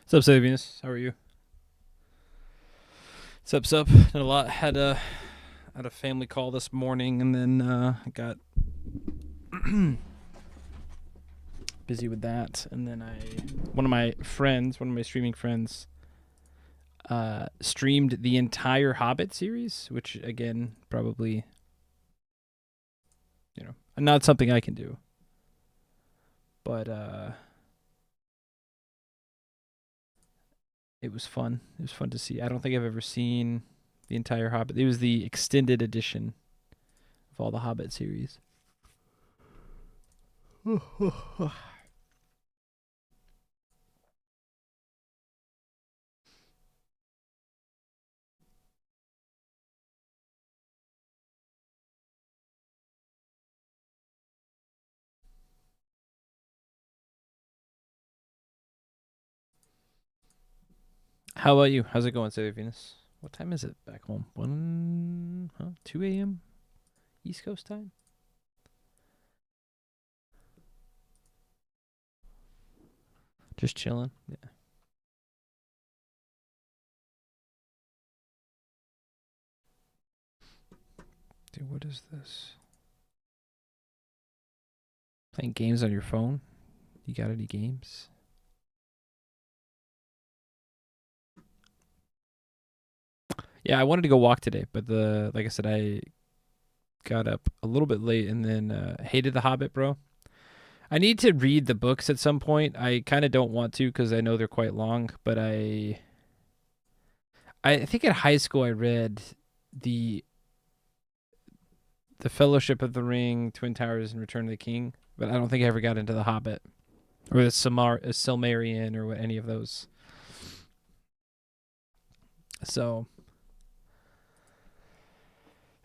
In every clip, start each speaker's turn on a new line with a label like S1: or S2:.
S1: What's up, Sabianus? How are you? What's up? Did a lot. Had a family call this morning, and then I got busy with that. And then one of my streaming friends, streamed the entire Hobbit series, which again, probably, not something I can do, but it was fun. It was fun to see. I don't think I've ever seen the entire Hobbit. It was the extended edition of all the Hobbit series. How about you? How's it going, Sailor Venus? What time is it back home? 2 a.m. East Coast time? Just chilling. Yeah. Dude, what is this? Playing games on your phone? You got any games? Yeah, I wanted to go walk today, but like I said, I got up a little bit late and then hated The Hobbit, bro. I need to read the books at some point. I kind of don't want to because I know they're quite long, but I think in high school I read the the Fellowship of the Ring, Twin Towers, and Return of the King, but I don't think I ever got into The Hobbit or the Silmarillion or any of those. So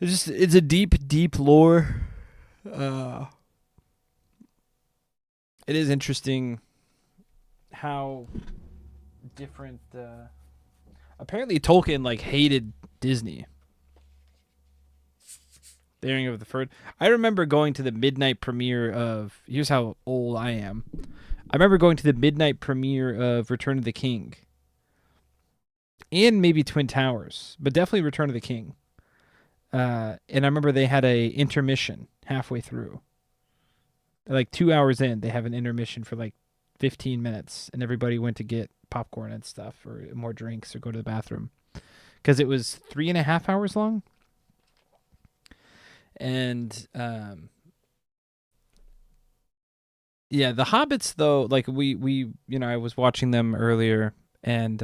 S1: it's a deep lore. Uh, it is interesting how different. Apparently, Tolkien like hated Disney. The Airing of the Ferd. I remember going to the midnight premiere of. Here's how old I am. I remember going to the midnight premiere of Return of the King. And maybe Twin Towers, but definitely Return of the King. And I remember they had a intermission halfway through. Like 2 hours in, they have an intermission for like 15 minutes, and everybody went to get popcorn and stuff, or more drinks, or go to the bathroom, because it was 3.5 hours long. And yeah, the Hobbits though, like we I was watching them earlier, and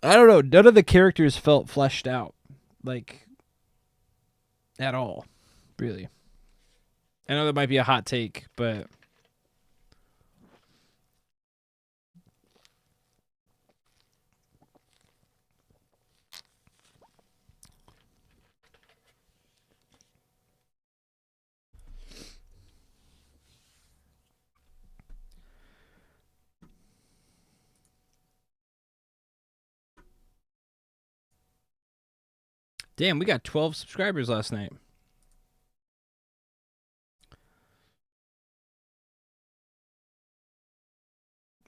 S1: I don't know, none of the characters felt fleshed out, like at all, really. I know that might be a hot take, but damn, we got 12 subscribers last night.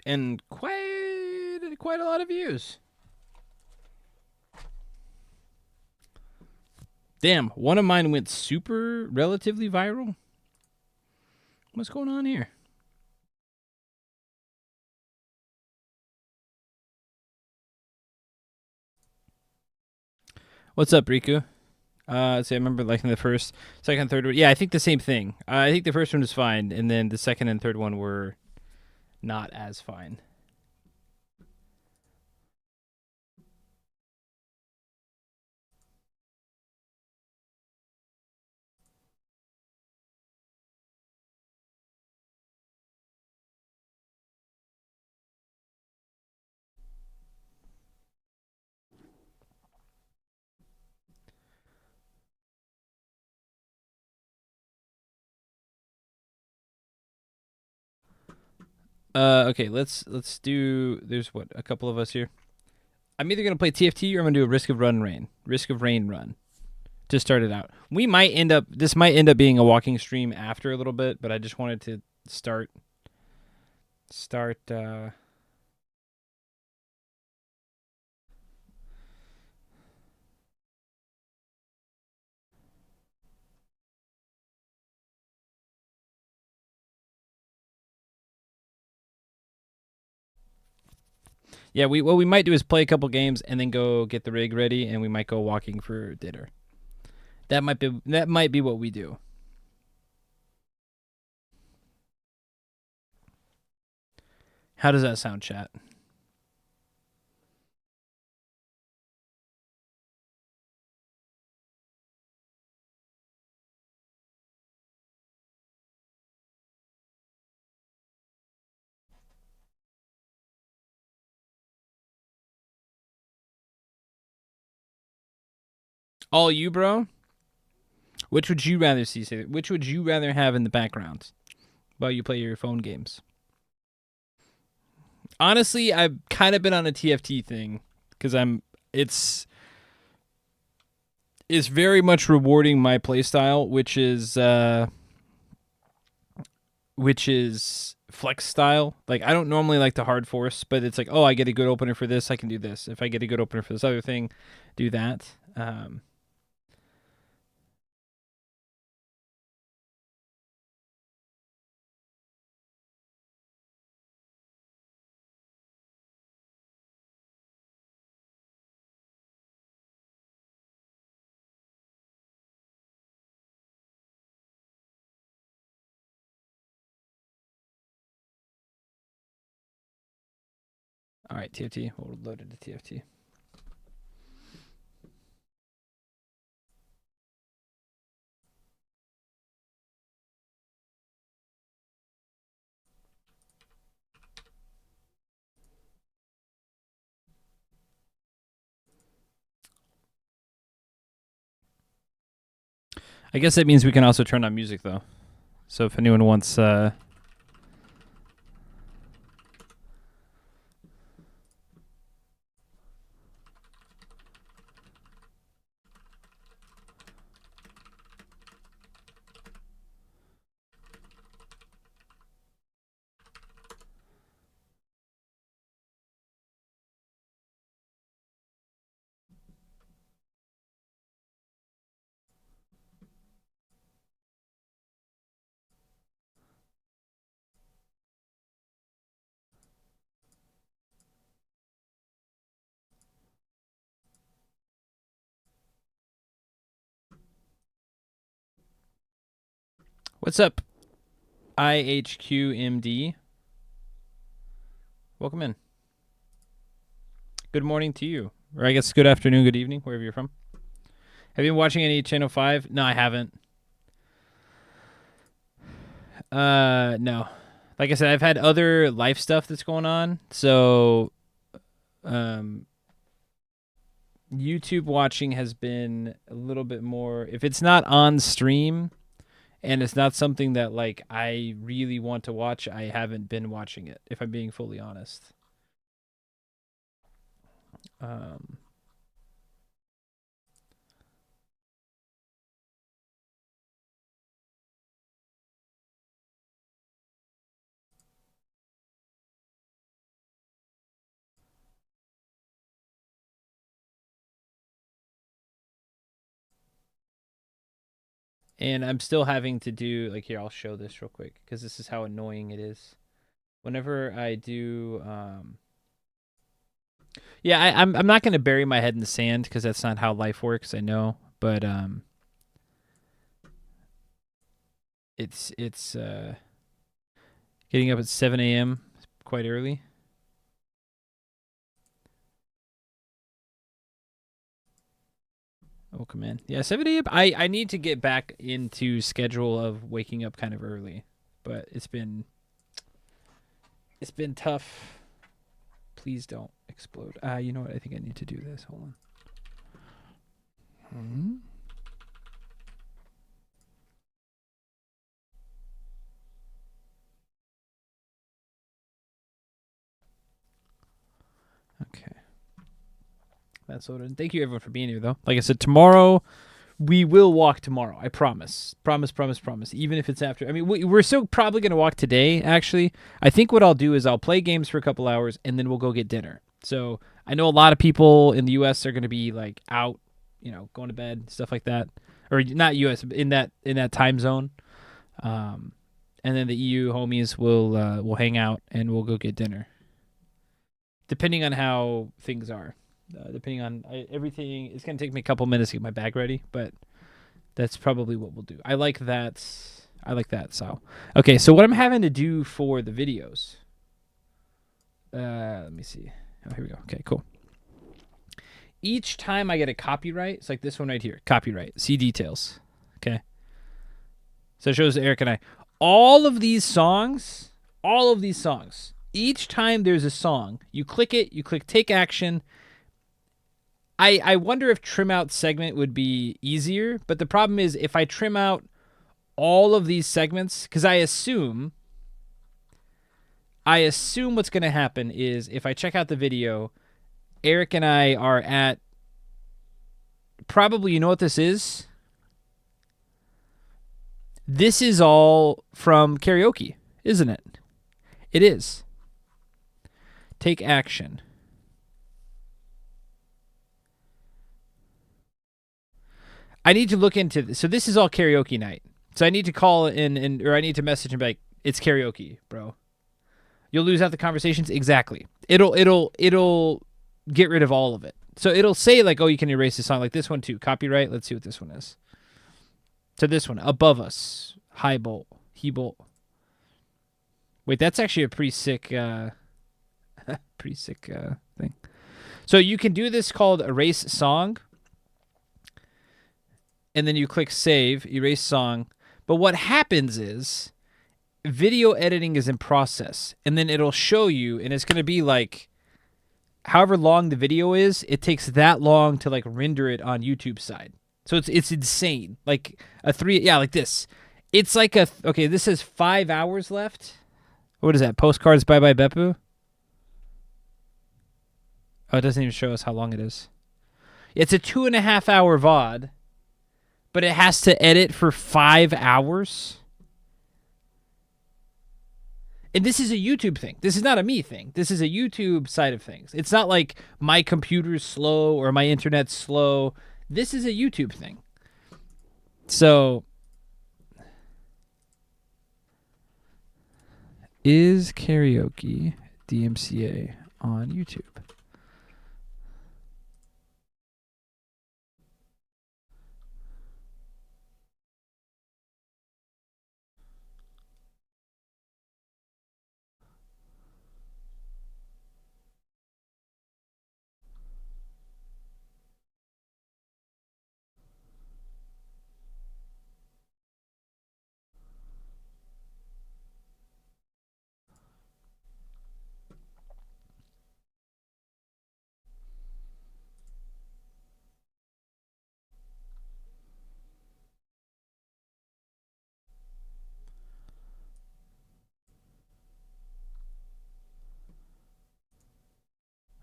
S1: And quite a lot of views. Damn, one of mine went super relatively viral. What's going on here? What's up, Riku? So I remember liking the first, second, third one. Yeah, I think the same thing. I think the first one was fine, and then the second and third one were not as fine. Okay, let's do. There's what, a couple of us here. I'm either gonna play TFT or I'm gonna do a Risk of Rain run to start it out. We might end up. This might end up being a walking stream after a little bit, but I just wanted to start start. Yeah, what we might do is play a couple games and then go get the rig ready, and we might go walking for dinner. That might be what we do. How does that sound, chat? All you, bro. Which would you rather see? Which would you rather have in the background while you play your phone games? Honestly, I've kind of been on a TFT thing because it's very much rewarding my playstyle, which is flex style. Like I don't normally like the hard force, but it's like, oh, I get a good opener for this, I can do this. If I get a good opener for this other thing, do that. All right, TFT. We'll load into TFT. I guess that means we can also turn on music though. So if anyone wants, what's up, IHQMD? Welcome in. Good morning to you, or I guess good afternoon, good evening, wherever you're from. Have you been watching any Channel 5? No, I haven't. No. Like I said, I've had other life stuff that's going on, so um, YouTube watching has been a little bit more. If it's not on stream and it's not something that like I really want to watch, I haven't been watching it. If I'm being fully honest. Um, and I'm still having to do like here. I'll show this real quick because this is how annoying it is. Whenever I do, yeah, I'm not gonna bury my head in the sand because that's not how life works. I know, but it's getting up at 7 a.m. quite early. Oh, come in. Yeah, 7 a.m. I need to get back into schedule of waking up kind of early, but it's been tough. Please don't explode. You know what? I think I need to do this. Hold on. Hmm? Okay. That's loaded. Thank you everyone for being here though. Like I said, tomorrow We will walk tomorrow. I promise. Promise, promise, promise. Even if it's after. I mean, we're still probably going to walk today, actually. I think what I'll do is I'll play games for a couple hours and then we'll go get dinner. So I know a lot of people in the U.S. are going to be like out, going to bed, stuff like that. Or not U.S., but in that time zone. Um, and then the EU homies will hang out and we'll go get dinner. Depending on how things are. Depending on everything, it's going to take me a couple minutes to get my bag ready, but that's probably what we'll do. I like that. So, okay. So what I'm having to do for the videos. Let me see. Oh, here we go. Okay, cool. Each time I get a copyright, it's like this one right here. Copyright. See details. Okay. So it shows Eric and I. All of these songs. Each time there's a song, you click it. You click take action. I wonder if trim out segment would be easier, but the problem is if I trim out all of these segments, because I assume what's going to happen is if I check out the video, Eric and I are at probably, you know what this is? This is all from karaoke, isn't it? It is. Take action. I need to look into this. So this is all karaoke night. So I need to call in or I need to message and be like, it's karaoke, bro. You'll lose out the conversations. Exactly. It'll get rid of all of it. So it'll say like, oh, you can erase the song, like this one too. Copyright. Let's see what this one is. So this one, Above Us, High Bolt, He Bolt. Wait, that's actually a pretty sick thing. So you can do this called erase song. And then you click save, erase song. But what happens is video editing is in process. And then it'll show you, and it's going to be like, however long the video is, it takes that long to like render it on YouTube side. So it's insane. Like like this. It's like okay, this says 5 hours left. What is that? Postcards Bye Bye Beppu? Oh, it doesn't even show us how long it is. It's a 2.5 hour VOD. But it has to edit for 5 hours. And this is a YouTube thing. This is not a me thing. This is a YouTube side of things. It's not like my computer's slow or my internet's slow. This is a YouTube thing. So, is karaoke DMCA on YouTube?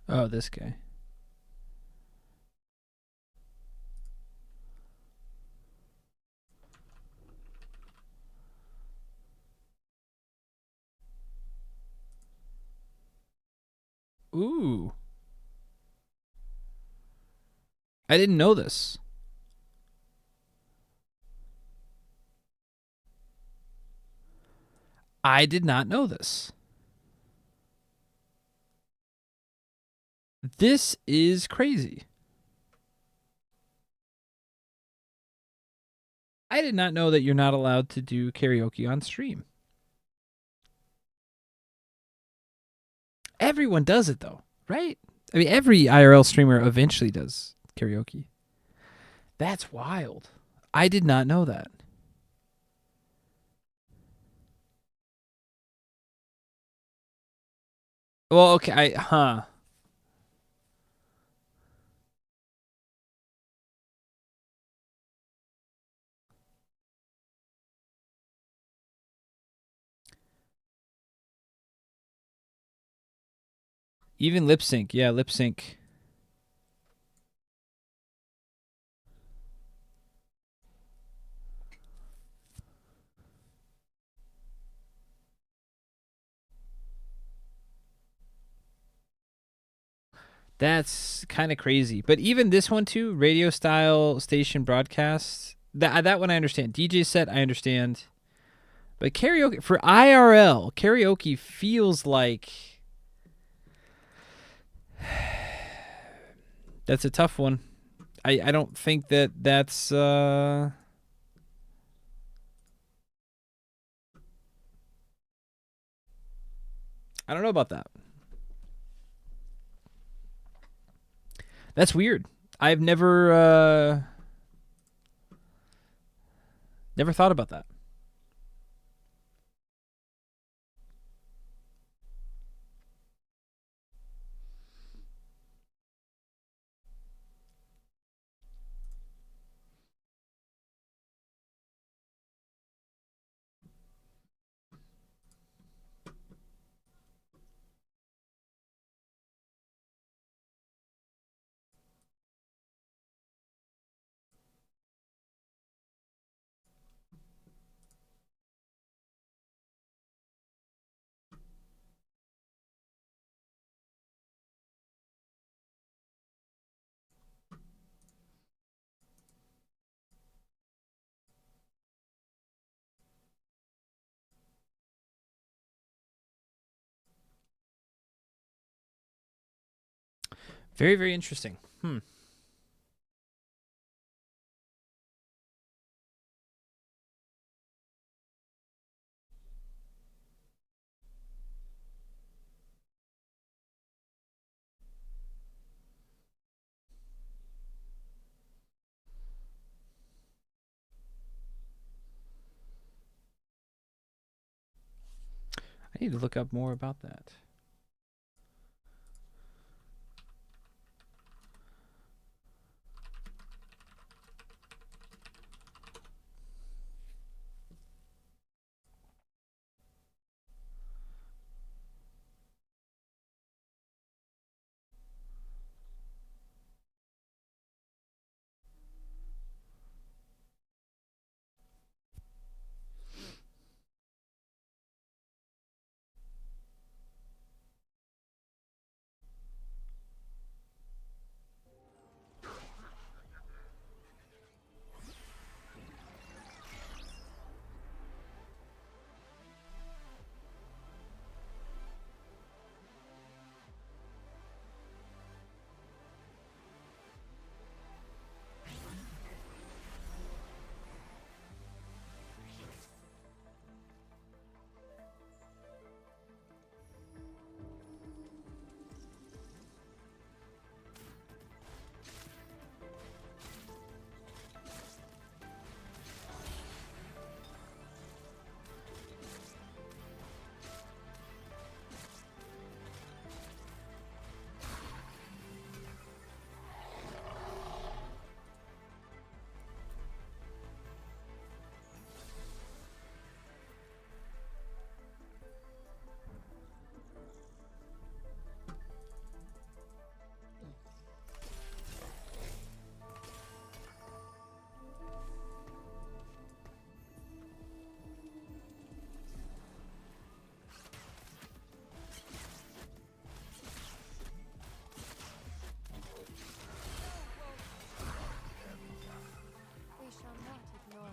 S1: Oh, this guy. Ooh. I didn't know this. I did not know this. This is crazy. I did not know that you're not allowed to do karaoke on stream. Everyone does it though, right? I mean, every IRL streamer eventually does karaoke. That's wild. I did not know that. Well, okay, even lip sync, yeah, lip sync. That's kind of crazy. But even this one too, radio style station broadcasts. That one I understand. DJ set I understand. But karaoke for IRL, karaoke feels like that's a tough one. I don't think that's I don't know about that. That's weird. I've never thought about that. Very, very interesting. I need to look up more about that.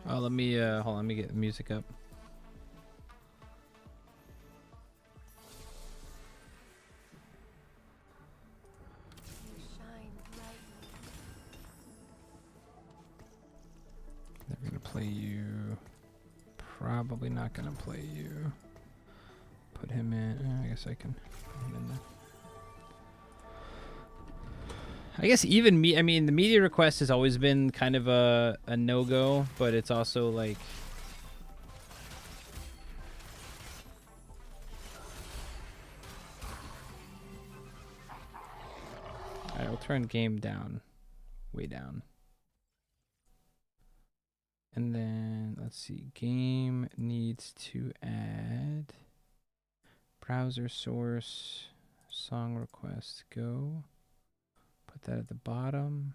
S1: Oh, let me hold on. Let me get the music up. They're gonna play you. Probably not gonna play you. Put him in. I guess I can put him in there. I guess even me. I mean, the media request has always been kind of a no-go, but it's also like. Alright, we'll turn game down. Way down. And then, let's see. Game needs to add browser source, song request, go. Put that at the bottom.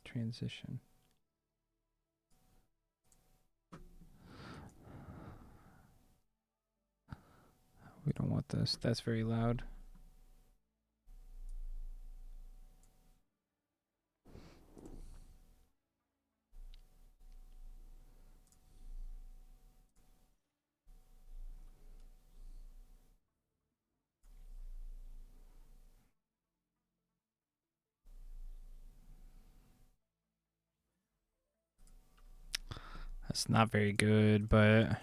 S1: Transition. We don't want this. That's very loud. That's not very good, but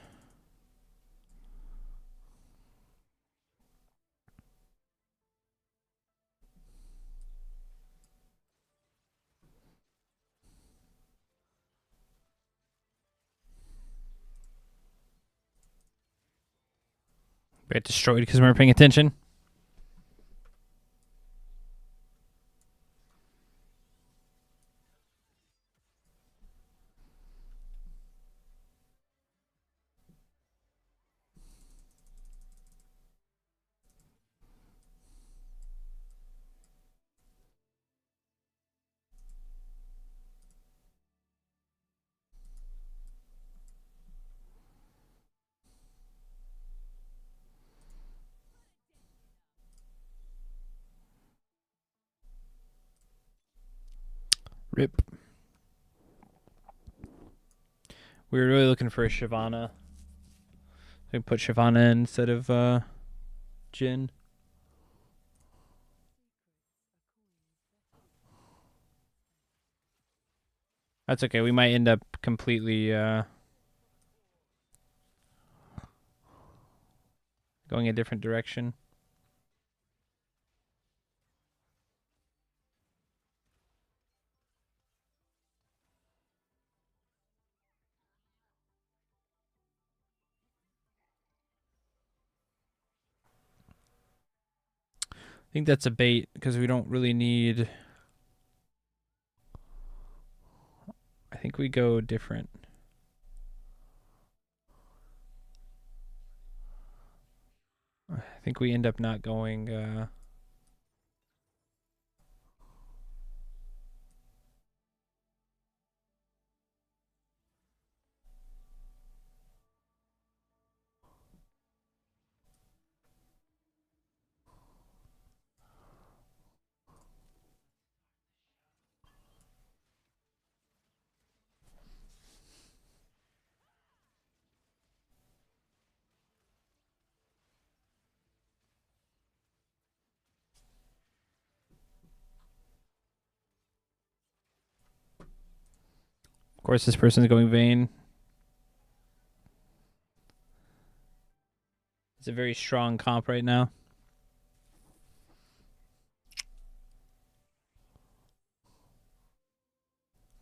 S1: we got destroyed because we weren't paying attention. Rip. We were really looking for a Shyvana. We put Shyvana in instead of Jhin. That's okay. We might end up completely going a different direction. I think that's a bait because we don't really need. I think we go different. I think we end up not going. Of course, this person's going Vayne. It's a very strong comp right now.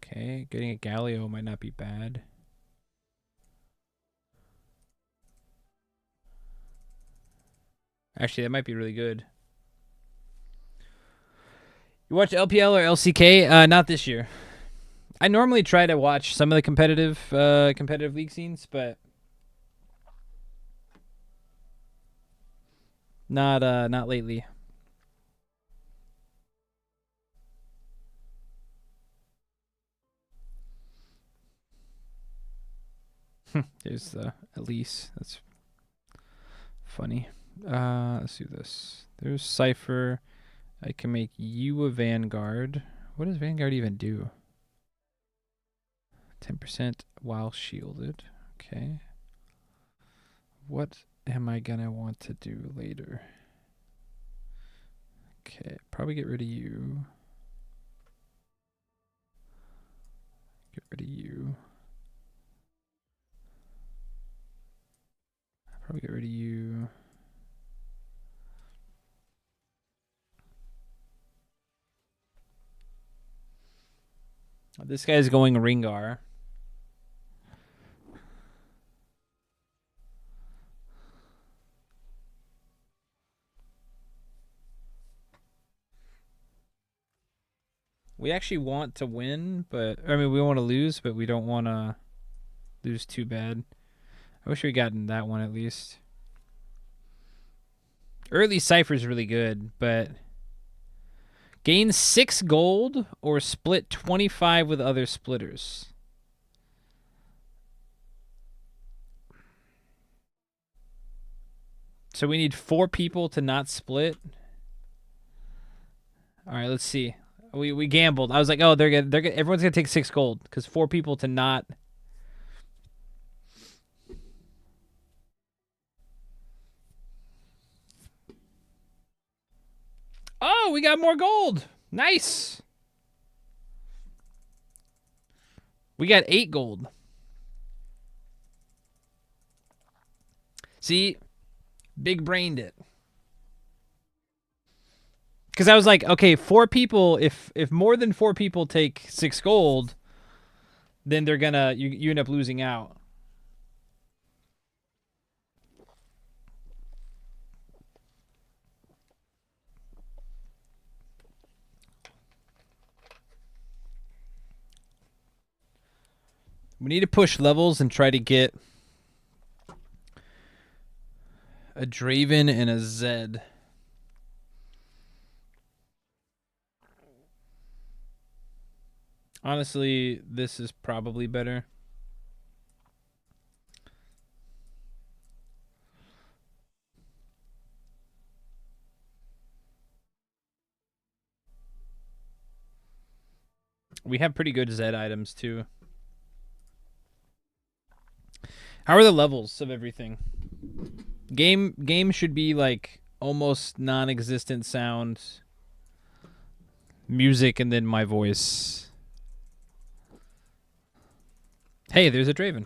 S1: Okay, getting a Galio might not be bad. Actually, that might be really good. You watch LPL or LCK? Not this year. I normally try to watch some of the competitive league scenes, but not lately. There's Elise. That's funny. Let's do this. There's Cypher. I can make you a Vanguard. What does Vanguard even do? 10% while shielded. Okay. What am I gonna want to do later? Okay, probably get rid of you. Get rid of you. Probably get rid of you. This guy's going Ringar. We actually want to win, but I mean we want to lose, but we don't want to lose too bad. I wish we gotten that one at least. Early Cypher's really good, but gain 6 gold or split 25 with other splitters. So we need 4 people to not split. All right, let's see. We gambled. I was like, oh, everyone's gonna take 6 gold because 4 people to not. Oh, we got more gold. Nice. We got 8 gold. See, big brained it. Because I was like, okay, 4 people. If more than 4 people take 6 gold, then they're gonna you end up losing out. We need to push levels and try to get a Draven and a Zed. Honestly, this is probably better. We have pretty good Zed items too. How are the levels of everything? Game should be like almost non-existent sound, music, and then my voice. Hey, there's a Draven.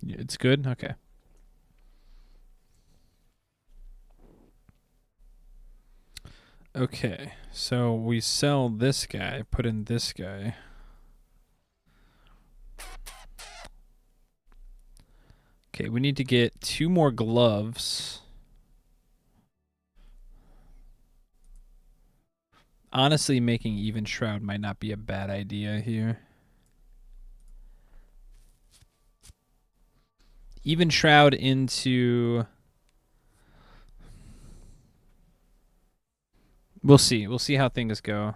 S1: It's good? Okay. Okay, so we sell this guy, put in this guy. Okay, we need to get 2 more gloves. Honestly, making Even Shroud might not be a bad idea here. Even Shroud into... We'll see. We'll see how things go.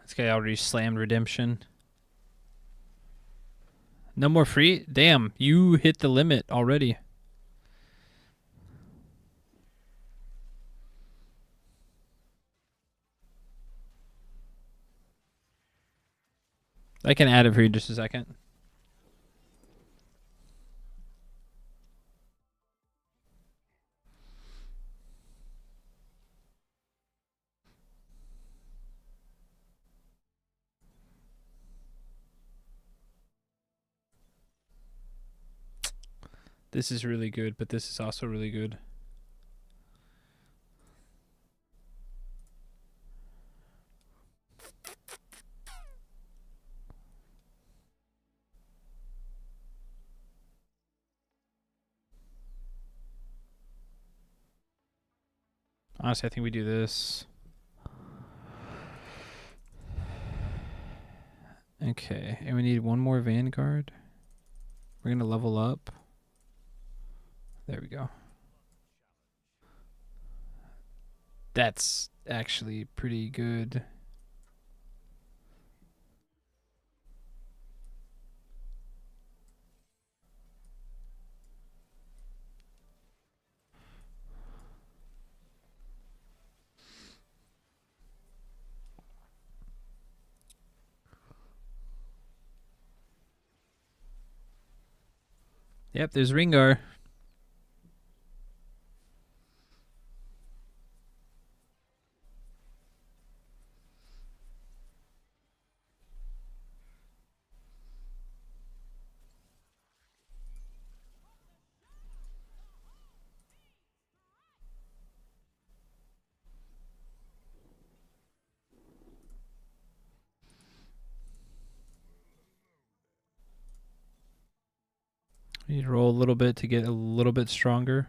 S1: This guy already slammed Redemption. No more free? Damn, you hit the limit already. I can add it for you just a second. This is really good, but this is also really good. Honestly, I think we do this. Okay, and we need 1 more Vanguard. We're going to level up. There we go. That's actually pretty good. Yep, there's Ringar. We need to roll a little bit to get a little bit stronger.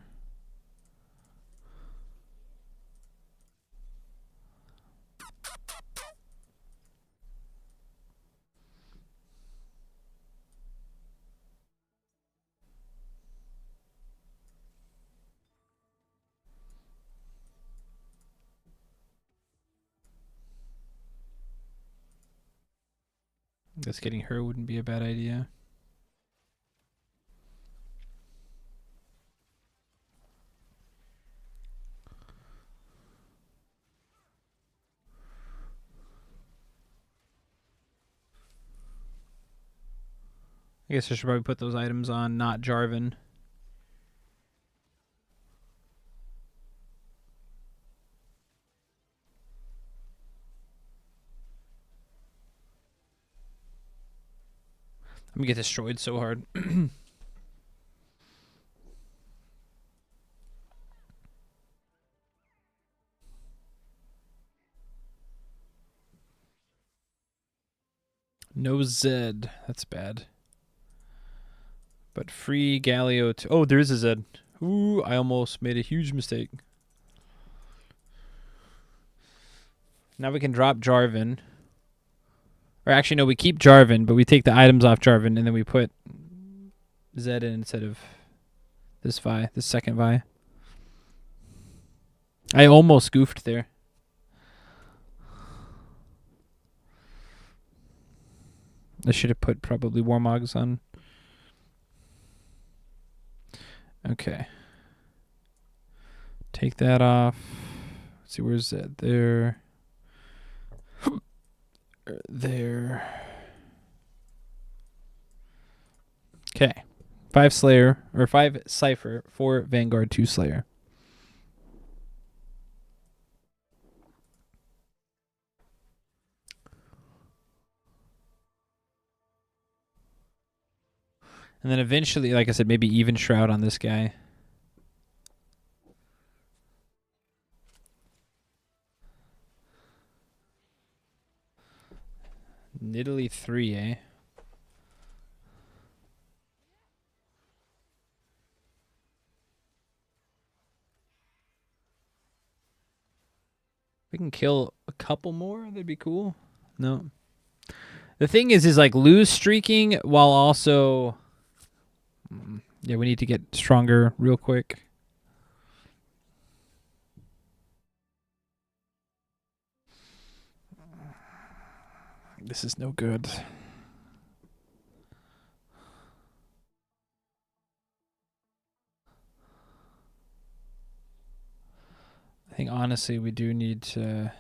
S1: I guess getting her wouldn't be a bad idea. I guess I should probably put those items on, not Jarvan. I'm gonna get destroyed so hard. No Zed. That's bad. But free Galio. Oh, there is a Zed. Ooh, I almost made a huge mistake. Now we can drop Jarvan. Or actually, no, we keep Jarvan, but we take the items off Jarvan, and then we put Zed in instead of this Vi, this second Vi. I almost goofed there. I should have put probably Warmogs on. Okay. Take that off. Let's see, where's that? There. There. Okay. 5 Slayer, or 5 Cypher, 4 Vanguard, 2 Slayer. And then eventually, like I said, maybe even Shroud on this guy. Nidalee 3, eh? We can kill a couple more, that'd be cool. No. The thing is like lose streaking while also... Yeah, we need to get stronger real quick. This is no good. I think honestly we do need to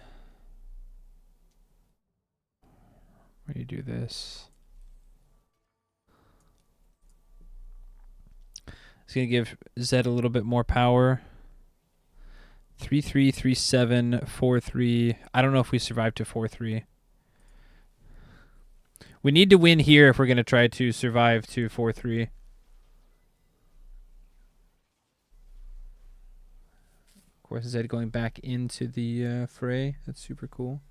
S1: redo this. It's going to give Zed a little bit more power. 3-3, 3-7, 4-3. I don't know if we survive to 4-3. We need to win here if we're going to try to survive to 4-3. Of course, Zed going back into the fray. That's super cool.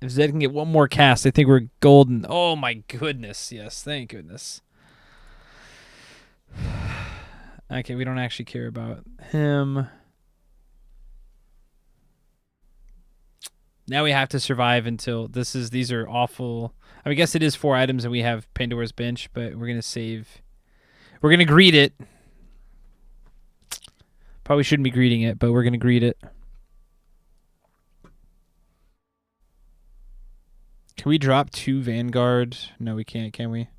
S1: If Zed can get one more cast, I think we're golden. Oh my goodness. Yes, thank goodness. Okay, we don't actually care about him. Now we have to survive until these are awful. I guess it is 4 items and we have Pandora's Bench, but we're going to save. We're going to greet it. Probably shouldn't be greeting it, but we're going to greet it. Can we drop 2 Vanguard? No, we can't, can we?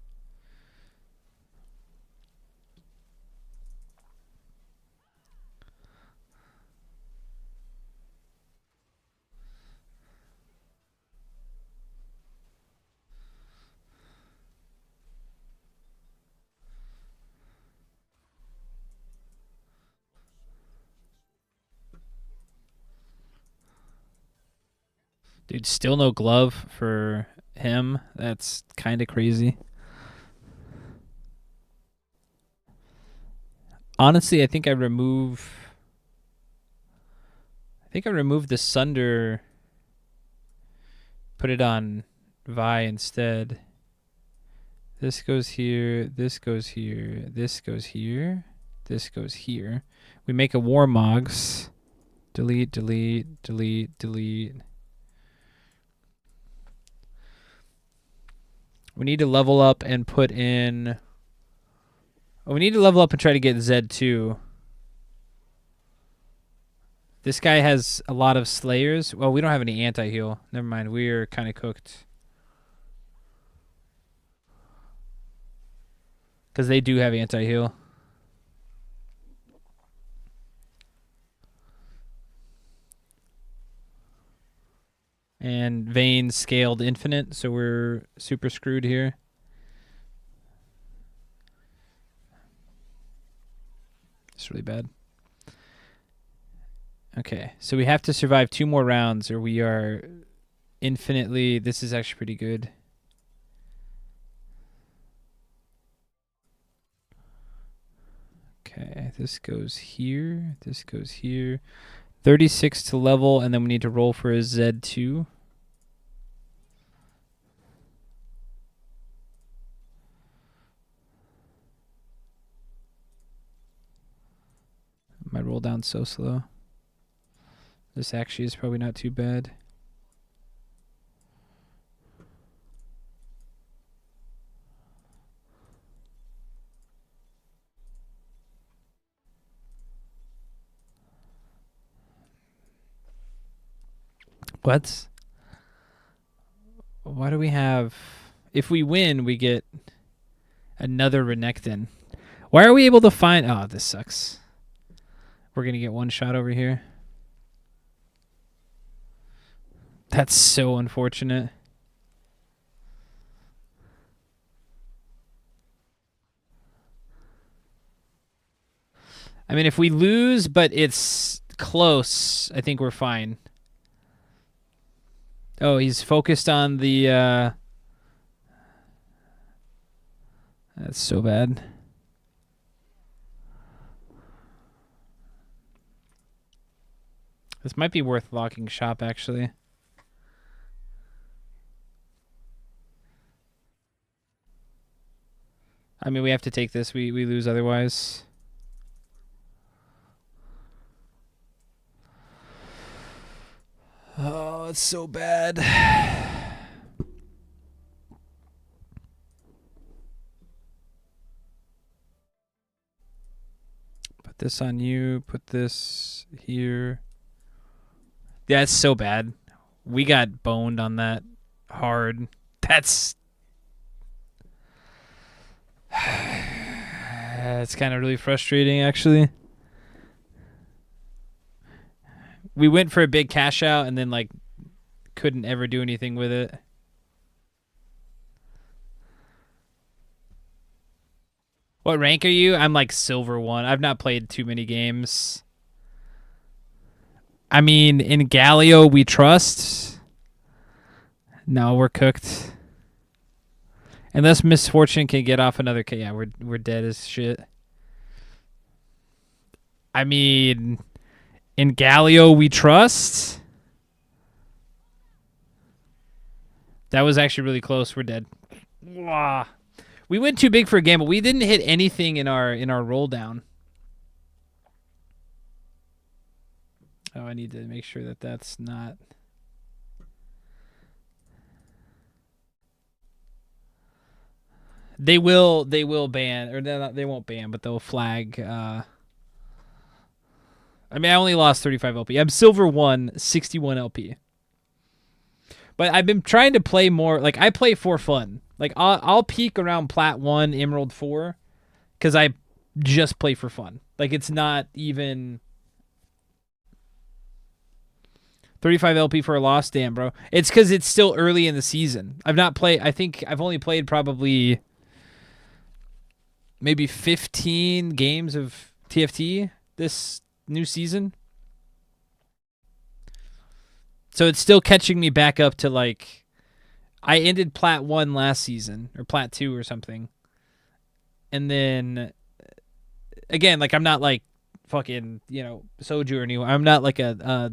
S1: Dude, still no glove for him. That's kind of crazy. Honestly, I think I removed the Sunder. Put it on Vi instead. This goes here. This goes here. This goes here. This goes here. We make a Warmogs. Delete, delete, delete, delete. We need to level up and put in... Oh, we need to level up and try to get Zed too. This guy has a lot of Slayers. Well, we don't have any anti-heal. Never mind. We're kind of cooked. Because they do have anti-heal. And Vayne scaled infinite, so we're super screwed here. It's really bad. Okay, so we have to survive 2 more rounds or we are infinitely... This is actually pretty good. Okay, this goes here. This goes here. 36 to level, and then we need to roll for a Z2. My roll down so slow. This actually is probably not too bad. What? Why do we have... If we win, we get another Renekton. Why are we able to find... Oh, this sucks. We're going to get 1 shot over here. That's so unfortunate. I mean, if we lose, but it's close, I think we're fine. Oh, he's focused on the... That's so bad. This might be worth locking shop, actually. I mean, we have to take this. We lose otherwise. Oh, it's so bad. Put this on you. Put this here. Yeah, it's so bad. We got boned on that hard. That's... It's kind of really frustrating, actually. We went for a big cash out and then, like, couldn't ever do anything with it. What rank are you? I'm like silver 1. I've not played too many games. I mean, in Galio, we trust. No, we're cooked. Unless Misfortune can get off another... Yeah, we're dead as shit. I mean, in Galio, we trust. That was actually really close. We're dead. Wow. We went too big for a gamble. We didn't hit anything in our roll down. Oh, I need to make sure that that's not... They will ban, or they won't ban, but they'll flag. I mean, I only lost 35 LP. I'm silver 1, 61 LP. But I've been trying to play more. Like, I play for fun. Like, I'll peak around Plat 1, Emerald 4, because I just play for fun. Like, it's not even 35 LP for a loss. Damn, bro. It's because it's still early in the season. I've not played. I think I've only played probably maybe 15 games of TFT this new season. So it's still catching me back up to, like, I ended Plat 1 last season, or Plat 2 or something. And then, again, like, I'm not, like, fucking, you know, Soju or anyone. I'm not, like, a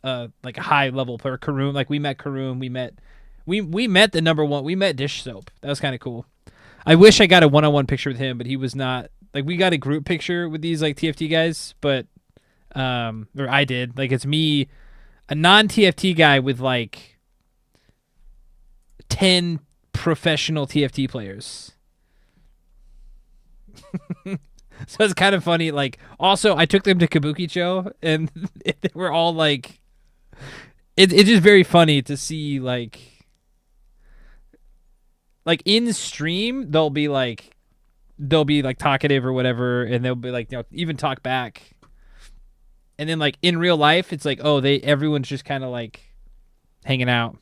S1: high-level player. Karoom, like, we met Karoom. We met the number 1. We met Dish Soap. That was kind of cool. I wish I got a one-on-one picture with him, but he was not... Like, we got a group picture with these, like, TFT guys, but... Or I did. Like, it's me, a non-TFT guy with, like, 10 professional TFT players. So it's kind of funny. Like, also, I took them to Kabukicho, and they were all, like... It's just very funny to see, like in stream, they'll be like talkative or whatever, and they'll be like, you know, even talk back. And then, like, in real life, it's like, oh, everyone's just kind of like hanging out.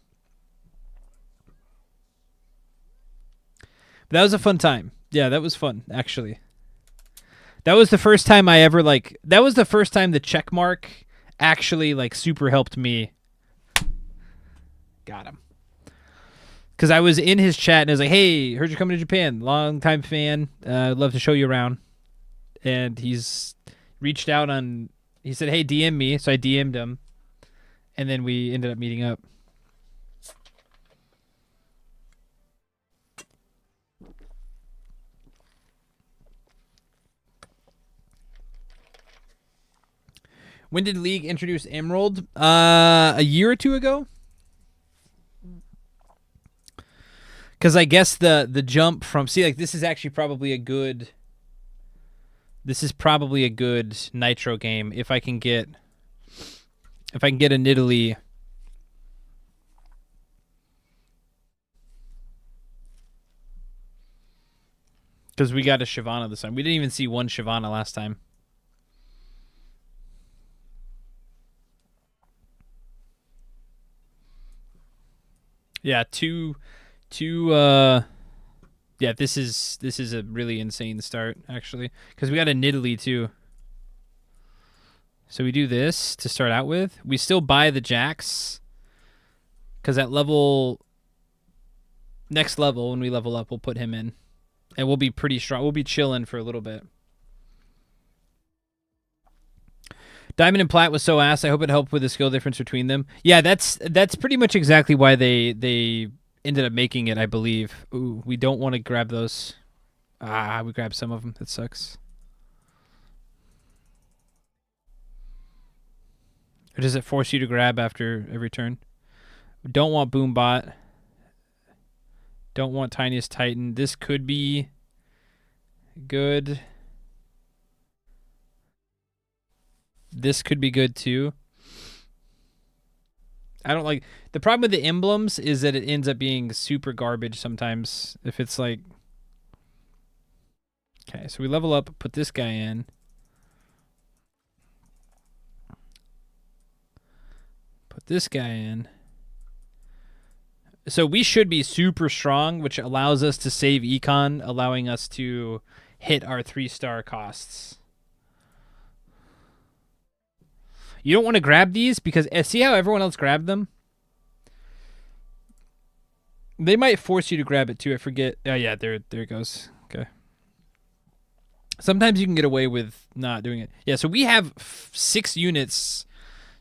S1: But that was a fun time. Yeah, that was fun, actually. That was the first time I ever, like, that was the first time the check mark actually like super helped me. Got him. Because I was in his chat and I was like, hey, heard you're coming to Japan. Long time fan. I'd love to show you around. And he's reached out on, he said, hey, DM me. So I DM'd him. And then we ended up meeting up. When did League introduce Emerald? A year or two ago. Because I guess the jump from, see, like this is actually probably a good. This is probably a good Nitro game if I can get a Nidalee. Because we got a Shyvana this time. We didn't even see one Shyvana last time. Yeah, yeah, this is a really insane start actually, because we got a Nidalee too. So we do this to start out with. We still buy the Jax, because at next level when we level up, we'll put him in, and we'll be pretty strong. We'll be chilling for a little bit. Diamond and Plat was so ass. I hope it helped with the skill difference between them. Yeah, that's pretty much exactly why they ended up making it, I believe. Ooh, we don't want to grab those. We grabbed some of them. That sucks. Or does it force you to grab after every turn? We don't want Boombot. Don't want Tiniest Titan. This could be good. This could be good too. I don't like, the problem with the emblems is that it ends up being super garbage sometimes if it's like, okay, so we level up, put this guy in. Put this guy in. So we should be super strong, which allows us to save econ, allowing us to hit our 3-star costs. You don't want to grab these because see how everyone else grabbed them? They might force you to grab it too. I forget. Oh yeah, there it goes. Okay. Sometimes you can get away with not doing it. Yeah, so we have 6 units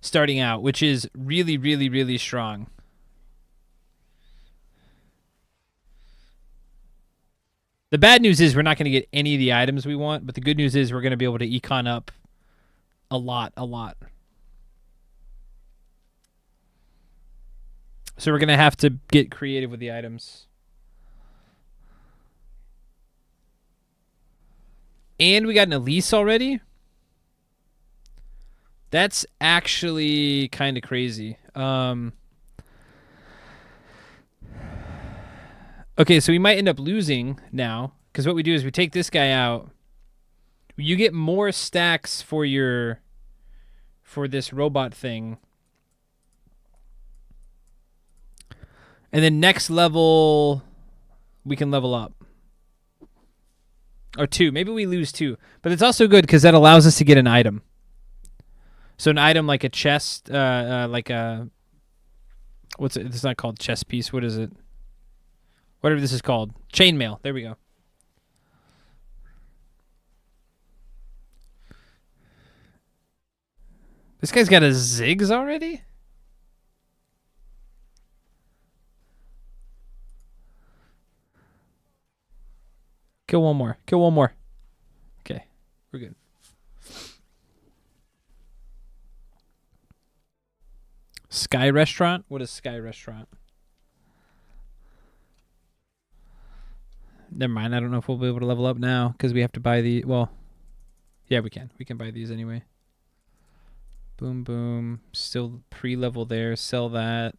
S1: starting out, which is really, really, really strong. The bad news is we're not going to get any of the items we want, but the good news is we're going to be able to econ up a lot. So we're going to have to get creative with the items. And we got an Elise already? That's actually kind of crazy. Okay, so we might end up losing now, because what we do is we take this guy out. You get more stacks for this robot thing. And then next level, we can level up. Or 2. Maybe we lose 2. But it's also good because that allows us to get an item. So an item like a chest, like a... What's it? It's not called chest piece. What is it? Whatever this is called. Chainmail. There we go. This guy's got a Ziggs already? Kill one more. Kill one more. Okay. We're good. Sky Restaurant? What is Sky Restaurant? Never mind. I don't know if we'll be able to level up now because we have to buy the... Well, yeah, we can. We can buy these anyway. Boom, boom. Still pre-level there. Sell that.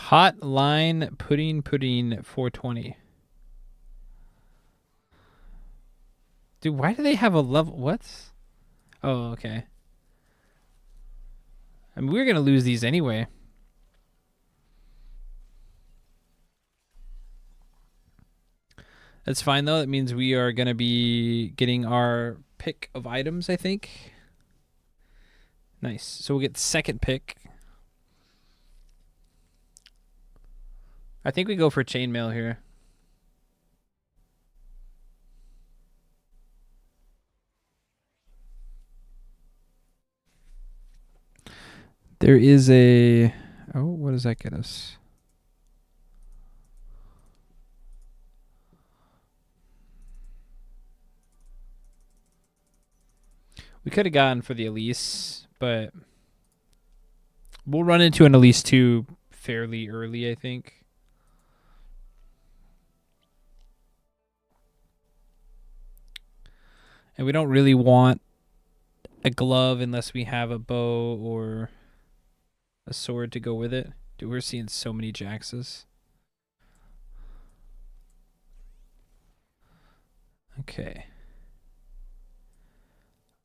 S1: Hotline Pudding 420. Dude, why do they have a level? What? Oh, okay. I mean, we're gonna lose these anyway. That's fine though. That means we are gonna be getting our pick of items, I think. Nice. So we'll get the second pick. I think we go for chainmail here. There is a... Oh, what does that get us? We could have gone for the Elise, but we'll run into an Elise 2 fairly early, I think. And we don't really want a glove unless we have a bow or a sword to go with it. Dude, we're seeing so many Jaxes. Okay.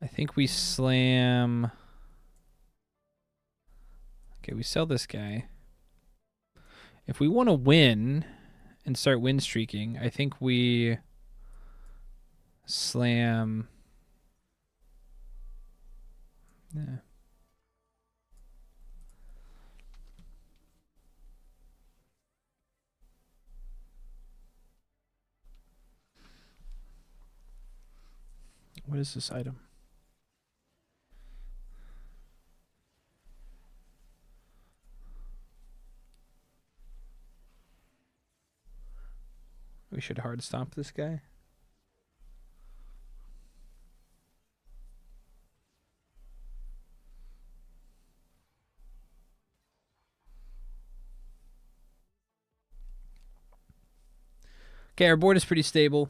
S1: I think we slam... Okay, we sell this guy. If we want to win and start win streaking, I think we slam... Yeah. What is this item? We should hard stomp this guy. Okay, our board is pretty stable.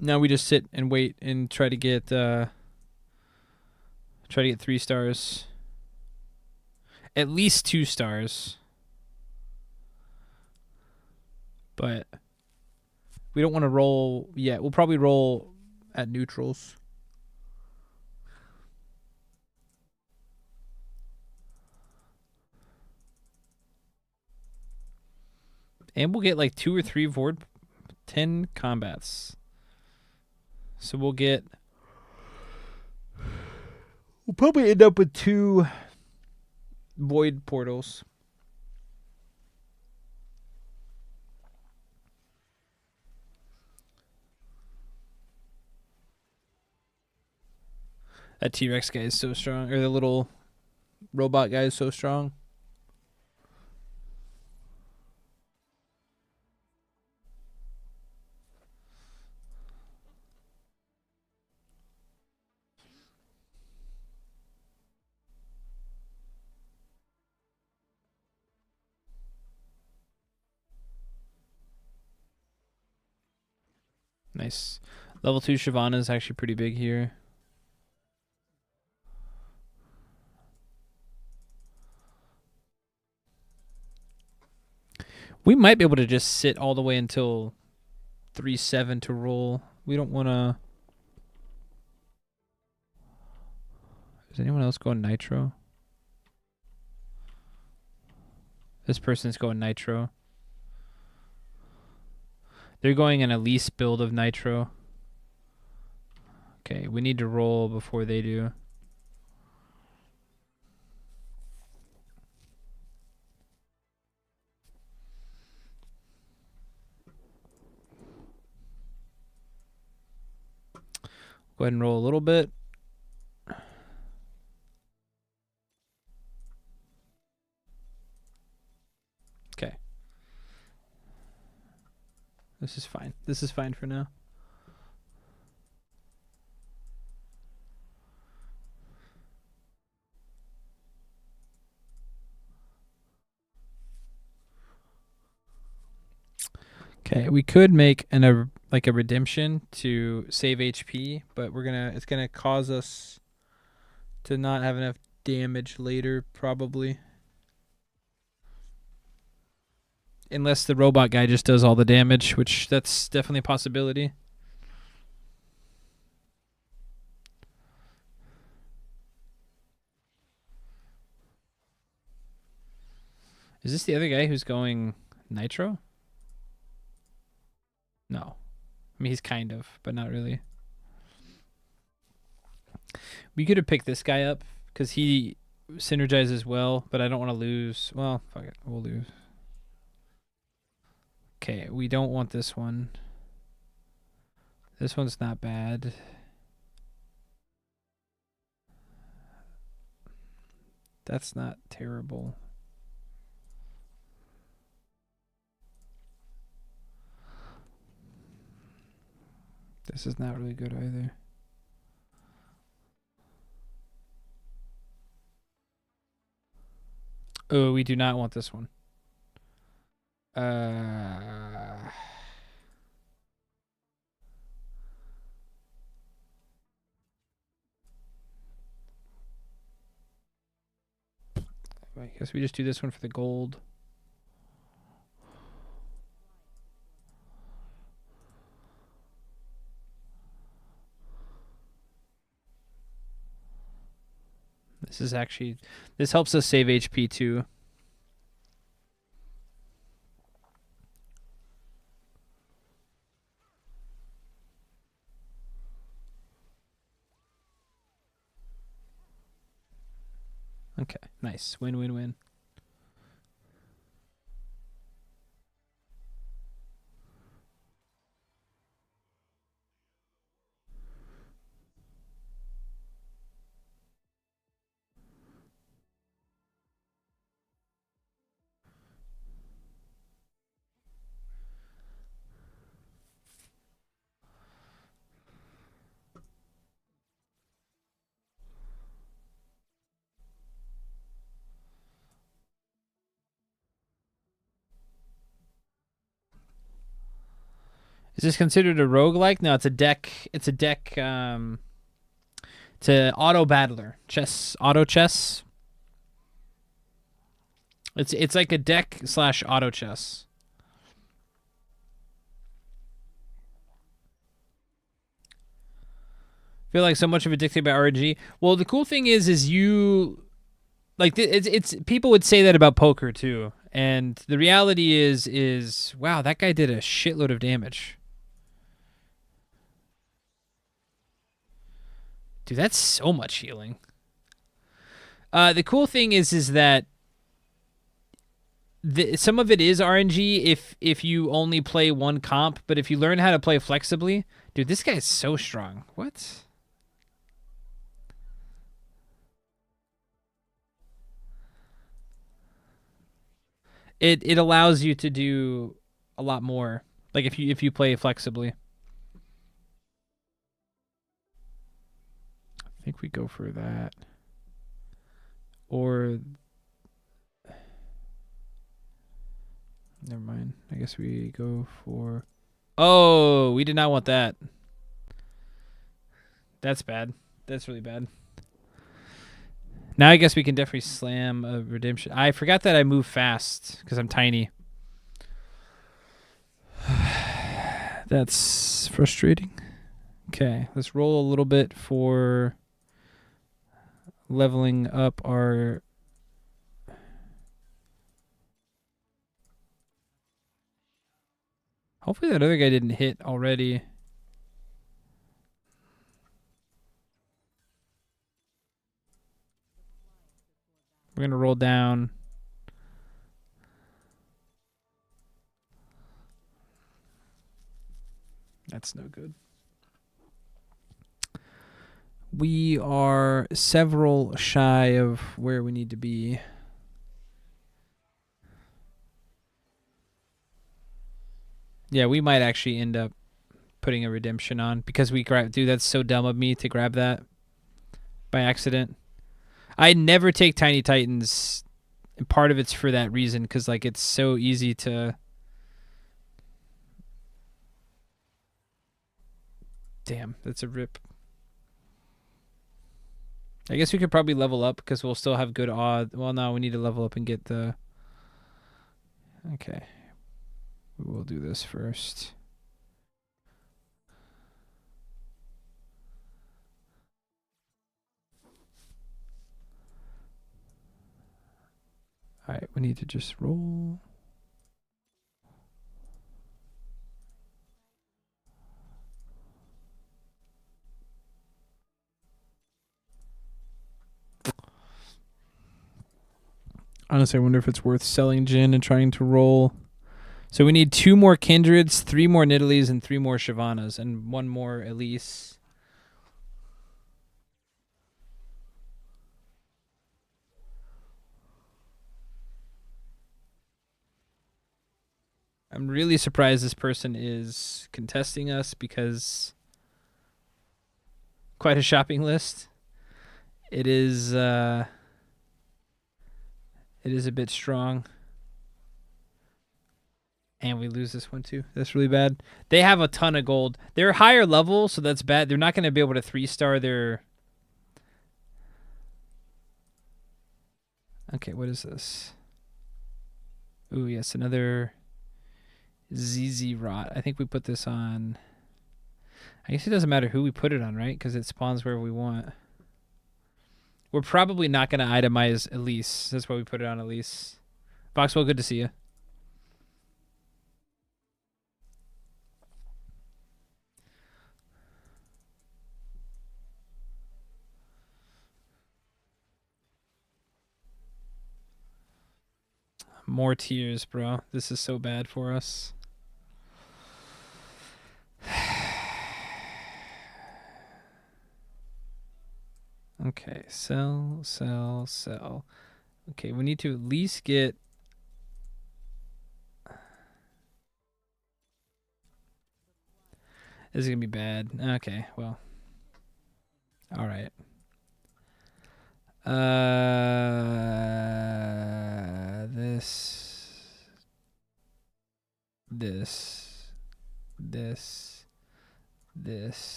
S1: Now we just sit and wait and try to get 3 stars. At least 2 stars. But we don't want to roll yet. We'll probably roll at neutrals. And we'll get like 2 or 3 void 10 combats. So we'll probably end up with 2 void portals. That T-Rex guy is so strong. Or the little robot guy is so strong. Nice. Level 2 Shyvana is actually pretty big here. We might be able to just sit all the way until 3-7 to roll. We don't want to... Is anyone else going Nitro? This person's going Nitro. They're going an Elise build of Nitro. Okay, we need to roll before they do. Go ahead and roll a little bit. Okay. This is fine. This is fine for now. Okay, we could make a redemption to save HP, but it's gonna cause us to not have enough damage later, probably. Unless the robot guy just does all the damage, which that's definitely a possibility. Is this the other guy who's going Nitro? No. I mean, he's kind of, but not really. We could have picked this guy up because he synergizes well, but I don't want to lose. Well, fuck it. We'll lose. Okay, we don't want this one. This one's not bad. That's not terrible. This is not really good either. Oh, we do not want this one. I guess we just do this one for the gold. This is actually, this helps us save HP too. Okay, nice. Win, win, win. Is this considered a roguelike? No, it's a deck. It's a deck. It's a auto battler. Chess. Auto chess. It's like a deck slash auto chess. Feel like so much of it dictated by RNG. Well, the cool thing is you like it's people would say that about poker too. And the reality is wow, that guy did a shitload of damage. Dude, that's so much healing. The cool thing is that some of it is RNG if you only play one comp, but if you learn how to play flexibly, dude, this guy is so strong. What? It allows you to do a lot more. Like if you play flexibly. I think we go for that. Or never mind. I guess we go for. Oh, we did not want that. That's bad. That's really bad. Now I guess we can definitely slam a redemption. I forgot that I move fast because I'm tiny. That's frustrating. Okay, let's roll a little bit for leveling up our. Hopefully that other guy didn't hit already. We're going to roll down. That's no good. We are several shy of where we need to be. Yeah, we might actually end up putting a redemption on because we grab. Dude, that's so dumb of me to grab that by accident. I never take Tiny Titans. And part of it's for that reason because like it's so easy to. Damn, that's a rip. I guess we could probably level up because we'll still have good odds. Well, no, we need to level up and get the. Okay. We'll do this first. All right, we need to just roll. Honestly, I wonder if it's worth selling Jin and trying to roll. So we need 2 more Kindreds, 3 more Nidalees, and 3 more Shyvanas, and 1 more Elise. I'm really surprised this person is contesting us because quite a shopping list. It is a bit strong. And we lose this one too. That's really bad. They have a ton of gold. They're higher level, so that's bad. They're not going to be able to 3-star their... Okay, what is this? Ooh, yes, another ZZ Rot. I think we put this on... I guess it doesn't matter who we put it on, right? Because it spawns wherever we want. We're probably not going to itemize Elise. That's why we put it on Elise. Foxwell, good to see you. More tears, bro. This is so bad for us. Okay, sell, sell, sell. Okay, we need to at least get... This is going to be bad. Okay, well. All right. This.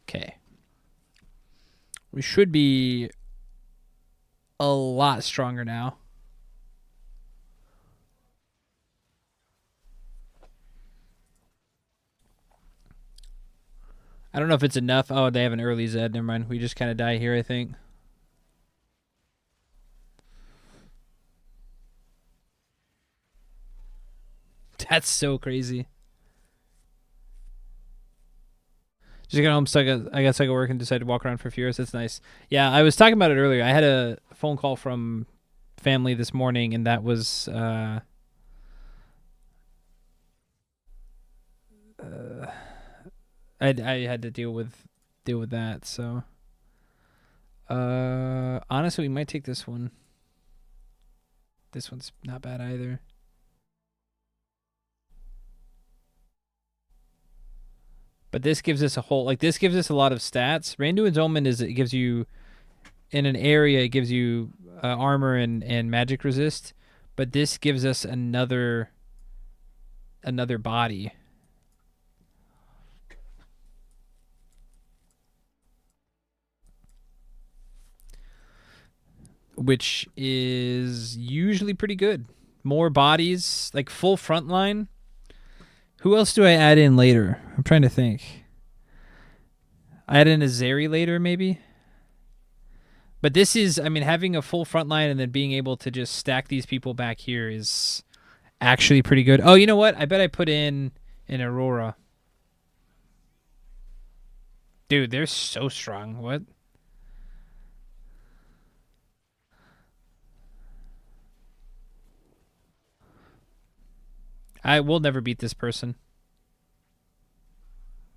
S1: Okay. We should be a lot stronger now. I don't know if it's enough. Oh, they have an early Zed. Never mind. We just kind of die here, I think. That's so crazy. Just got home, so I got stuck at work and decided to walk around for a few hours. That's nice. Yeah, I was talking about it earlier. I had a phone call from family this morning, and that was I had to deal with that. So honestly, we might take this one. This one's not bad either. But this gives us a whole, like, this gives us a lot of stats. Randuin's Omen is, it gives you, in an area, it gives you armor and magic resist. But this gives us another body. Which is usually pretty good. More bodies, like full frontline. Who else do I add in later? I'm trying to think. I add in a Zeri later, maybe? But this is, I mean, having a full front line and then being able to just stack these people back here is actually pretty good. Oh, you know what? I bet I put in an Aurora. Dude, they're so strong. What? I will never beat this person.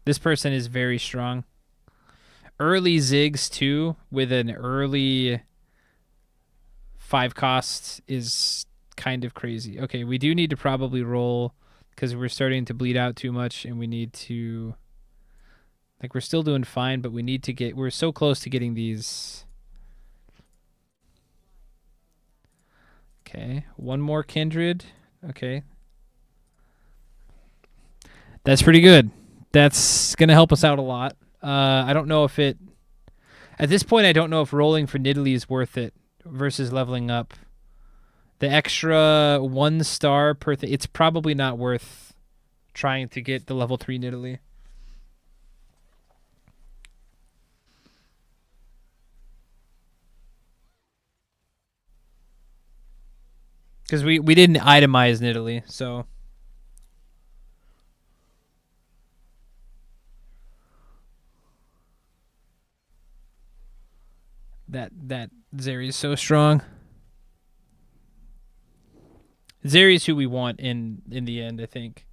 S1: This person is very strong. Early Ziggs, too, with an early 5 cost is kind of crazy. Okay, we do need to probably roll because we're starting to bleed out too much, and we need to... Like, we're still doing fine, but we need to get... We're so close to getting these... Okay, 1 more Kindred. Okay. That's pretty good. That's going to help us out a lot. I don't know if it... At this point, I don't know if rolling for Nidalee is worth it versus leveling up. The extra 1 star per thing, it's probably not worth trying to get the level 3 Nidalee. Because we didn't itemize Nidalee, so that Zeri is so strong. Zeri is who we want in the end, I think.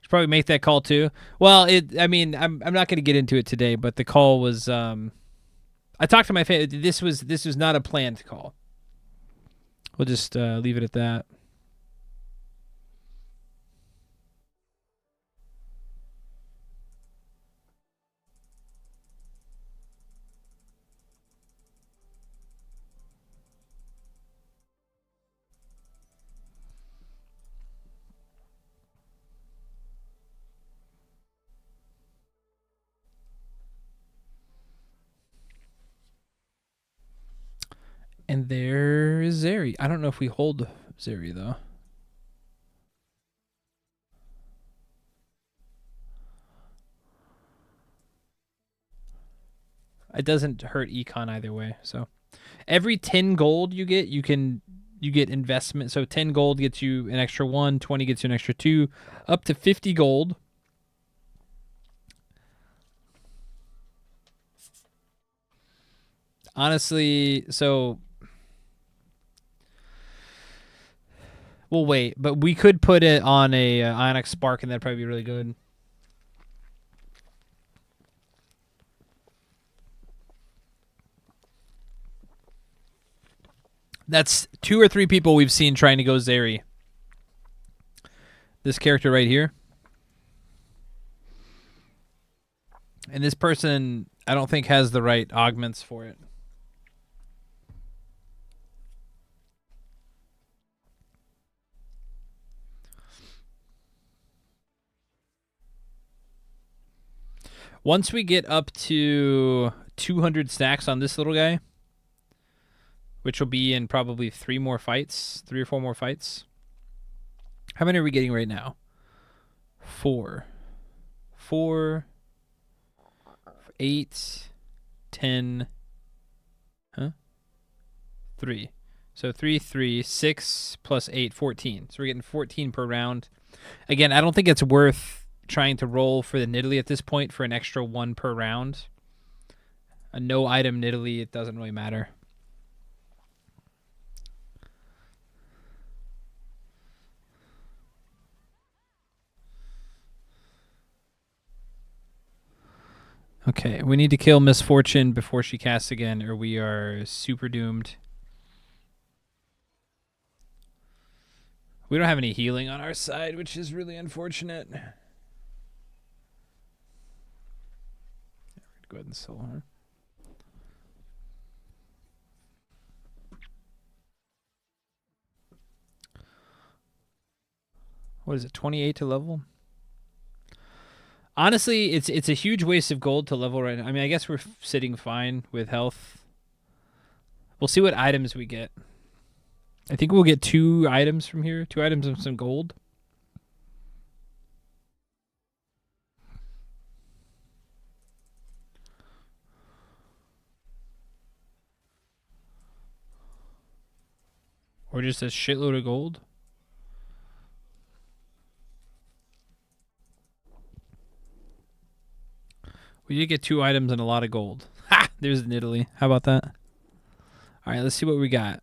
S1: Should probably make that call too. Well, I mean, I'm not going to get into it today, but the call was I talked to my family. This was not a planned call. We'll just leave it at that. And there is Zeri. I don't know if we hold Zeri, though. It doesn't hurt econ either way. So every 10 gold you get, you get investment. So 10 gold gets you an extra 1, 20 gets you an extra 2, up to 50 gold. Honestly, so we'll wait, but we could put it on a Ionic Spark, and that'd probably be really good. That's 2 or 3 people we've seen trying to go Zeri. This character right here. And this person, I don't think, has the right augments for it. Once we get up to 200 stacks on this little guy, which will be in probably 3 or 4 more fights. How many are we getting right now? 4. 8, 10, 3. So 3, 6 plus 8, 14. So we're getting 14 per round. Again, I don't think it's worth trying to roll for the Nidalee at this point for an extra 1 per round. A no item Nidalee, it doesn't really matter. Okay, we need to kill Miss Fortune before she casts again, or we are super doomed. We don't have any healing on our side, which is really unfortunate. Go ahead and soul her. What is it, 28 to level? Honestly, it's a huge waste of gold to level right now. I mean, I guess we're sitting fine with health. We'll see what items we get. I think we'll get 2 items from here. 2 items and some gold. Or just a shitload of gold. We did get 2 items and a lot of gold. Ha! There's Nidalee. How about that? All right, let's see what we got.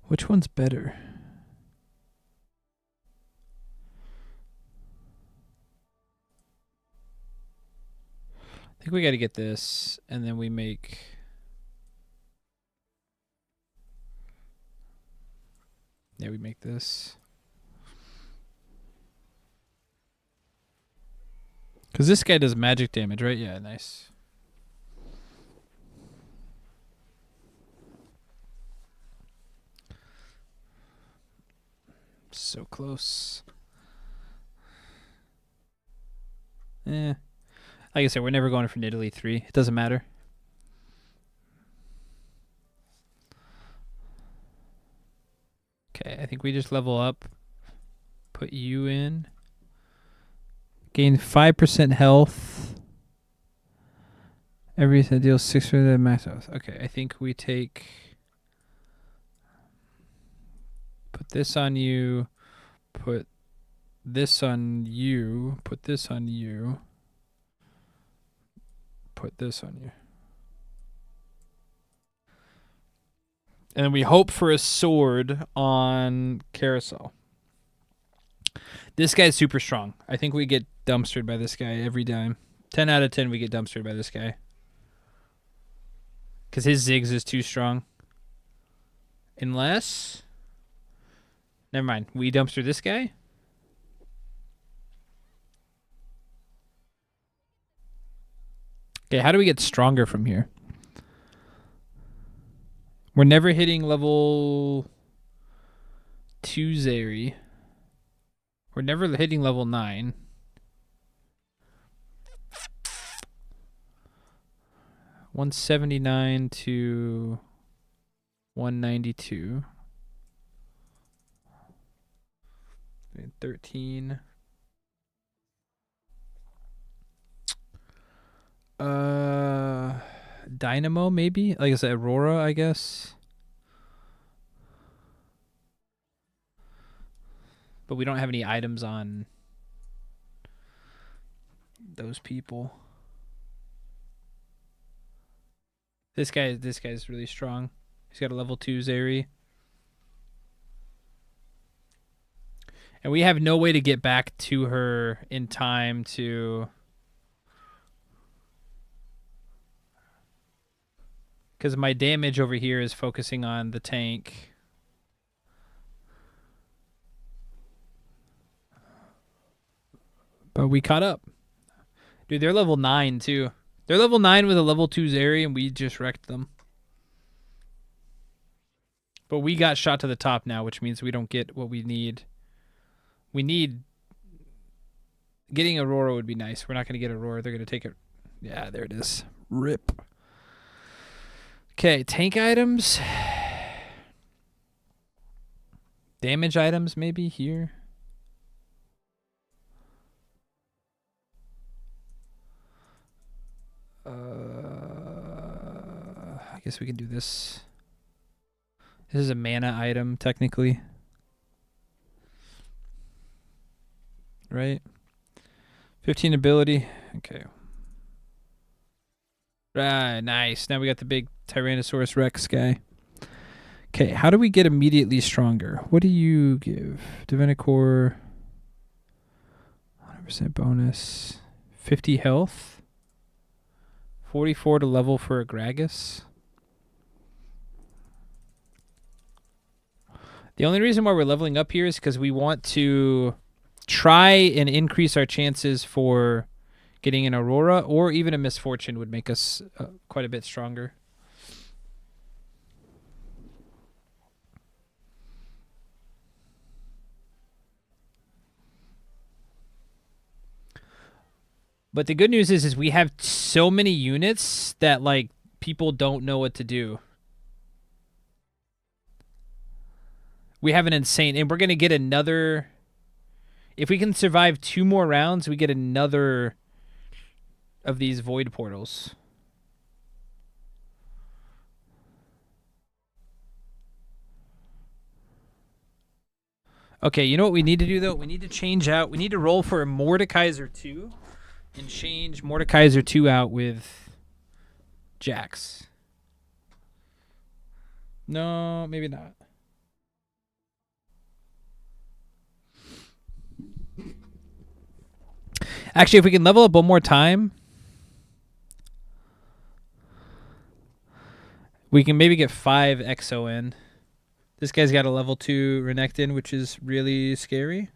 S1: Which one's better? I think we got to get this, and then we make... Yeah, we make this. Because this guy does magic damage, right? Yeah, nice. So close. Like I said, we're never going for Nidalee 3. It doesn't matter. Okay, I think think we just level up. Put you in. Gain 5% health. Everything deals 6 for the max health. Okay, I think we take. Put this on you. Put this on you. Put this on you. Put this on you. And then we hope for a sword on Carousel. This guy's super strong. I think we get dumpstered by this guy every time. 10 out of 10 we get dumpstered by this guy. Because his Ziggs is too strong. Unless... Never mind. We dumpster this guy? Okay, how do we get stronger from here? We're never hitting level 2 Zeri. We're never hitting level 9. $179 to $192. 13. Dynamo maybe? Like I said, Aurora, I guess. But we don't have any items on those people. This guy's really strong. He's got a level 2 Zeri. And we have no way to get back to her in time to... Because my damage over here is focusing on the tank. But we caught up. Dude, they're level 9 too. They're level 9 with a level 2 Zeri, and we just wrecked them. But we got shot to the top now, which means we don't get what we need. We need... Getting Aurora would be nice. We're not going to get Aurora. They're going to take it. Yeah, there it is. RIP. Okay, tank items. Damage items maybe here. I guess we can do this. This is a mana item, technically. Right? 15 ability. Okay. Right, nice. Now we got the big Tyrannosaurus Rex guy. Okay, how do we get immediately stronger? What do you give? Divinicore. 100% bonus. 50 health. 44 to level for a Gragas. The only reason why we're leveling up here is because we want to try and increase our chances for getting an Aurora, or even a Misfortune would make us quite a bit stronger. But the good news is we have so many units that like people don't know what to do. We have an insane, and we're going to get another... If we can survive 2 more rounds, we get another of these void portals. Okay, you know what we need to do, though? We need to change out... We need to roll for a Mordekaiser 2 and change Mordekaiser 2 out with Jax. No, maybe not. Actually, if we can level up one more time, we can maybe get 5 Exo in. This guy's got a level 2 Renekton, which is really scary.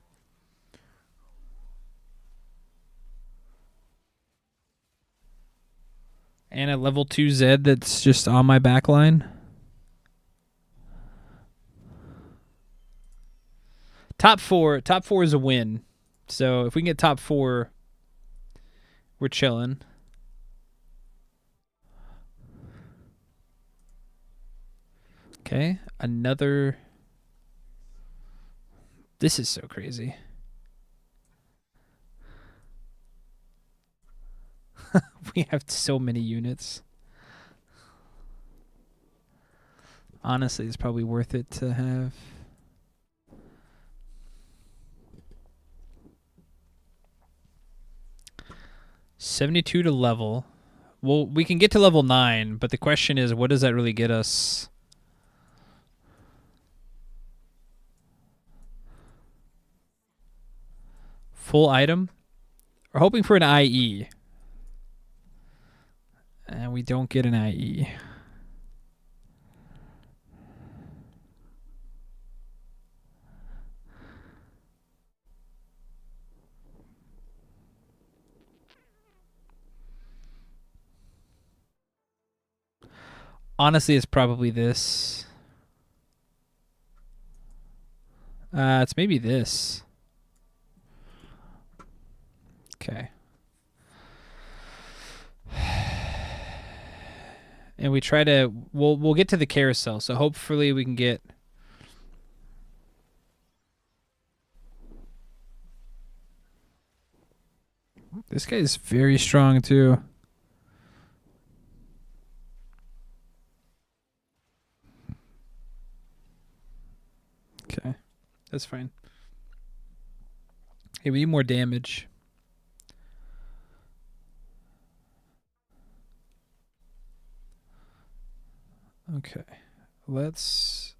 S1: And a level 2 Zed that's just on my back line. Top 4 is a win. So if we can get top 4, we're chilling. Okay, another This is so crazy. We have so many units. Honestly, it's probably worth it to have. $72 to level. Well, we can get to level 9, but the question is, what does that really get us? Full item? We're hoping for an IE. And we don't get an IE. Honestly, it's probably this. It's maybe this. Okay. And we try to we'll get to the carousel, so hopefully we can get this guy's very strong too. Okay. That's fine. Hey, we need more damage. Okay. Let's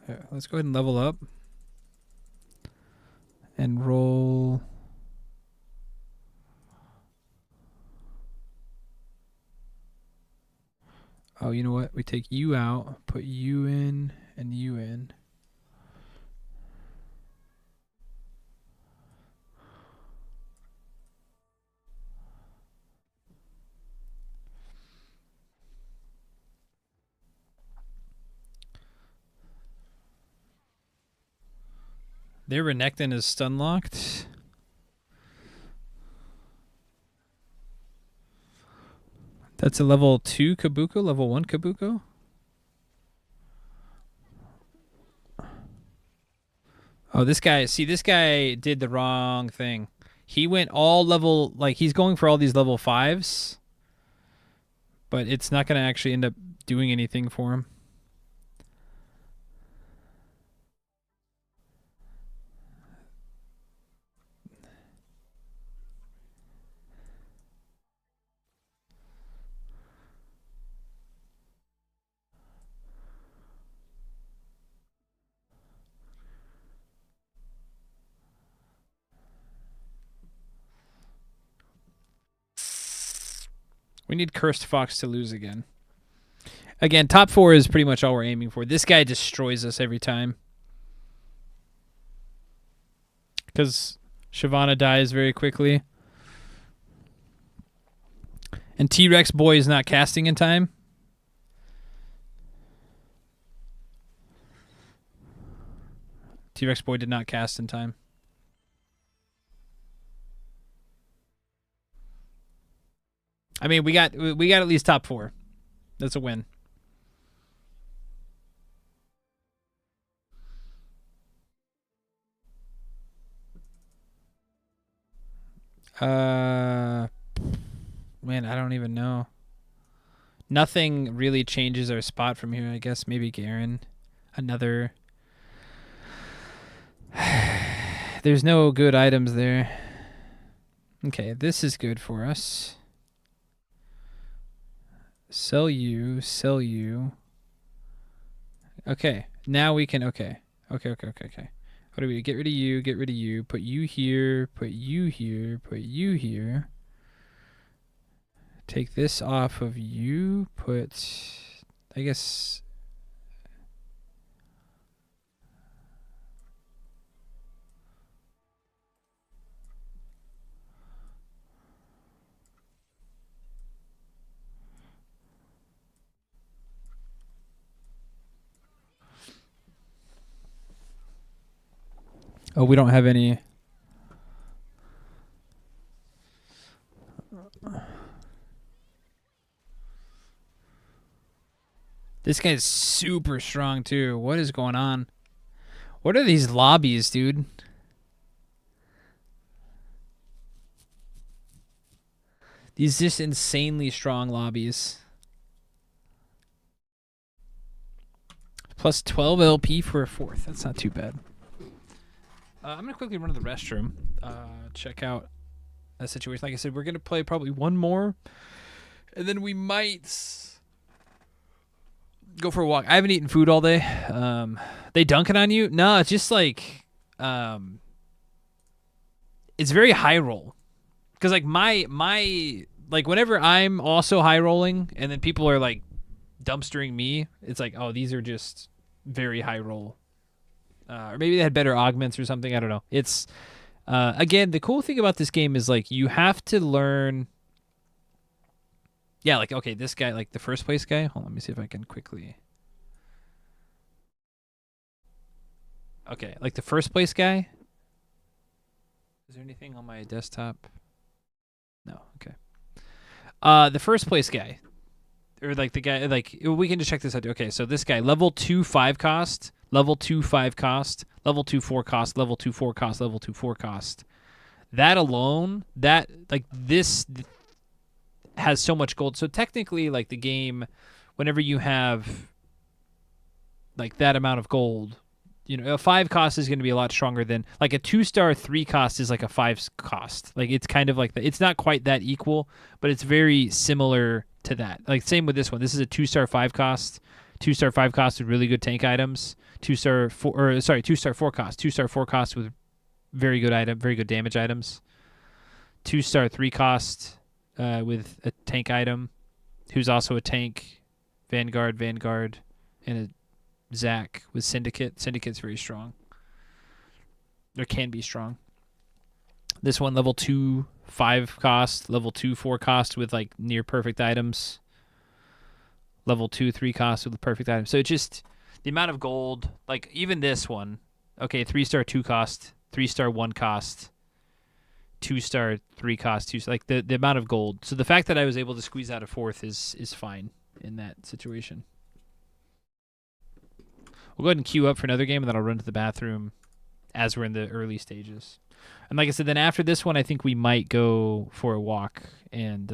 S1: go ahead and level up. And roll. Oh, you know what? We take you out, put you in, and you in. Their Renekton is stun locked. That's a level 2 Kabuko, level 1 Kabuko. Oh, this guy did the wrong thing. He went all level, like he's going for all these level 5s, but it's not going to actually end up doing anything for him. We need Cursed Fox to lose again. Again, top 4 is pretty much all we're aiming for. This guy destroys us every time. Because Shyvana dies very quickly. And T-Rex boy is not casting in time. T-Rex boy did not cast in time. I mean, we got at least top 4. That's a win. Man, I don't even know. Nothing really changes our spot from here. I guess maybe Garen. Another. There's no good items there. Okay, this is good for us. Sell you, sell you. Okay, now we can, okay. What do we do? Get rid of you, get rid of you. Put you here, put you here, put you here. Take this off of you, put, I guess... Oh, we don't have any... This guy's super strong too. What is going on? What are these lobbies, dude? These just insanely strong lobbies. Plus 12 LP for a fourth. That's not too bad. I'm going to quickly run to the restroom. Check out that situation. Like I said, we're going to play probably one more. And then we might go for a walk. I haven't eaten food all day. They dunk it on you? No, it's just like... it's very high roll. Because like my like whenever I'm also high rolling and then people are like dumpstering me, it's like, oh, these are just very high roll. Or maybe they had better augments or something. I don't know. It's again, the cool thing about this game is like you have to learn. Yeah, like okay, this guy, like the first place guy. Hold on, let me see if I can quickly. Okay, like the first place guy. Is there anything on my desktop? No. Okay. The first place guy, or like the guy, like we can just check this out. Okay, so this guy, level 2 5 cost, level 2 5 cost, level 2 4 cost, level 2 4 cost, level 2 4 cost. That alone, that like this has so much gold. So technically, like the game, whenever you have like that amount of gold, you know, a 5 cost is going to be a lot stronger than like a 2-star 3 cost is like a 5 cost. Like it's kind of like it's not quite that equal, but it's very similar to that. Like same with this one. This is a 2-star 5 cost. 2-star 5 cost with really good tank items. 2-star 4 or sorry, 2-star 4 cost. 2-star 4 cost with very good damage items. 2-star 3 cost with a tank item, who's also a tank, Vanguard, and a Zac with Syndicate. Syndicate's very strong. There can be strong. This one, level 2 5 cost, level 2 4 cost with like near perfect items. Level 2 3 cost with perfect items. So it's just the amount of gold. Like even this one, okay, 3-star 2 cost, 3-star 1 cost, 2-star 3 cost, 2 like the amount of gold. So the fact that I was able to squeeze out a fourth is fine in that situation. We'll go ahead and queue up for another game, and then I'll run to the bathroom as we're in the early stages. And like I said, then after this one, I think we might go for a walk. And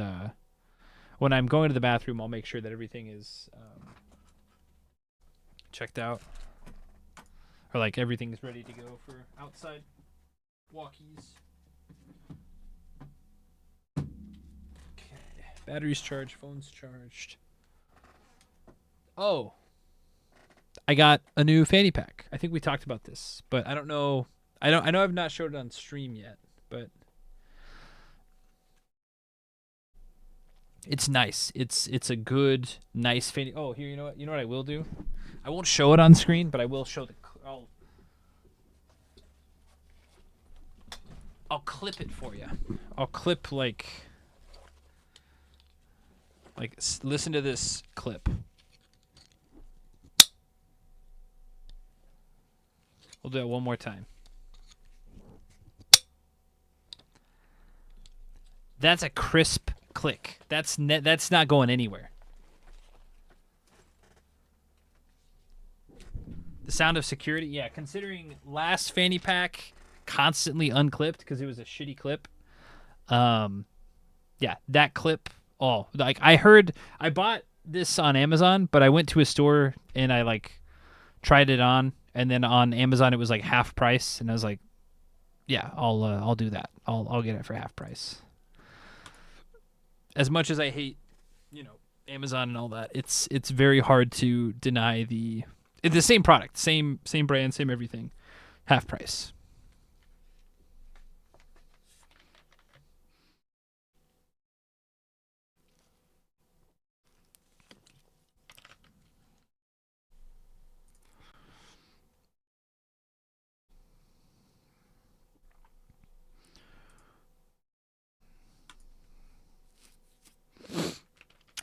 S1: when I'm going to the bathroom, I'll make sure that everything is checked out. Or like everything is ready to go for outside walkies. Okay. Batteries charged, phone's charged. Oh. I got a new fanny pack. I think we talked about this, but I don't know. I know I've not showed it on stream yet, but it's nice. It's a good, nice fanny. Oh, here, you know what? You know what I will do? I won't show it on screen, but I will show the. I'll clip it for you. I'll clip like listen to this clip. We'll do it one more time. That's a crisp click. That's not going anywhere. The sound of security, yeah. Considering last fanny pack constantly unclipped because it was a shitty clip. Yeah, that clip. Oh, like I bought this on Amazon, but I went to a store and I like tried it on. And then on Amazon, it was like half price, and I was like, "Yeah, I'll do that. I'll get it for half price." As much as I hate, Amazon and all that, it's very hard to deny the same product, same brand, same everything, half price.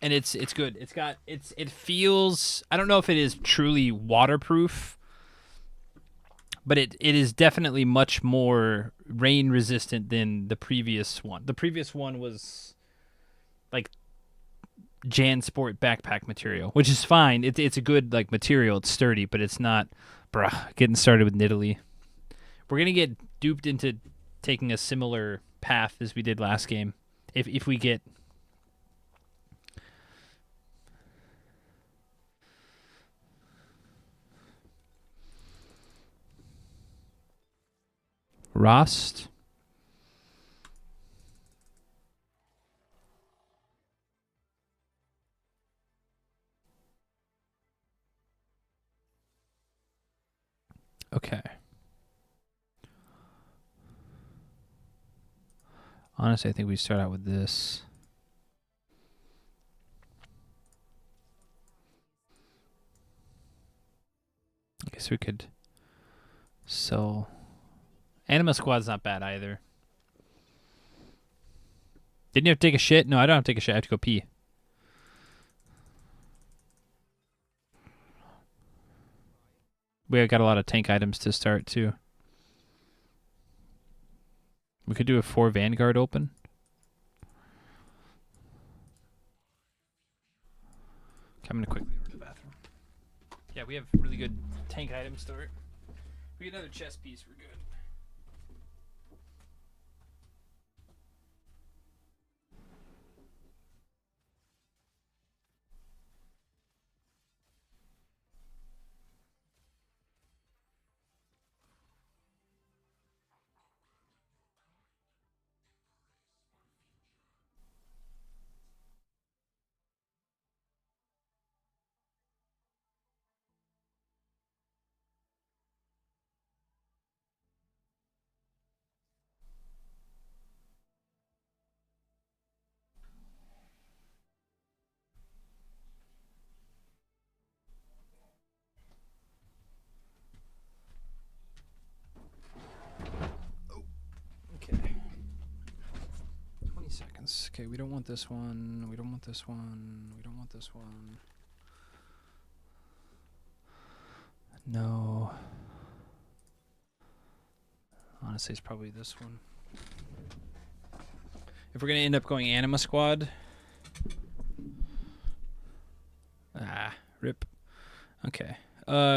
S1: And it's good. It feels, I don't know if it is truly waterproof, but it is definitely much more rain resistant than the previous one. The previous one was like JanSport backpack material, which is fine. It's a good like material. It's sturdy, but it's not, bruh. Getting started with Nidalee. We're gonna get duped into taking a similar path as we did last game. If we get Rost. Okay. Honestly, I think we start out with this. I guess we could sell. Anima Squad's not bad either. Didn't you have to take a shit? No, I don't have to take a shit. I have to go pee. We got a lot of tank items to start too. We could do a 4 Vanguard open. I'm gonna quickly over to the bathroom. Yeah, we have really good tank item start. We get another chest piece, we're good. Okay. 20 seconds. Okay, we don't want this one. We don't want this one. We don't want this one. No. Honestly, it's probably this one. If we're going to end up going Anima Squad. Rip. Okay.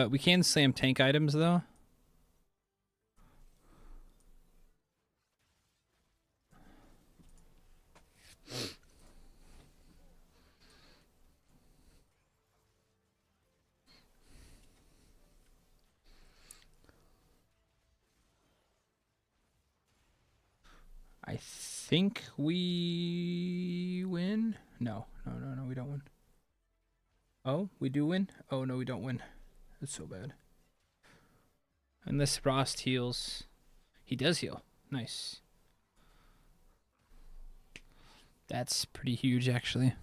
S1: We can slam tank items, though. I think we win. No, we don't win. Oh, we do win? Oh, no, we don't win. That's so bad. Unless Rost heals. He does heal. Nice. That's pretty huge, actually.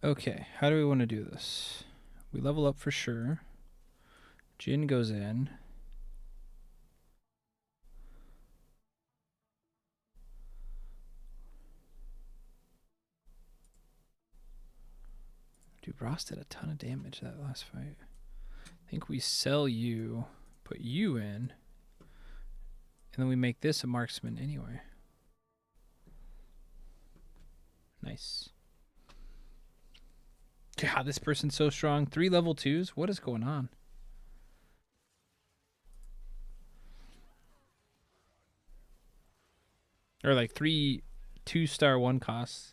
S1: Okay, how do we want to do this? We level up for sure. Jin goes in. Dude, Ross did a ton of damage that last fight. I think we sell you, put you in, and then we make this a marksman anyway. Nice. God, this person's so strong. 3 level 2s? What is going on? Or like 3 2-star 1 costs.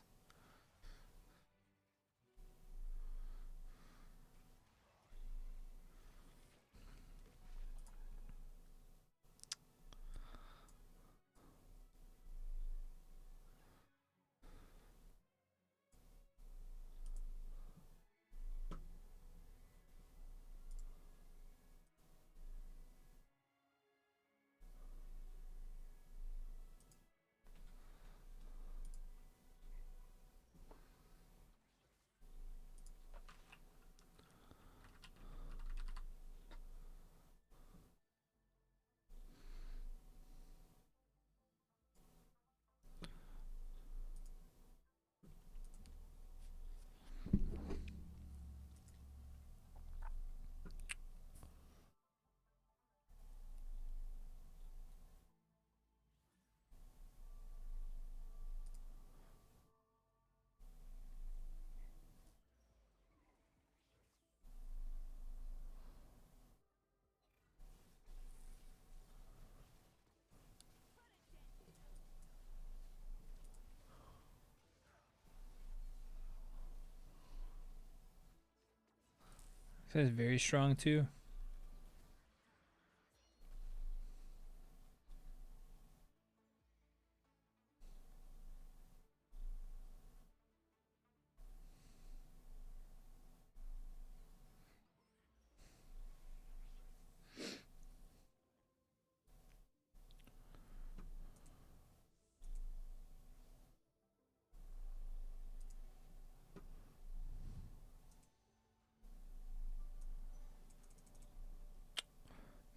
S1: That's very strong too.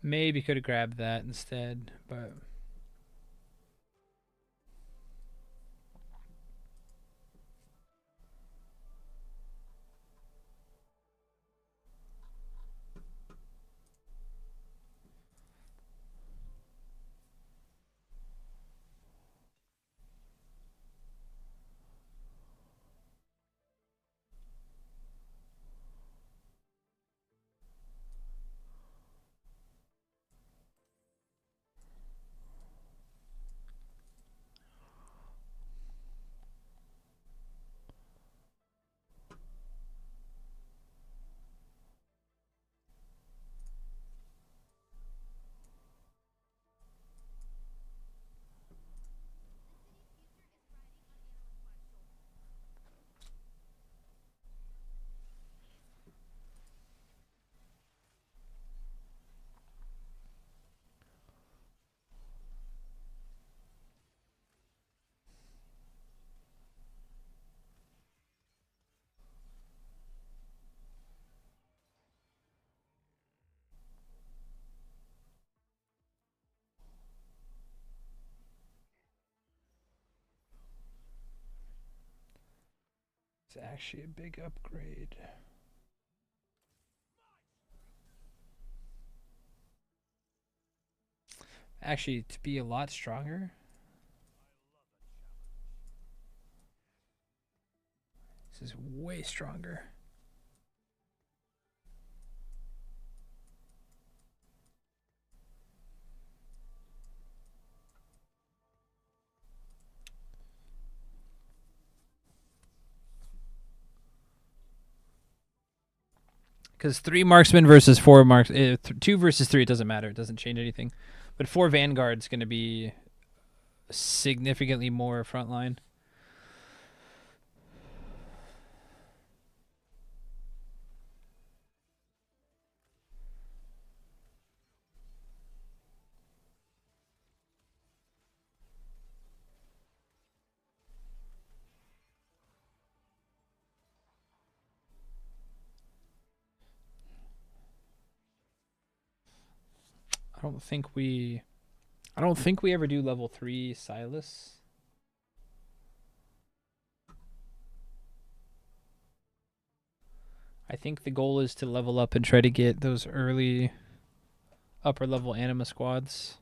S1: Maybe could have grabbed that instead, but it's actually a big upgrade. Actually, to be a lot stronger. This is way stronger. Because 3 marksmen versus 4 marks, 2 versus 3, it doesn't matter. It doesn't change anything. But 4 vanguard's going to be significantly more frontline. I don't think we ever do level 3 Silas. I think the goal is to level up and try to get those early upper level anima squads.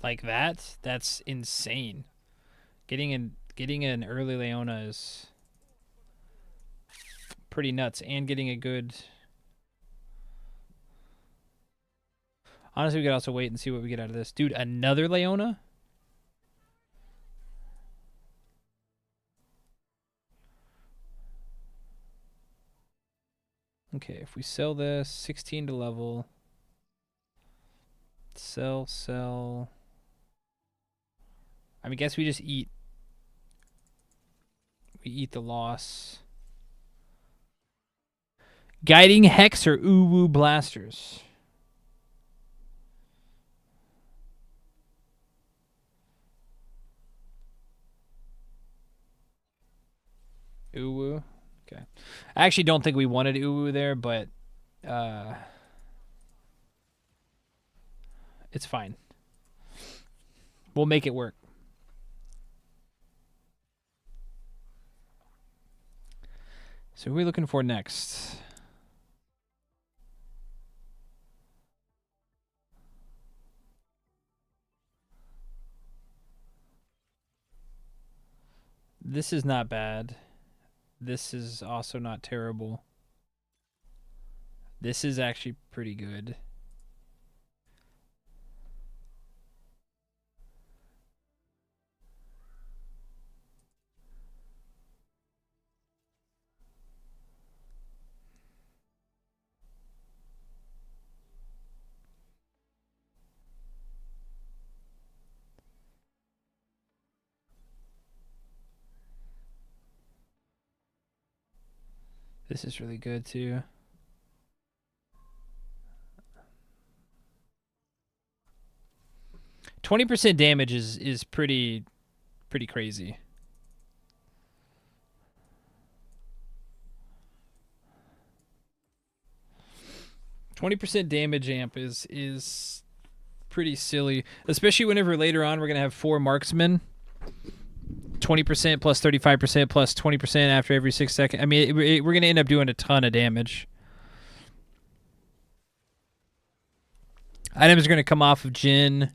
S1: Like that? That's insane. Getting an early Leona is pretty nuts, and getting a good. Honestly, we could also wait and see what we get out of this. Dude, another Leona? Okay, if we sell this, 16 to level. Sell. I mean, guess we just eat. We eat the loss. Guiding Hex or Uwu Blasters? Uwu. Okay. I actually don't think we wanted Uwu there, but it's fine. We'll make it work. So who are we looking for next? This is not bad. This is also not terrible. This is actually pretty good. This is really good too. 20% damage is pretty crazy. %20 damage amp is pretty silly, especially whenever later on we're gonna have 4 marksmen. 20% plus 35% plus 20% after every 6 seconds. I mean, we're gonna end up doing a ton of damage. Items are gonna come off of Jhin.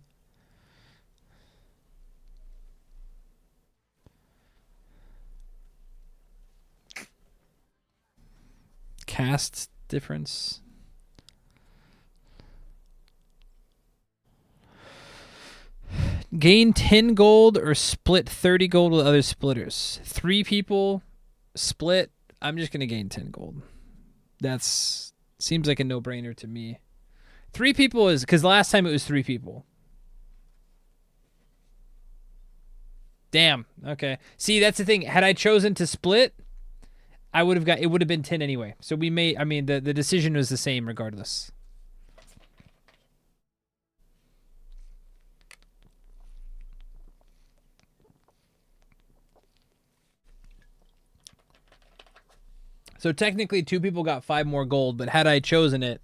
S1: Cast difference. Gain 10 gold or split 30 gold with other splitters. 3 people split. I'm just going to gain 10 gold. That's seems like a no-brainer to me. 3 people is because last time it was 3 people. Damn. Okay. See, that's the thing. Had I chosen to split, I would have got it would have been 10 anyway. So we may I mean the decision was the same regardless. So technically 2 people got 5 more gold, but had I chosen it,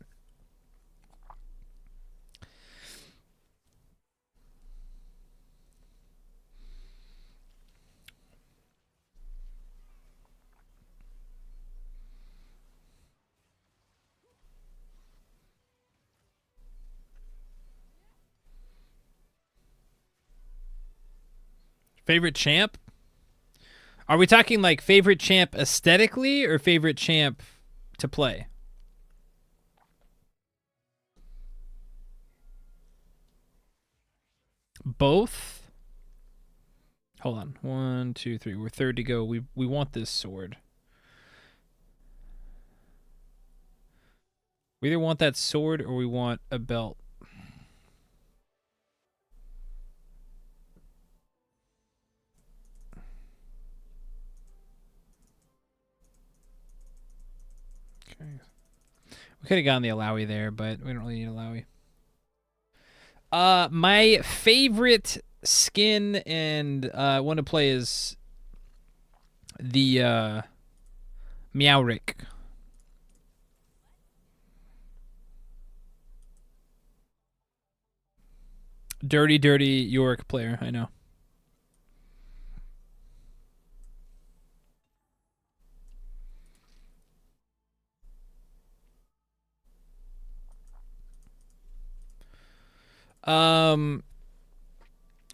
S1: favorite champ? Are we talking like favorite champ aesthetically or favorite champ to play? Both? Hold on. 1, 2, 3. We're third to go. We want this sword. We either want that sword or we want a belt. Okay. We could have gotten the Alawi there, but we don't really need Alawi. My favorite skin and one to play is the Meowric. Dirty Yorick player, I know.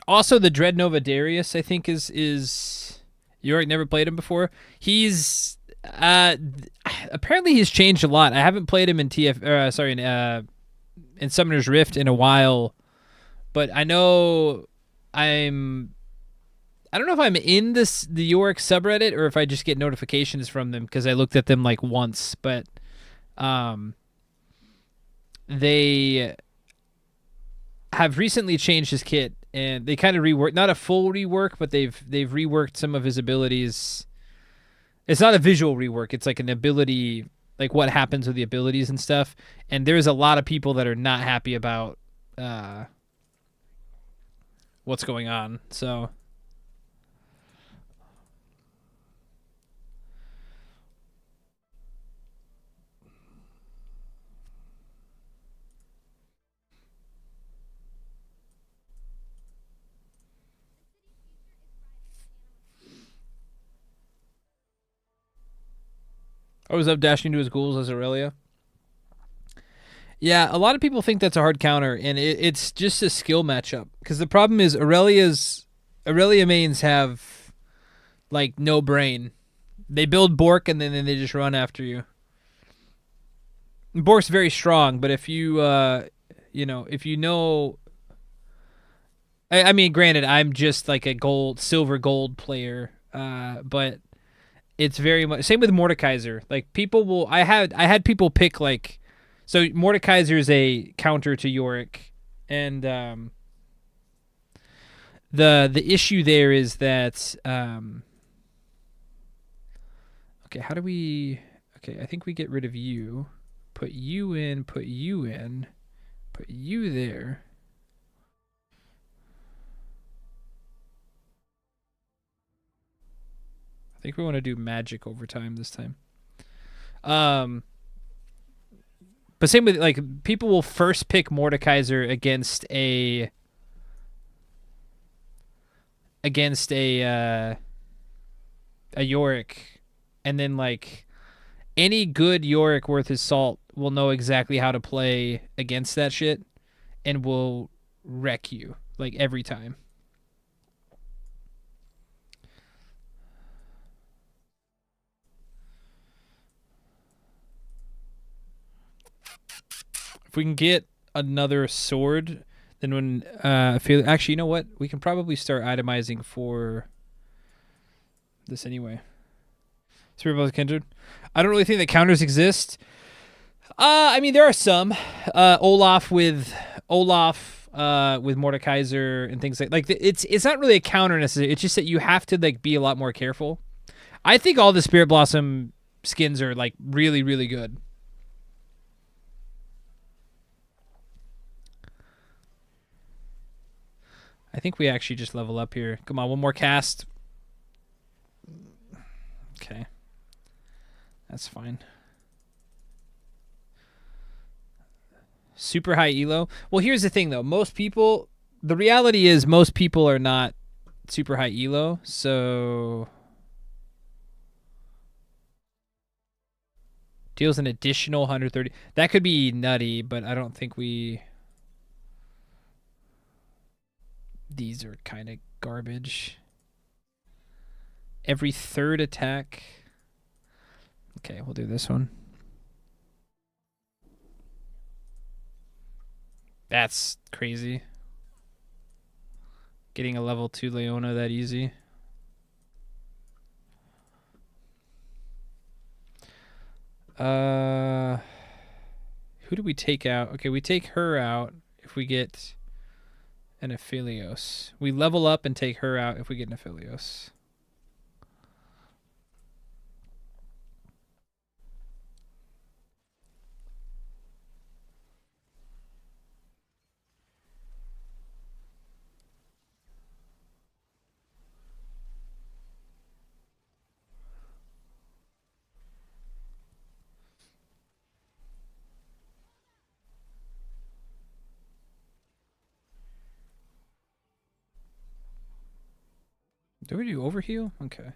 S1: Also the Dreadnought Darius, I think is Yorick never played him before. He's apparently he's changed a lot. I haven't played him in in Summoner's Rift in a while, but I know I don't know if I'm in the Yorick subreddit or if I just get notifications from them because I looked at them like once, but they have recently changed his kit and they kind of reworked, not a full rework, but they've reworked some of his abilities. It's not a visual rework, it's like an ability, like what happens with the abilities and stuff. And there's a lot of people that are not happy about what's going on. So I was up dashing to his ghouls as Aurelia. Yeah, a lot of people think that's a hard counter, and it's just a skill matchup. Because the problem is Aurelia mains have like no brain. They build Bork and then they just run after you. Bork's very strong, but if you if you know, I mean, granted, I'm just like a silver gold player, but it's very much same with Mordekaiser. Like people will, I had people pick like, so Mordekaiser is a counter to Yorick, and the issue there is that okay, how do we? Okay, I think we get rid of you, put you in, put you in, put you there. I think we want to do magic overtime this time. But same with like people will first pick Mordekaiser against a Yorick, and then like any good Yorick worth his salt will know exactly how to play against that shit and will wreck you like every time. If we can get another sword, then when actually, you know what? We can probably start itemizing for this anyway. Spirit Blessed Kindred. I don't really think that counters exist. I mean there are some. Olaf with Mordekaiser and things like it's not really a counter necessarily. It's just that you have to like be a lot more careful. I think all the Spirit Blossom skins are like really, really good. I think we actually just level up here. Come on, one more cast. Okay. That's fine. Super high elo. Well, here's the thing, though. The reality is most people are not super high elo, so... Deals an additional 130. That could be nutty, but I don't think we... These are kind of garbage. Every third attack. Okay, we'll do this one. That's crazy. Getting a level 2 Leona that easy. Who do we take out? Okay, we take her out if we get an Aphelios. We level up and take her out if we get an Aphelios. Do we do overheal? Okay.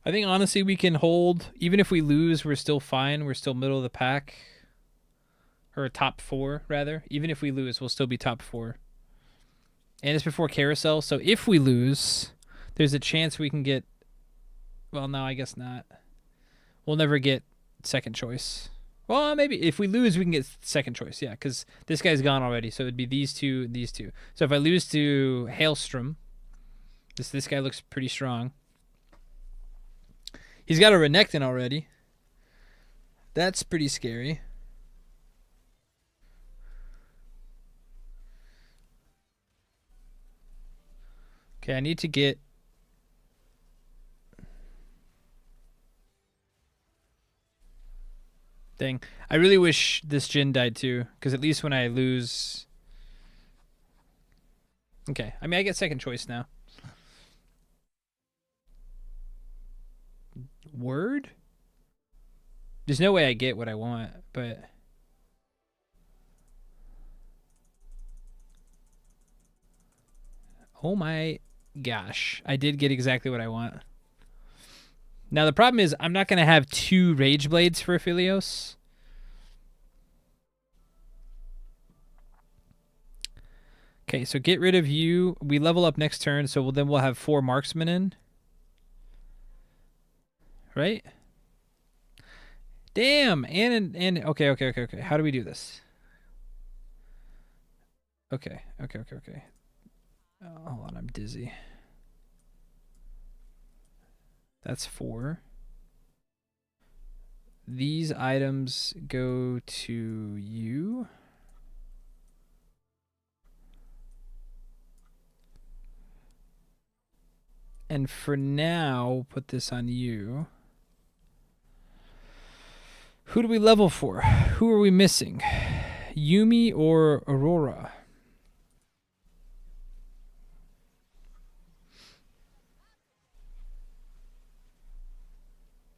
S1: I think honestly we can hold. Even if we lose, we're still fine. We're still middle of the pack. Or top 4, rather. Even if we lose, we'll still be top 4. And it's before Carousel, so if we lose, there's a chance we can get... Well, no, I guess not. We'll never get second choice. Well, maybe if we lose, we can get second choice. Yeah, because this guy's gone already. So it'd be these two and these two. So if I lose to Hailstrom, this guy looks pretty strong. He's got a Renekton already. That's pretty scary. Okay, I need to get... Dang. I really wish this Jhin died too, because at least when I lose... Okay, I mean, I get second choice now. Word? There's no way I get what I want, but... Oh my gosh. I did get exactly what I want. Now, the problem is I'm not going to have 2 Rage Blades for Aphelios. Okay, so get rid of you. We level up next turn, so then we'll have 4 marksmen in. Right? Damn! And okay. How do we do this? Okay. Oh, hold on, I'm dizzy. That's 4. These items go to you. And for now, put this on you. Who do we level for? Who are we missing? Yuumi or Aurora?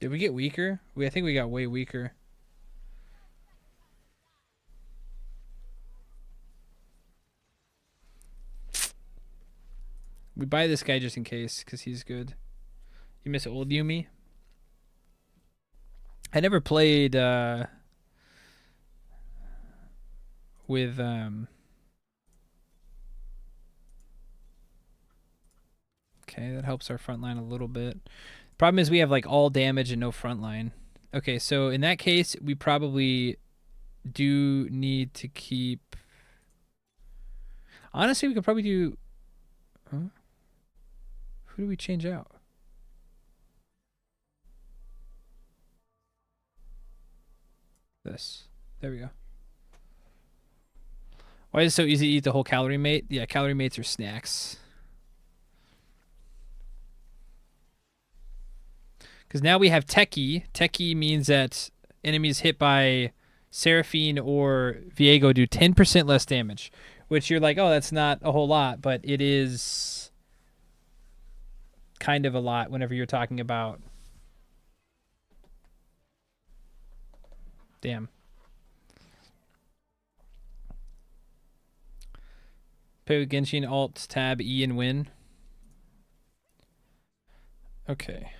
S1: Did we get weaker? I think we got way weaker. We buy this guy just in case, because he's good. You miss old Yuumi? I never played with okay, that helps our front line a little bit. Problem is we have like all damage and no front line. Okay, so in that case, we probably do need to keep. Honestly, we could probably do. Huh? Who do we change out? This. There we go. Why is it so easy to eat the whole calorie mate? Yeah, calorie mates are snacks. Because now we have Techie. Techie means that enemies hit by Seraphine or Viego do 10% less damage. Which you're like, oh, that's not a whole lot, but it is kind of a lot whenever you're talking about. Damn. Play with Genshin, Alt, Tab, E, and win. Okay.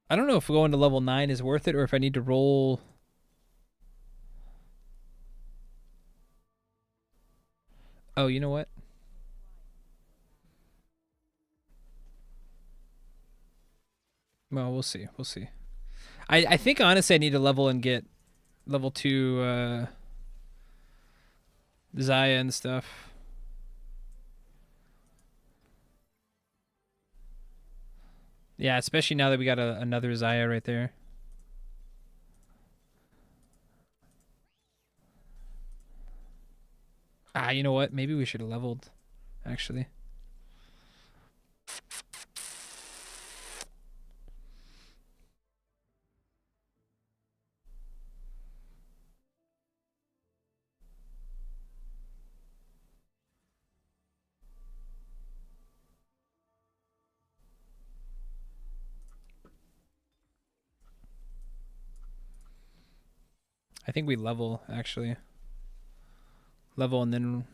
S1: I don't know if going to level 9 is worth it or if I need to roll. Oh, you know what? Well, we'll see. I think honestly I need to level and get level 2 Xayah and stuff. Yeah, especially now that we got another Xayah right there. Ah, you know what? Maybe we should have leveled, actually. I think we level, actually. Level and then...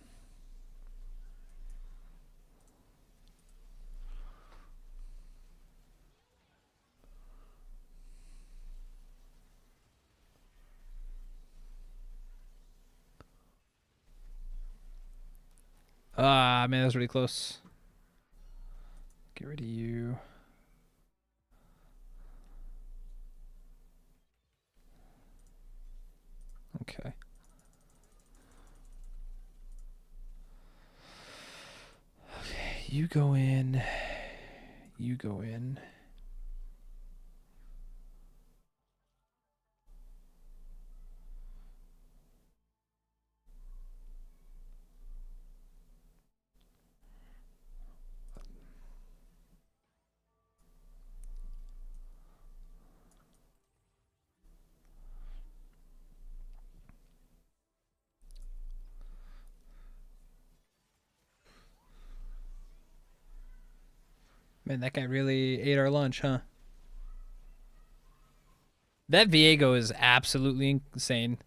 S1: Ah, man, that was really close. Get rid of you. Okay. Okay, you go in. You go in. Man, that guy really ate our lunch, huh? That Viego is absolutely insane.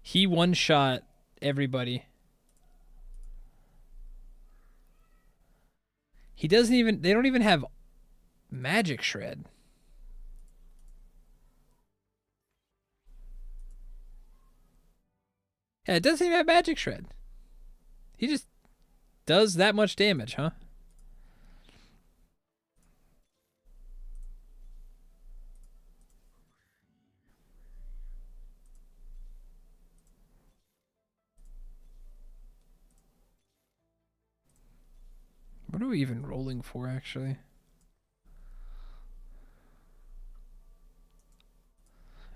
S1: He one-shot everybody. He doesn't even... They don't even have Magic Shred. Yeah, it doesn't even have Magic Shred. He just does that much damage, huh? What are we even rolling for, actually?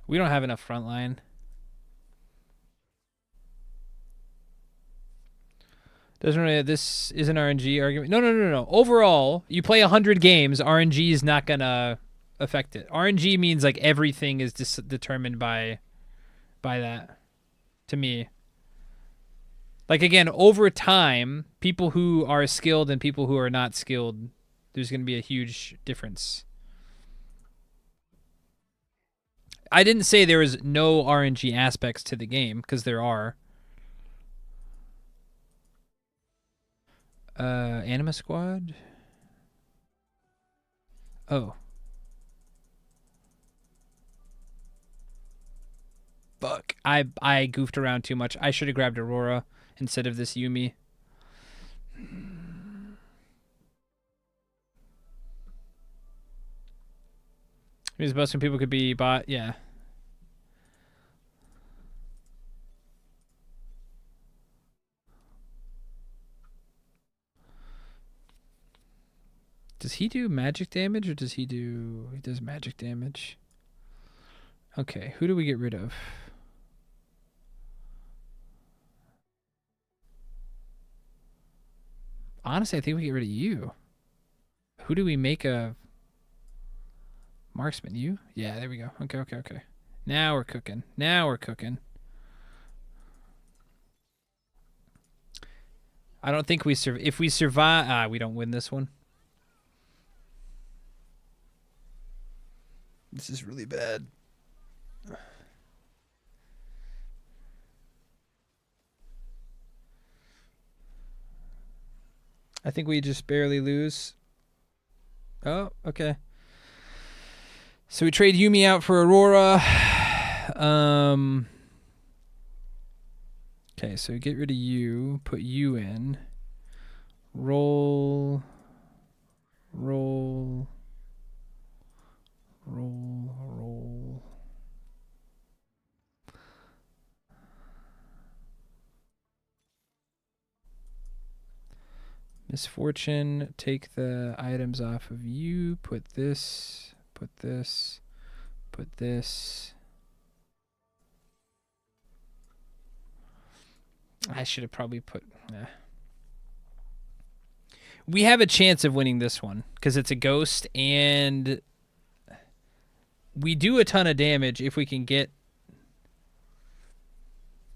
S1: We don't have enough frontline. Doesn't really. This is an RNG argument. No. Overall, you play 100 games, RNG is not gonna affect it. RNG means like everything is determined by that. To me, like again, over time, people who are skilled and people who are not skilled, there's gonna be a huge difference. I didn't say there was no RNG aspects to the game because there are. Anima Squad. Oh. Fuck. I goofed around too much. I should have grabbed Aurora instead of this Yuumi. Because most people could be bought. Yeah. Does he do magic damage or does he do... He does magic damage. Okay, who do we get rid of? Honestly, I think we get rid of you. Who do we make a... Marksman, you? Yeah, there we go. Okay. Now we're cooking. I don't think we survive. If we survive... we don't win this one. This is really bad. I think we just barely lose. Oh, okay. So we trade Yuumi out for Aurora. Okay, so get rid of you. Put you in. Roll. Misfortune, take the items off of you. Put this. I should have probably put... We have a chance of winning this one because it's a ghost and we do a ton of damage if we can get...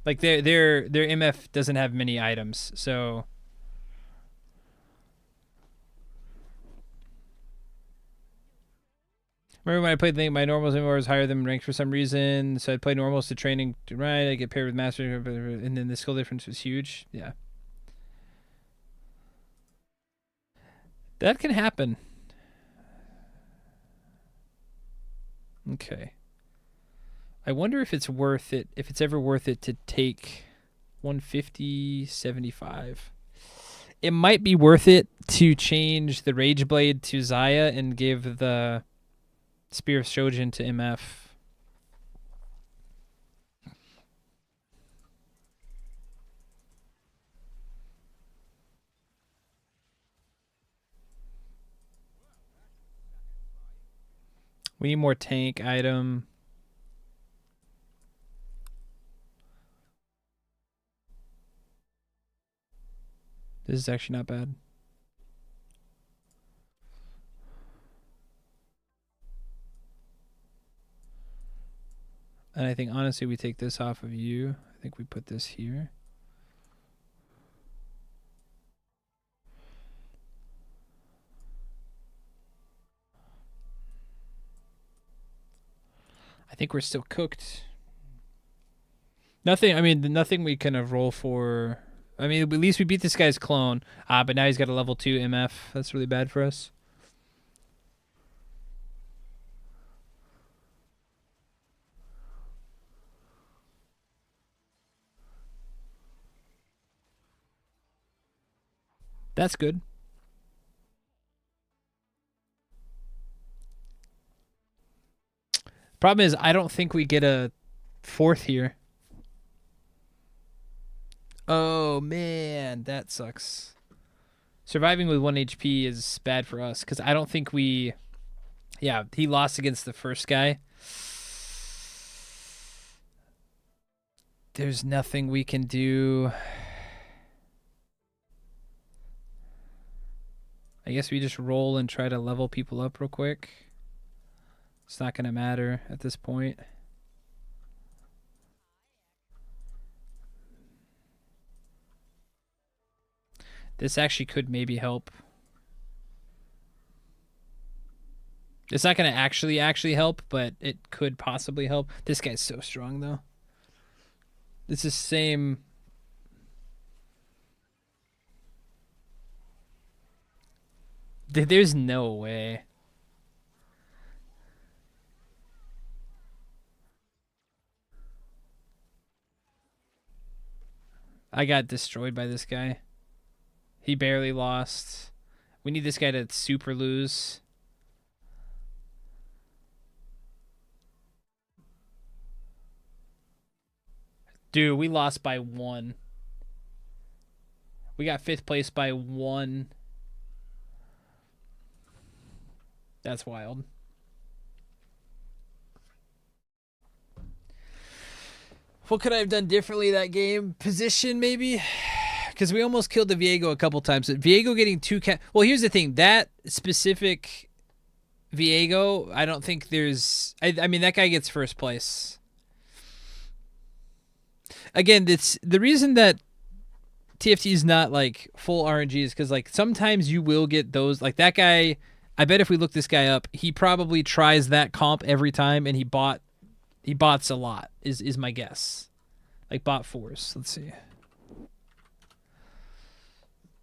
S1: Like their MF doesn't have many items, so... Remember when I played Link, my normals was higher than ranked for some reason, so I'd play normals to training to right. I get paired with master, and then the skill difference was huge. Yeah, that can happen. Okay. I wonder if it's worth it. If it's ever worth it to take 150, 75. It might be worth it to change the Rage Blade to Xayah and give the Spear of Shojin to MF. We need more tank item. This is actually not bad. And I think, honestly, we take this off of you. I think we put this here. I think we're still cooked. Nothing we kind of roll for. I mean, at least we beat this guy's clone. But now he's got a level 2 MF. That's really bad for us. That's good. Problem is, I don't think we get a fourth here. Oh, man. That sucks. Surviving with 1 HP is bad for us because I don't think we... Yeah, he lost against the first guy. There's nothing we can do. I guess we just roll and try to level people up real quick. It's not going to matter at this point. This actually could maybe help. It's not going to actually help, but it could possibly help. This guy's so strong, though. It's the same... There's no way. I got destroyed by this guy. He barely lost. We need this guy to super lose. Dude, we lost by 1. We got 5th place by 1. That's wild. What could I have done differently that game? Position, maybe? Because we almost killed the Viego a couple times. Viego getting 2 Well, here's the thing. That specific Viego, I don't think there's... I mean, that guy gets 1st place. Again, it's the reason that TFT is not, like, full RNG is because, like, sometimes you will get those... Like, that guy... I bet if we look this guy up, he probably tries that comp every time, and he bots a lot, is my guess. Like, bot 4s. Let's see.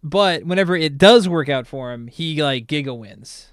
S1: But whenever it does work out for him, he, like, giga wins.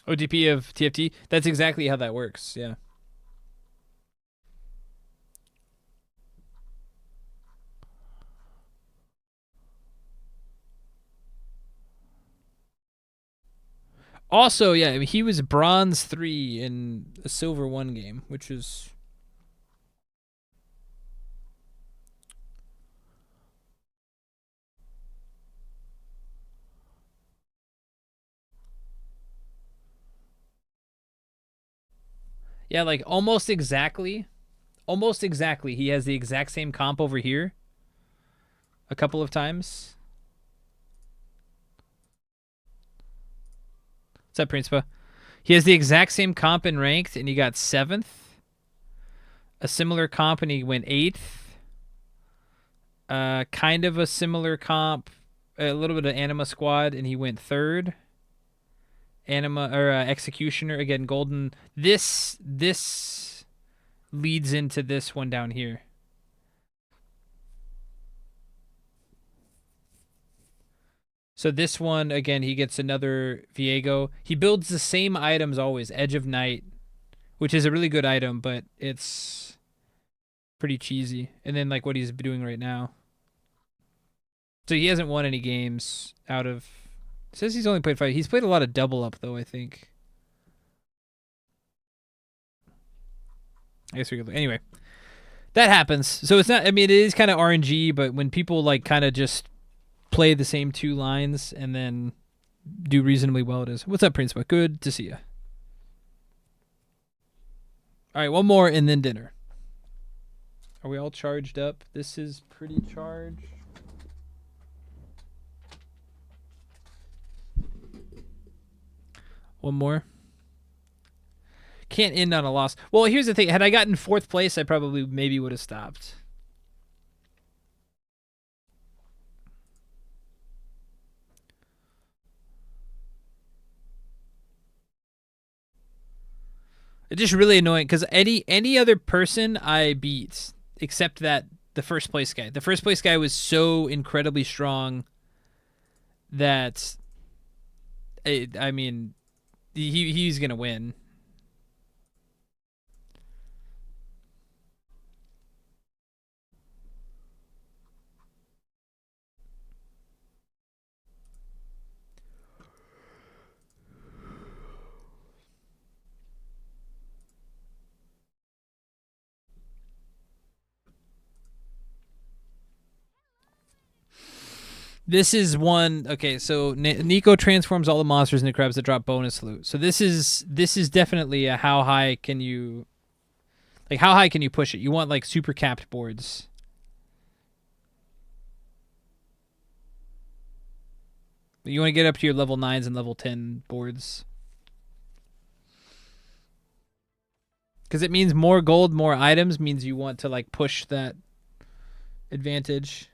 S1: OTP of TFT? That's exactly how that works, yeah. Also, yeah, I mean, he was bronze 3 in a silver 1 game, which is... Yeah, like, almost exactly. Almost exactly. He has the exact same comp over here. A couple of times. What's up, Principa? He has the exact same comp in ranked, and he got 7th. A similar comp, and he went 8th. Kind of a similar comp, a little bit of Anima Squad, and he went 3rd. Anima or Executioner again, golden. This leads into this one down here. So this one again, he gets another Viego. He builds the same items always. Edge of Night, which is a really good item, but it's pretty cheesy. And then like what he's doing right now. So he hasn't won any games out of... It says he's only played 5. He's played a lot of double up, though, I think. I guess we could... Anyway. That happens. So it's not... I mean, it is kind of RNG, but when people, like, kind of just play the same 2 lines and then do reasonably well, it is. What's up, Prince? Good to see you. All right, one more and then dinner. Are we all charged up? This is pretty charged. One more. Can't end on a loss. Well, here's the thing. Had I gotten fourth place, I probably maybe would have stopped. It's just really annoying because any other person I beat except that the first place guy. The first place guy was so incredibly strong that I mean he's gonna win. This is one. Okay, so Nico transforms all the monsters into crabs that drop bonus loot. So this is definitely a how high can you how high can you push it? You want like super capped boards. You want to get up to your level 9s and level 10 boards. Because it means more gold, more items means you want to like push that advantage.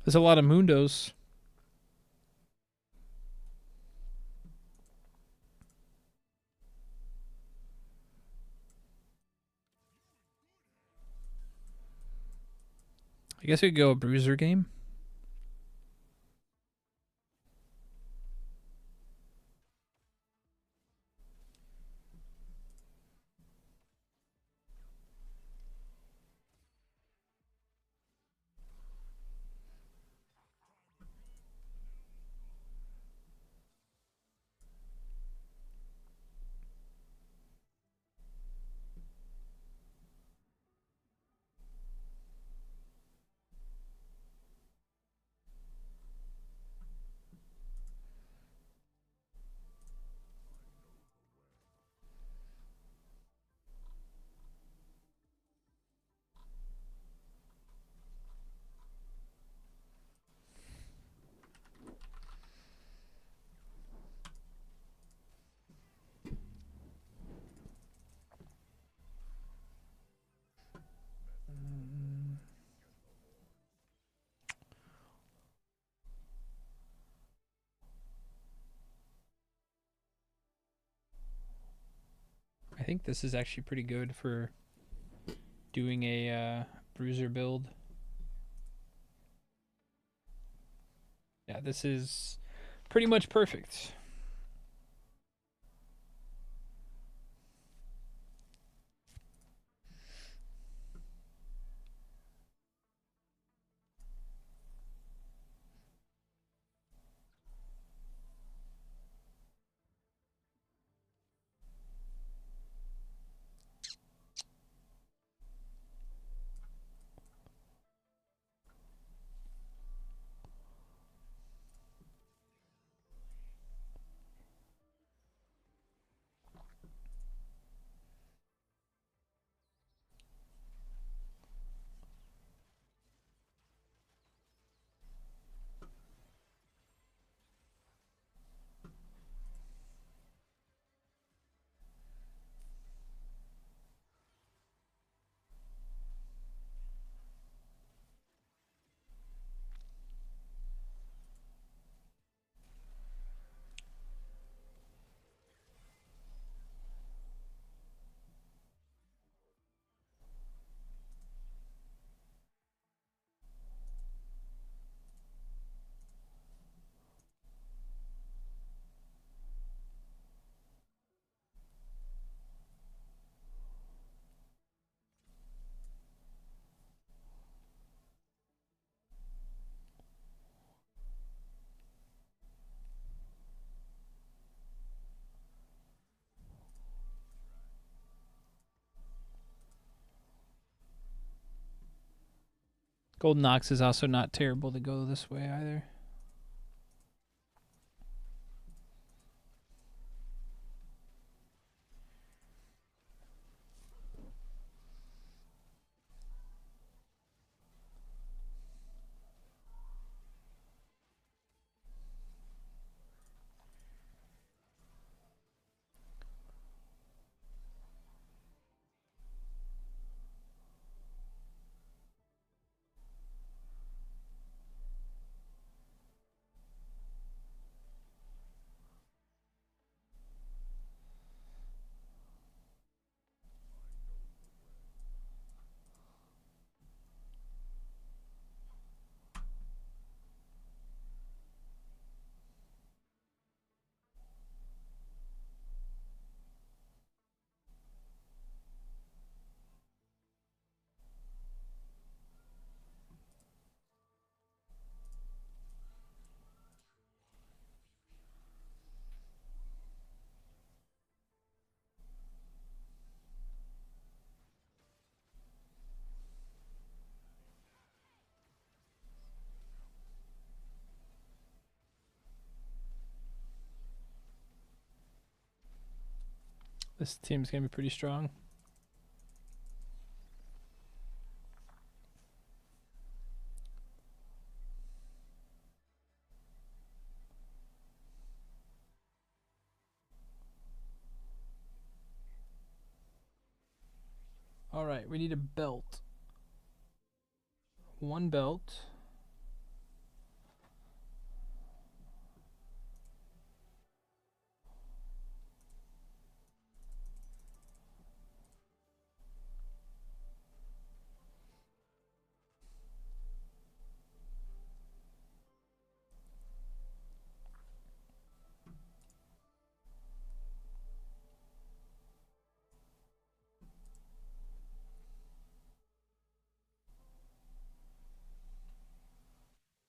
S1: There's a lot of mundos. I guess we could go a bruiser game. I think this is actually pretty good for doing a bruiser build. Yeah, this is pretty much perfect. Golden Ox is also not terrible to go this way either. This team's gonna be pretty strong. All right, we need a belt. One belt.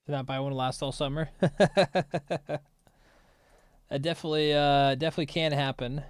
S1: Did not buy one to last all summer. That definitely can happen.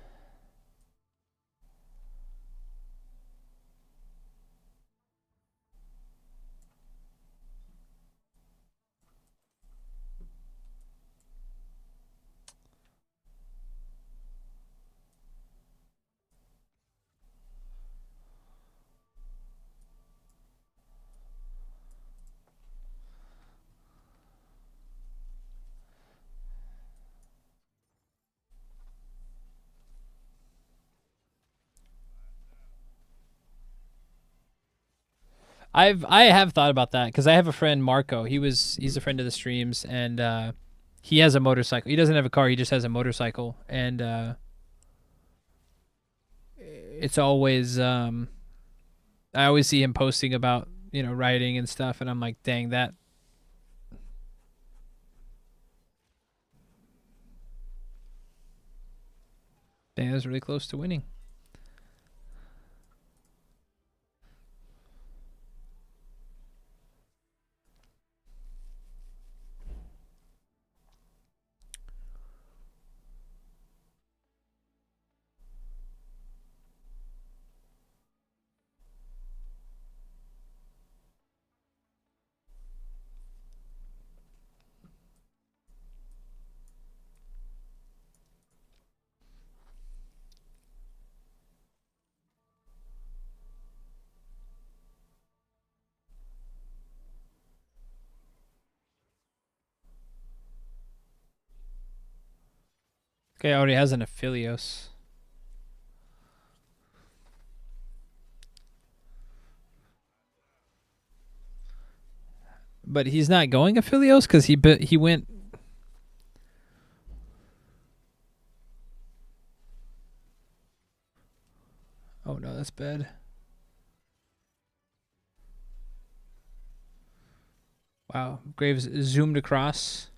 S1: I have thought about that because I have a friend Marco. He's a friend of the streams, and he has a motorcycle. He doesn't have a car. He just has a motorcycle, and it's always I always see him posting about riding and stuff, and I'm like, dang that. Dang, that was really close to winning. Okay, already has an Aphelios. But he's not going Aphelios because he went. Oh no, that's bad. Wow, Graves zoomed across.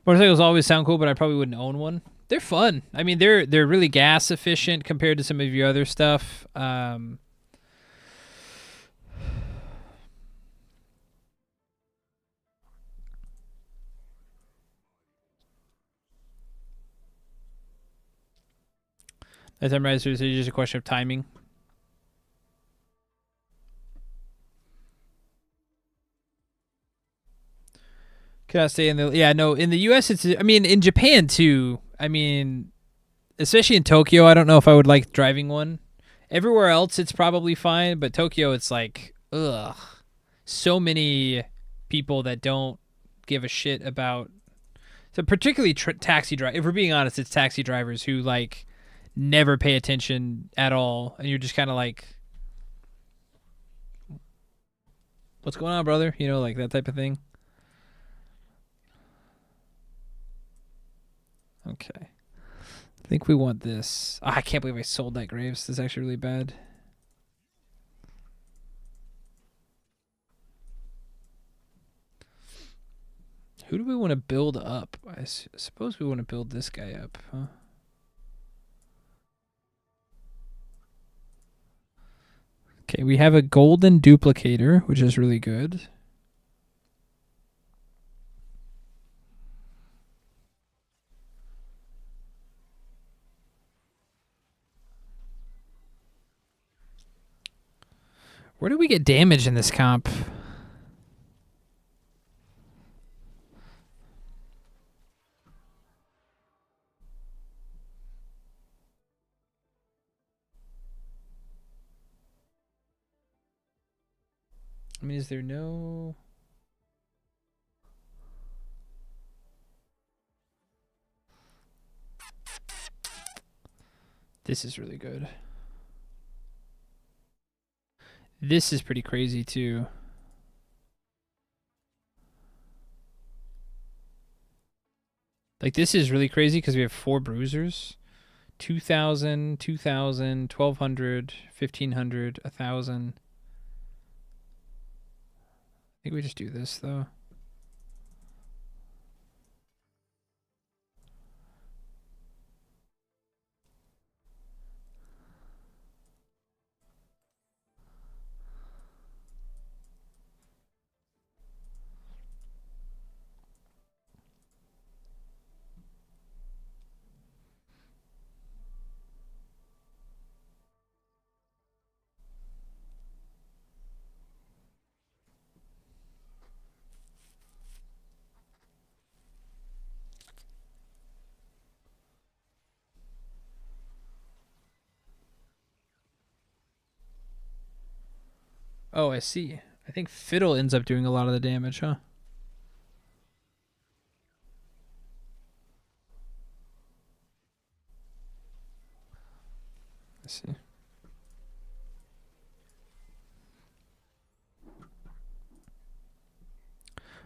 S1: Motorcycles always sound cool, but I probably wouldn't own one. They're fun. I mean, they're really gas efficient compared to some of your other stuff. As I'm right, it's just a question of timing. Could I stay in the? Yeah, no. In the U.S., it's. I mean, in Japan too. I mean, especially in Tokyo, I don't know if I would like driving one. Everywhere else, it's probably fine, but Tokyo, it's like, ugh, so many people that don't give a shit about. So particularly taxi drive. If we're being honest, it's taxi drivers who like never pay attention at all, and you're just kind of like, "What's going on, brother?" You know, like that type of thing. Okay. I think we want this. Oh, I can't believe I sold that Graves. This is actually really bad. Who do we want to build up? I suppose we want to build this guy up, huh? Okay, we have a golden duplicator, which is really good. Where do we get damage in this comp? I mean, is there no... This is really good. This is pretty crazy, too. Like, this is really crazy because we have 4 bruisers. 2,000, 2,000, 1,200, 1,500, 1,000. I think we just do this, though. Oh, I see. I think Fiddle ends up doing a lot of the damage, huh? I see.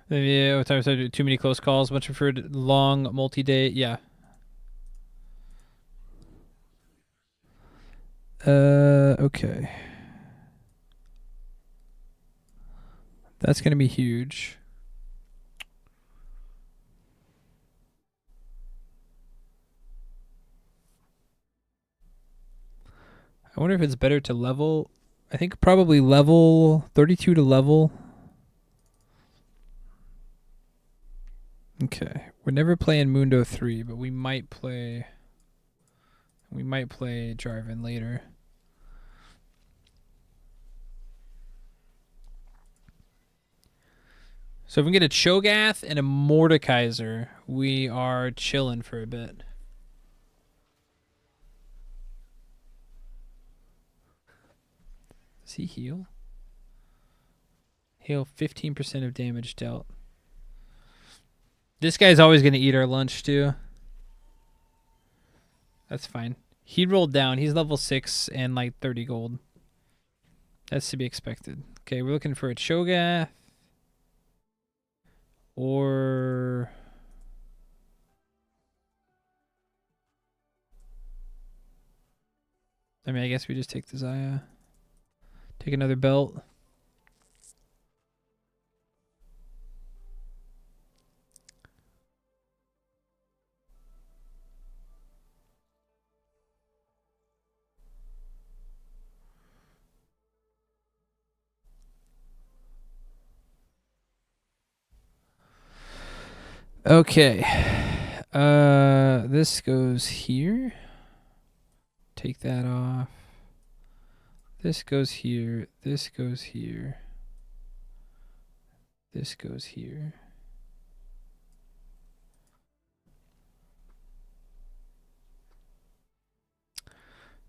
S1: Yeah, what times I do too many close calls. Much preferred long multi-day. Yeah. Okay. That's gonna be huge. I wonder if it's better to level. I think probably level 32 to level. Okay. We're never playing Mundo 3, but we might play Jarvan later. So if we get a Cho'Gath and a Mordekaiser, we are chilling for a bit. Does he heal? Heal 15% of damage dealt. This guy's always going to eat our lunch, too. That's fine. He rolled down. He's level 6 and like 30 gold. That's to be expected. Okay, we're looking for a Cho'Gath. Or... I mean, I guess we just take the Xayah. Take another belt. Okay. This goes here. Take that off. This goes here. This goes here. This goes here.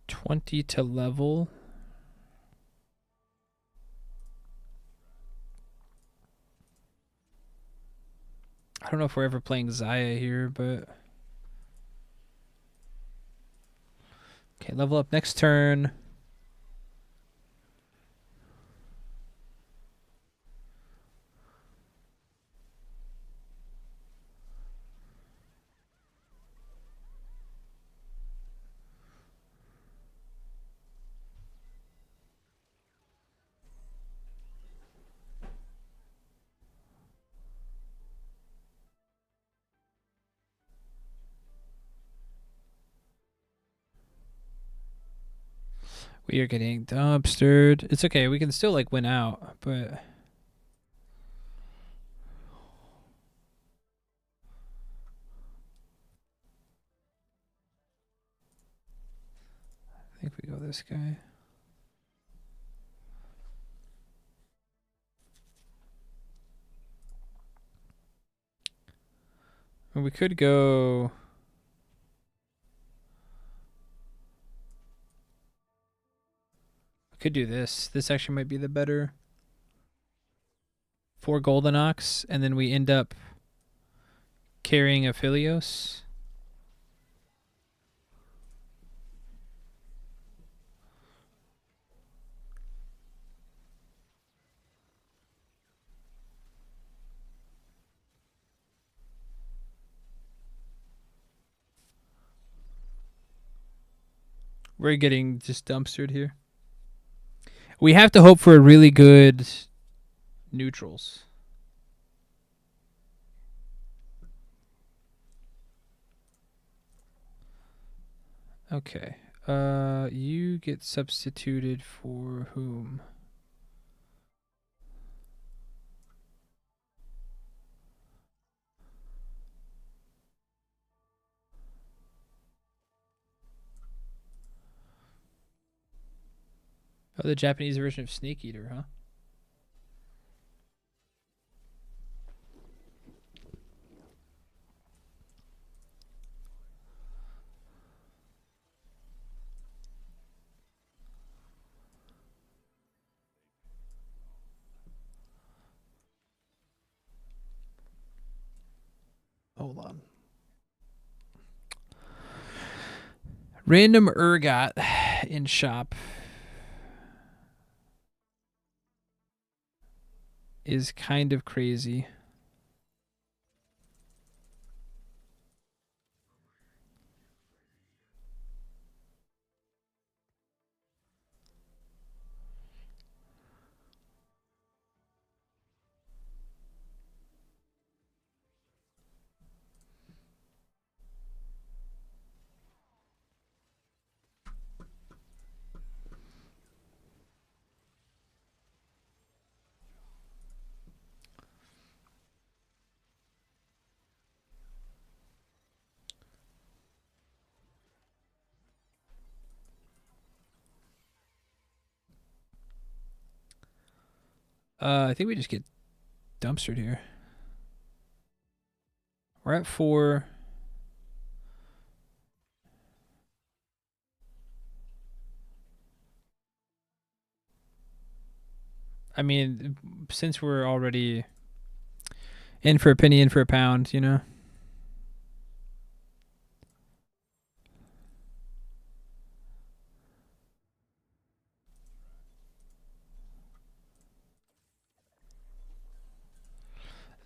S1: $20 to level. I don't know if we're ever playing Xayah here, but... Okay, level up next turn. We are getting dumpstered. It's okay. We can still like win out, but... I think we go this guy. Or we could go... We could do this. This actually might be the better... 4 Golden Ox, and then we end up carrying a Philios. We're getting just dumpstered here. We have to hope for a really good neutrals. Okay. You get substituted for whom? Oh, the Japanese version of Snake Eater, huh? Hold on. Random Urgot in shop is kind of crazy. I think we just get dumpstered here. We're at 4. I mean, since we're already in for a penny, in for a pound, you know?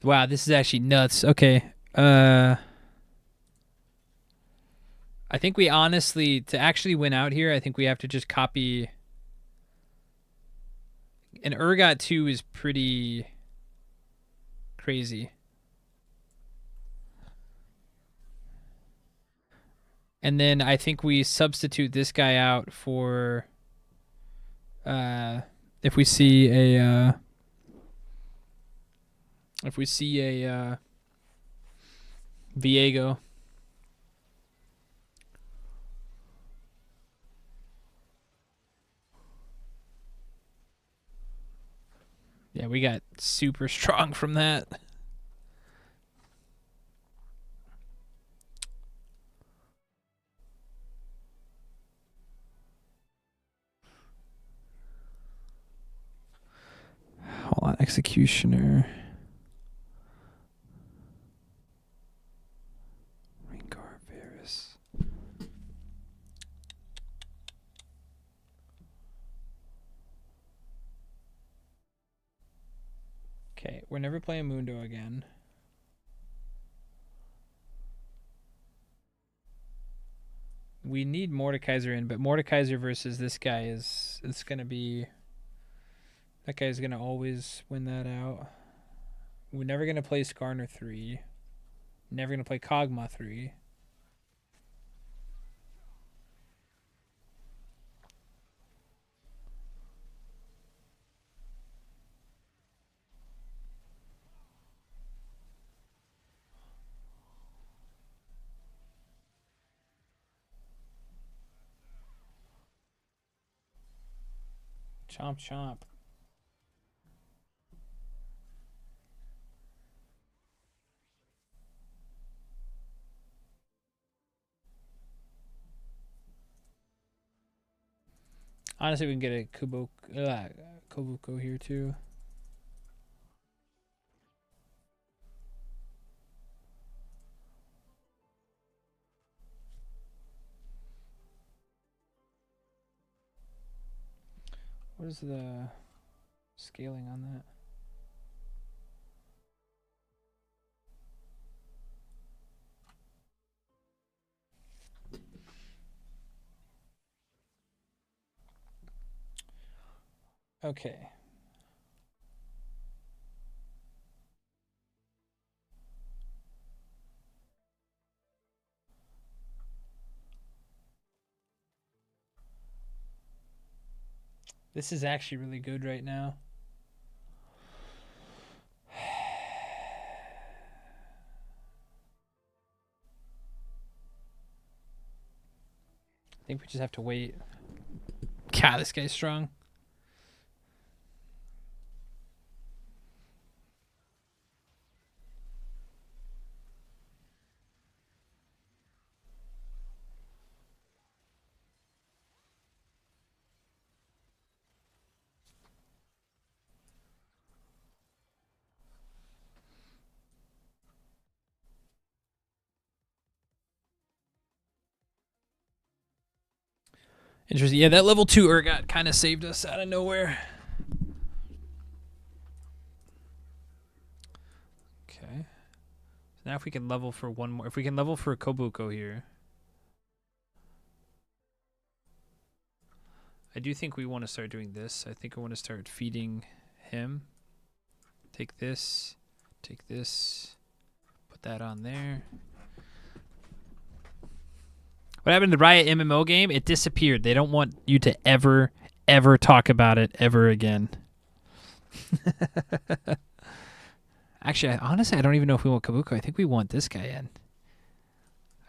S1: Wow, this is actually nuts. Okay. I think we honestly, to actually win out here, I think we have to just copy. An Urgot 2 is pretty crazy. And then I think we substitute this guy out for if we see a Viego. Yeah, we got super strong from that. Hold on, Executioner. Rengar Varus. Okay, we're never playing Mundo again. We need Mordekaiser in, but Mordekaiser versus this guy it's gonna be. That guy's gonna always win that out. We're never gonna play Skarner 3. Never gonna play Kog'Maw 3. Chomp chomp. Honestly, we can get a Kobuko here too. What is the scaling on that? Okay. This is actually really good right now. I think we just have to wait. God, this guy's strong. Interesting. Yeah, that level 2 Urgot kind of saved us out of nowhere. Okay. So now if we can level for one more. If we can level for Kobuko here. I do think we want to start doing this. I think I want to start feeding him. Take this. Take this. Put that on there. What happened to the Riot MMO game? It disappeared. They don't want you to ever talk about it ever again. Actually, honestly, I don't even know if we want Kabuko. I think we want this guy in.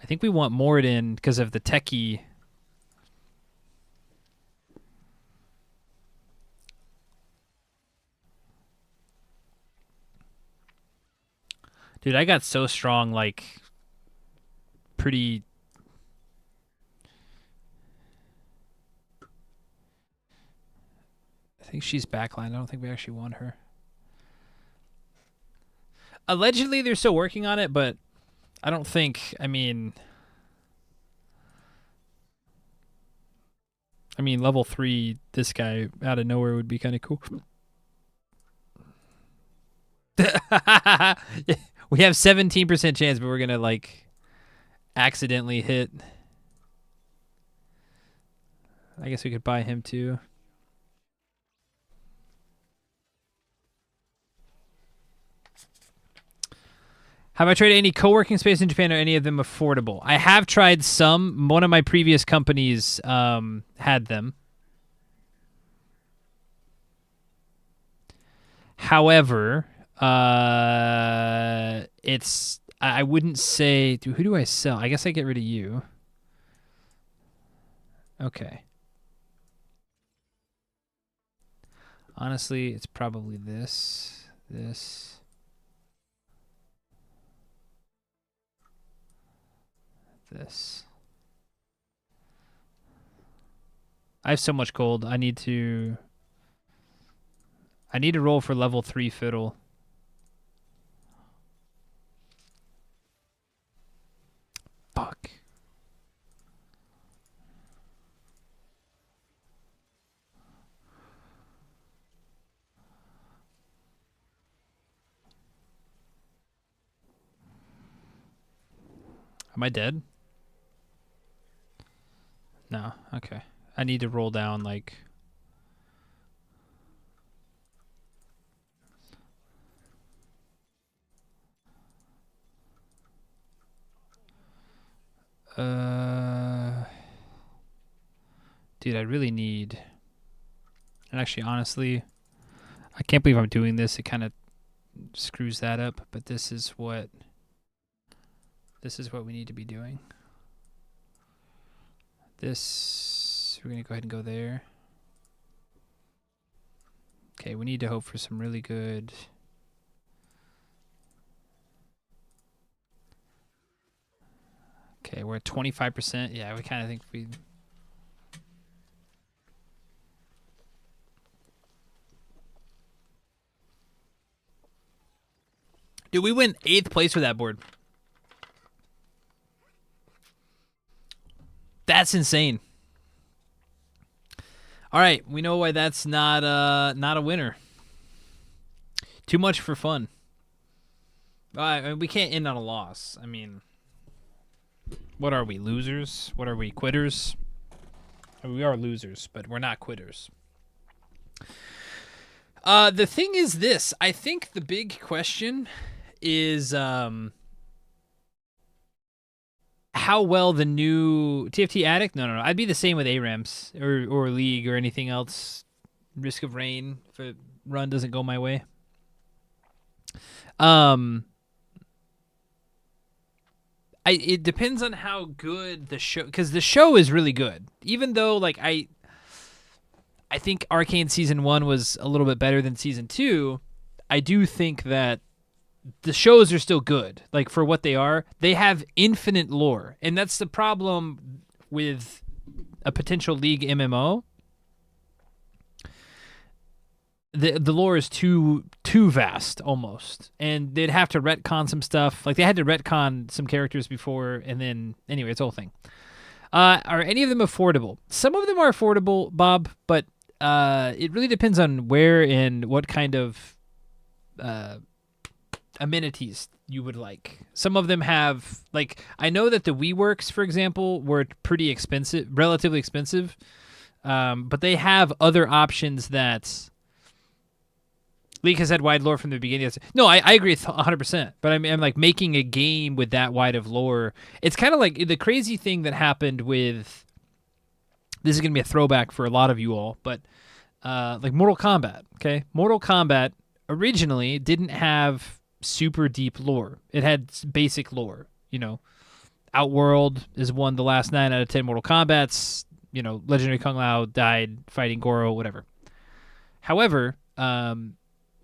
S1: I think we want Mord in because of the techie. Dude, I got so strong, like, pretty... I think she's backline. I don't think we actually want her. Allegedly, they're still working on it, but I don't think, I mean, level 3, this guy out of nowhere would be kind of cool. We have 17% chance, but we're going to, like, accidentally hit. I guess we could buy him, too. Have I tried any co-working space in Japan? Are any of them affordable? I have tried some. One of my previous companies had them. However, it's... I wouldn't say... Who do I sell? I guess I get rid of you. Okay. Honestly, it's probably this. This. This. I have so much gold. I need to roll for level 3 fiddle. Fuck. Am I dead? No. Okay. I need to roll down, like... Dude, I really need... And actually, honestly, I can't believe I'm doing this. It kind of screws that up, but this is what we need to be doing. This, we're going to go ahead and go there. Okay, we need to hope for some really good... Okay, we're at 25%. Yeah, we kind of think we... Dude, we went 8th place for that board. That's insane. All right, we know why that's not a winner. Too much for fun. We can't end on a loss. I mean, what are we, losers? What are we, quitters? I mean, we are losers, but we're not quitters. The thing is this. I think the big question is how well the new TFT Addict. No. I'd be the same with ARAMs or League or anything else. Risk of Rain if a run doesn't go my way. It depends on how good the show, because the show is really good. Even though like I think Arcane season 1 was a little bit better than season 2. I do think that the shows are still good. Like for what they are, they have infinite lore, and that's the problem with a potential League MMO. The lore is too vast almost, and they'd have to retcon some stuff. Like they had to retcon some characters before, and then anyway, it's a whole thing. Are any of them affordable? Some of them are affordable, Bob, but it really depends on where and what kind of amenities you would like. Some of them have, like, I know that the WeWorks, for example, were pretty expensive, relatively expensive, but they have other options that League has had wide lore from the beginning. No, I agree 100%. But I'm like making a game with that wide of lore. It's kind of like the crazy thing that happened with. This is going to be a throwback for a lot of you all, but like Mortal Kombat. Okay, Mortal Kombat originally didn't have super deep lore. It had basic lore. You know, Outworld is one the last 9 out of 10 Mortal Kombats. You know, Legendary Kung Lao died fighting Goro, whatever. However,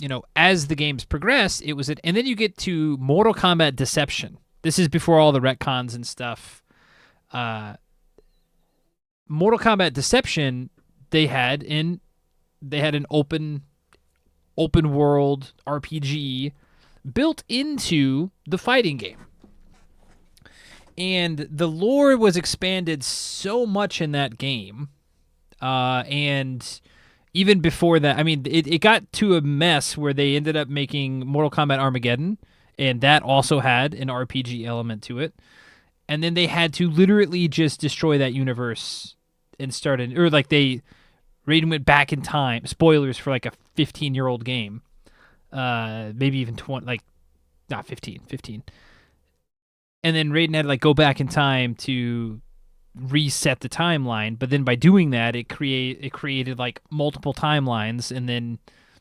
S1: you know, as the games progress, it was and then you get to Mortal Kombat Deception. This is before all the retcons and stuff. Mortal Kombat Deception, they had an open world RPG built into the fighting game. And the lore was expanded so much in that game. And even before that, I mean, it got to a mess where they ended up making Mortal Kombat Armageddon, and that also had an RPG element to it. And then they had to literally just destroy that universe and start an, or like Raiden went back in time. Spoilers for like a 15-year-old game, maybe even 20, like not 15. And then Raiden had to like go back in time to reset the timeline, but then by doing that it created like multiple timelines, and then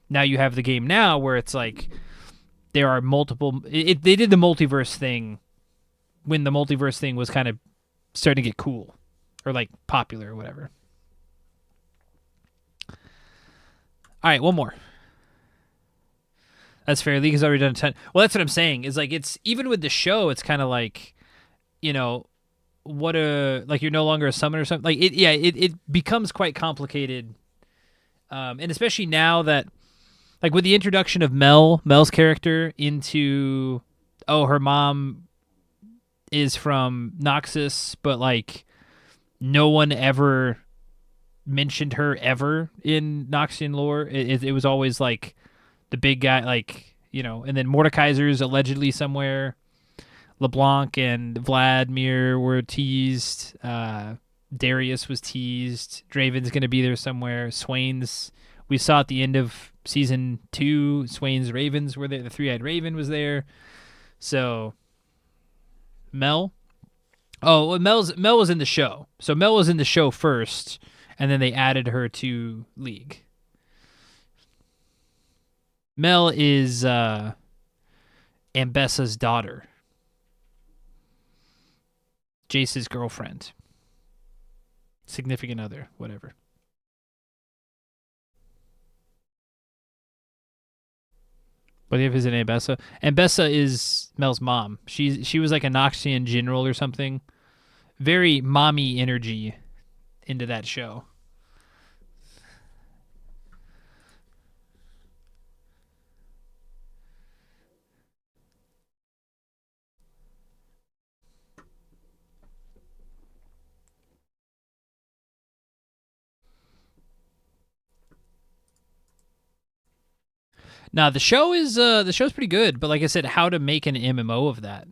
S1: now you have the game now where it's like there are multiple they did the multiverse thing when the multiverse thing was kind of starting to get cool or like popular or whatever. All right, one more. That's fair. League has already done 10. Well, that's what I'm saying is like it's even with the show it's kind of like, you know, what a, like you're no longer a summoner or something, like it becomes quite complicated, and especially now that like with the introduction of Mel's character into, oh, her mom is from Noxus, but like no one ever mentioned her ever in Noxian lore. It was always like the big guy, like, you know, and then Mordekaiser's allegedly somewhere. LeBlanc and Vladimir were teased. Darius was teased. Draven's going to be there somewhere. Swain's, we saw at the end of season 2, Swain's Ravens were there. The Three-Eyed Raven was there. So, Mel. Oh, well, Mel was in the show. So Mel was in the show first, and then they added her to League. Mel is Ambessa's daughter. Jace's girlfriend. Significant other, whatever. But if it's an Ambessa, Ambessa is Mel's mom. She was like a Noxian general or something. Very mommy energy into that show. Now the show's pretty good, but like I said, how to make an MMO of that?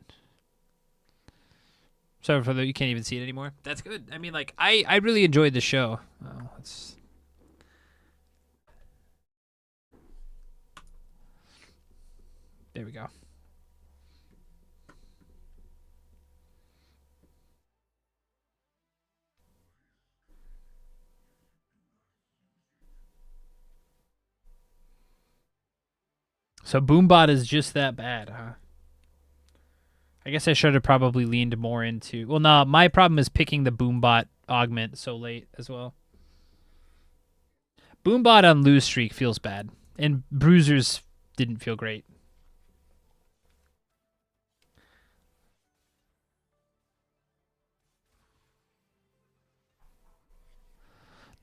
S1: Sorry for the you can't even see it anymore. That's good. I mean, like I really enjoyed the show. Oh, it's there we go. So Boombot is just that bad, huh? I guess I should have probably leaned more into. Well, no, my problem is picking the Boombot augment so late as well. Boombot on lose streak feels bad, and Bruisers didn't feel great.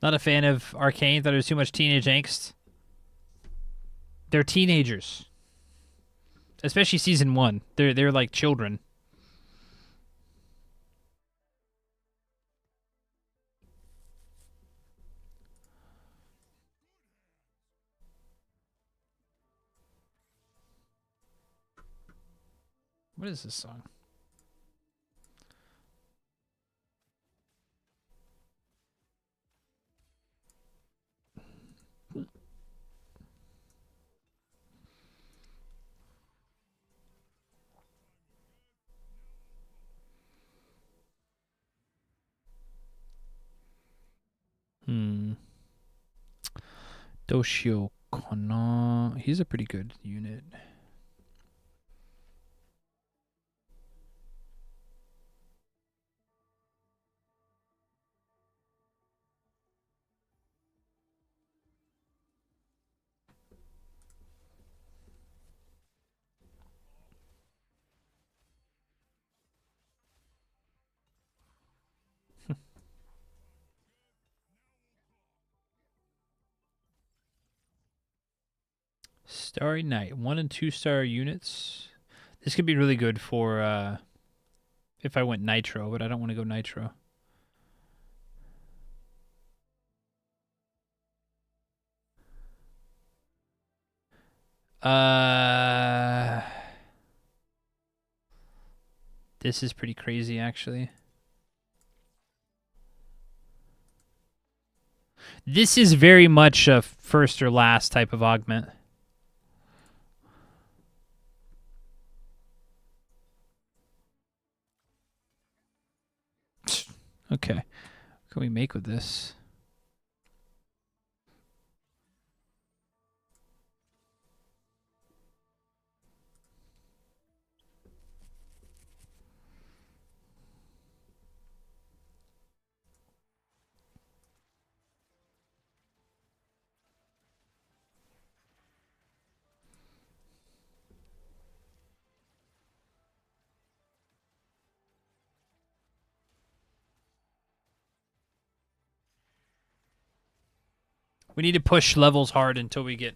S1: Not a fan of Arcane. Thought there was too much teenage angst. They're teenagers, especially season one. They're like children. What is this song? Hmm. Doshio Kono. He's a pretty good unit. Starry Night, 1 and 2 star units. This could be really good for if I went Nitro, but I don't want to go Nitro. This is pretty crazy, actually. This is very much a first or last type of augment. Okay. What can we make with this? We need to push levels hard until we get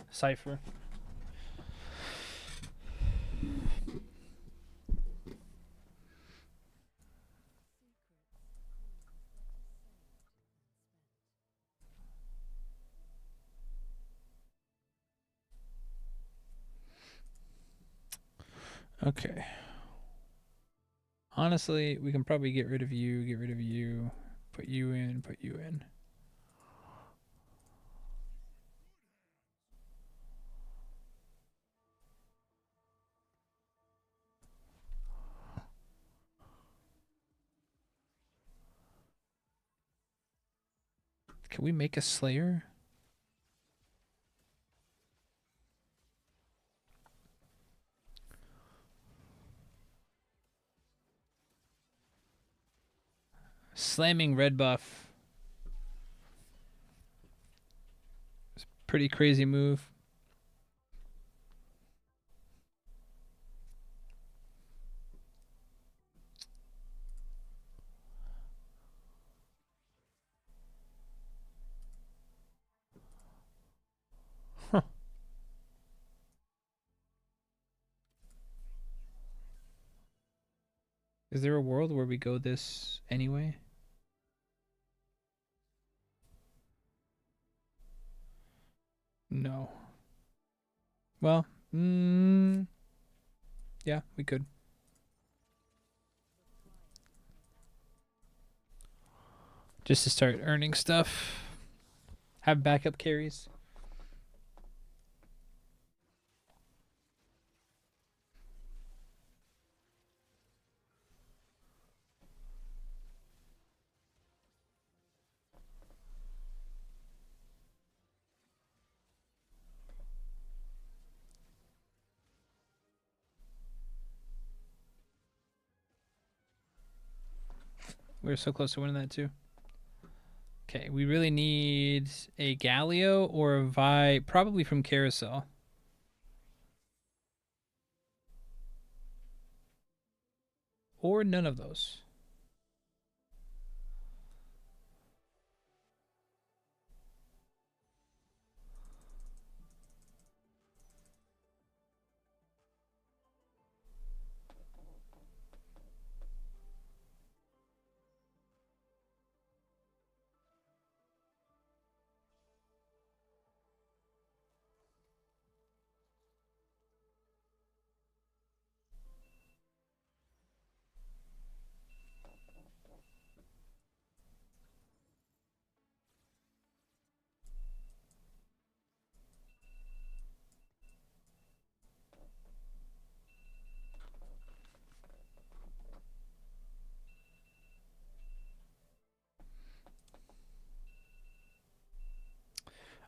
S1: Cypher. Okay. Honestly, we can probably get rid of you, put you in, put you in. Can we make a Slayer? Slamming red buff. It's a pretty crazy move. Huh. Is there a world where we go this anyway? No. Well, yeah, we could. Just to start earning stuff. Have backup carries. We're so close to winning that too. Okay, we really need a Galio or a Vi, probably from Carousel. Or none of those.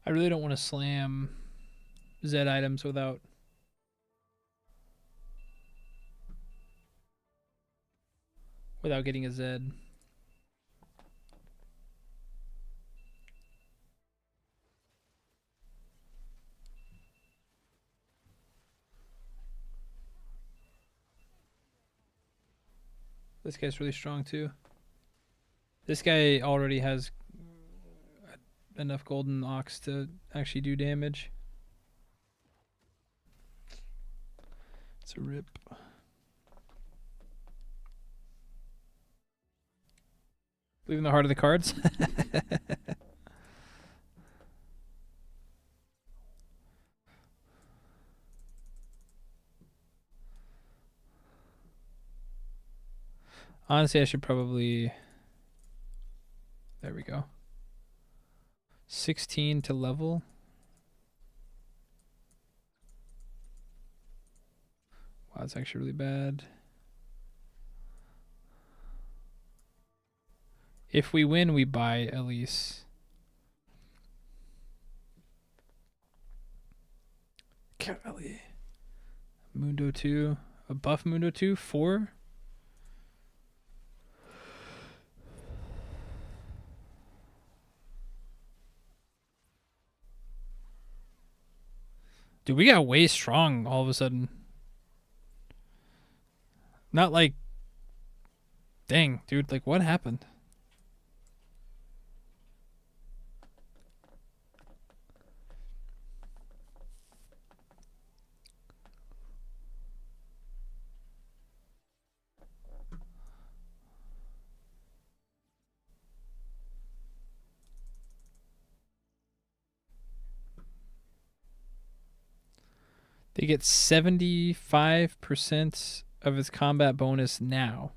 S1: I really don't want to slam Z items without getting a Z. This guy's really strong too. This guy already has enough golden ox to actually do damage. It's a rip. Leaving the heart of the cards. Honestly, I should probably... There we go. 16 to level. Wow, that's actually really bad. If we win, we buy Elise. Cavalier. Mundo 2. A buff Mundo 2. 4. Dude, we got way strong all of a sudden. Not like... Dang, dude. Like, what happened? They get 75% of its combat bonus now.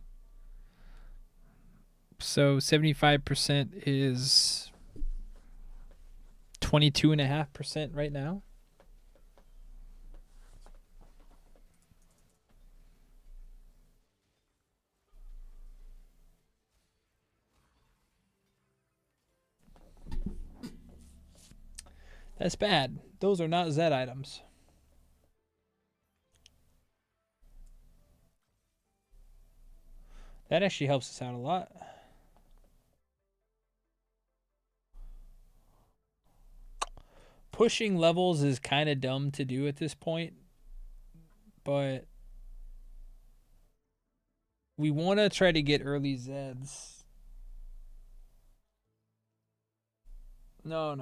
S1: So 75% is 22.5% right now. That's bad. Those are not Z items. That actually helps us out a lot. Pushing levels is kind of dumb to do at this point, but we want to try to get early Zeds. No.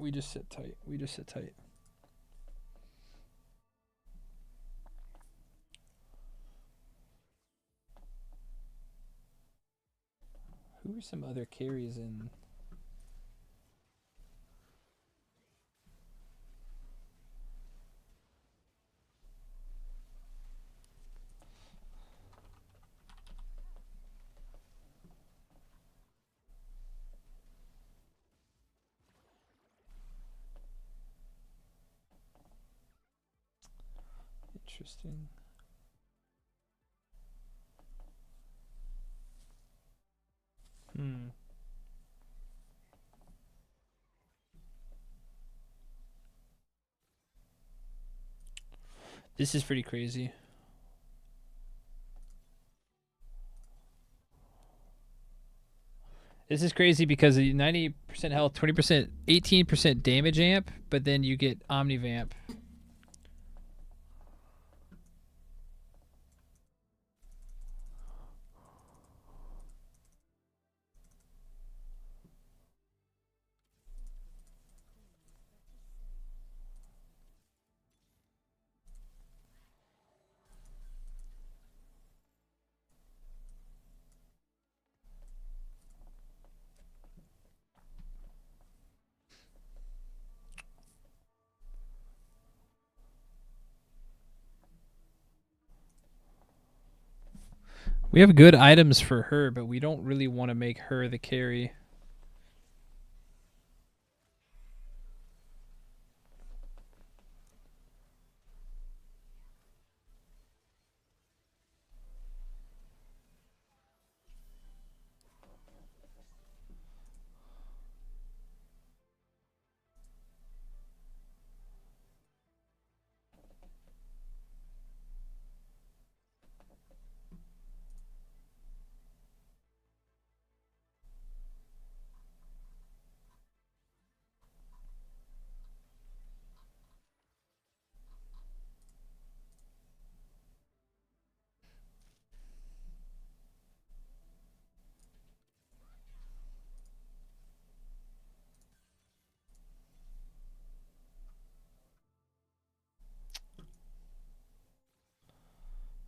S1: We just sit tight. Who are some other carries in? Interesting. Hmm. This is pretty crazy. This is crazy because 90% health, 20%, 18% damage amp, but then you get Omnivamp. We have good items for her, but we don't really want to make her the carry.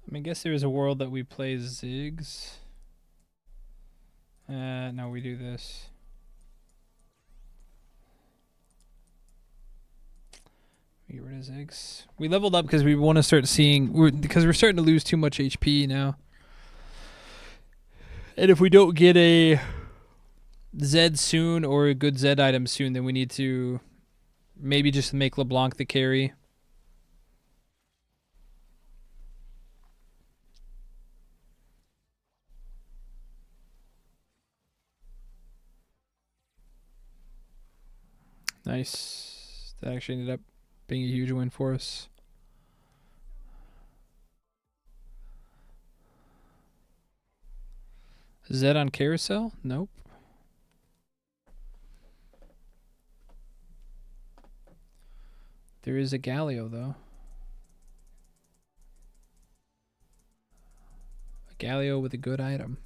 S1: I mean, I guess there is a world that we play Ziggs. No, we do this. We get rid of Ziggs. We leveled up because we want to start seeing, because we're starting to lose too much HP now. And if we don't get a Zed soon or a good Zed item soon, then we need to maybe just make LeBlanc the carry. Nice. That actually ended up being a huge win for us. Zed on carousel? Nope. There is a Galio, though. A Galio with a good item.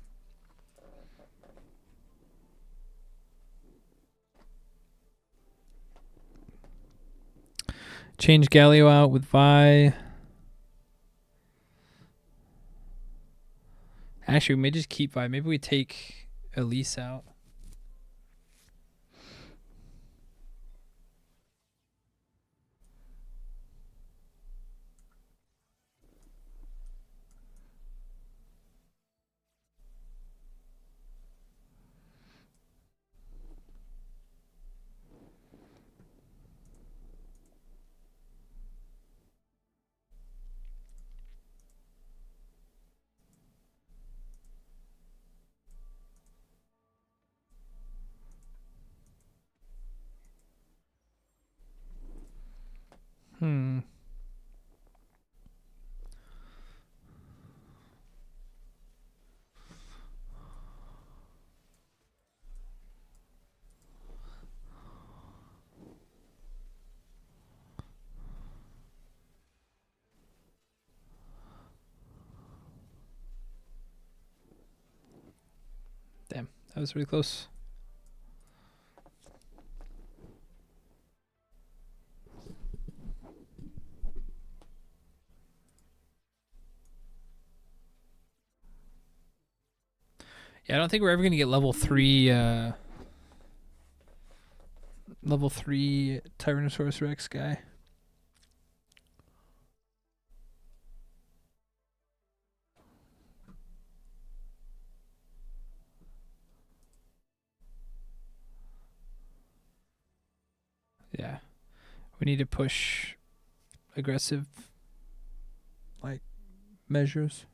S1: Change Galio out with Vi. Actually, we may just keep Vi. Maybe we take Elise out. Hmm. Damn, that was really close. Yeah, I don't think we're ever gonna get level 3 Tyrannosaurus Rex guy. Yeah. We need to push aggressive. like measures.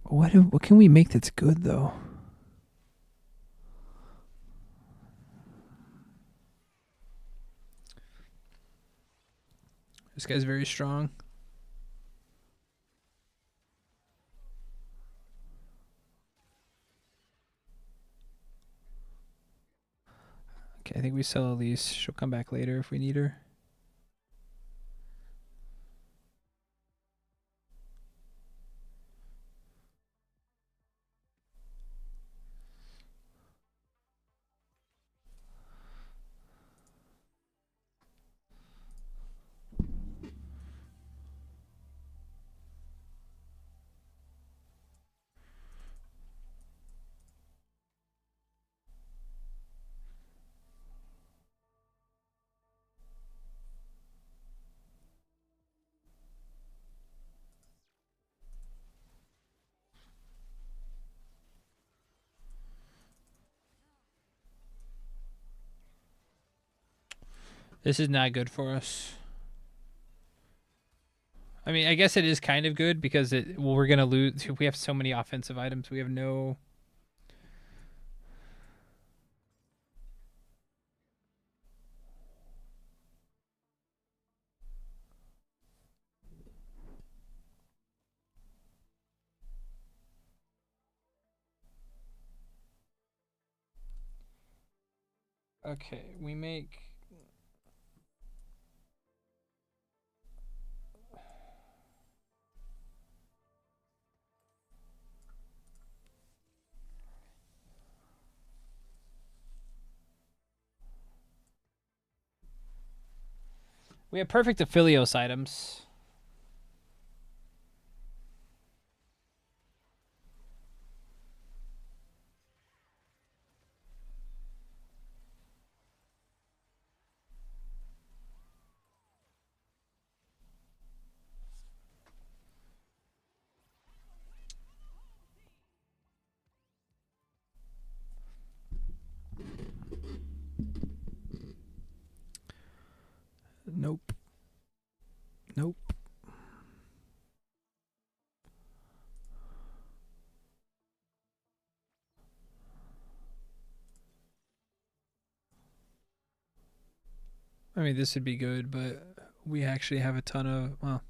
S1: What can we make that's good though? This guy's very strong. Okay, I think we sell Elise. She'll come back later if we need her. This is not good for us. I mean, I guess it is kind of good because we're gonna lose. We have so many offensive items. We have no. Okay, we make. We have perfect Aphelios items. Nope. Nope. I mean, this would be good, but we actually have a ton of. Well,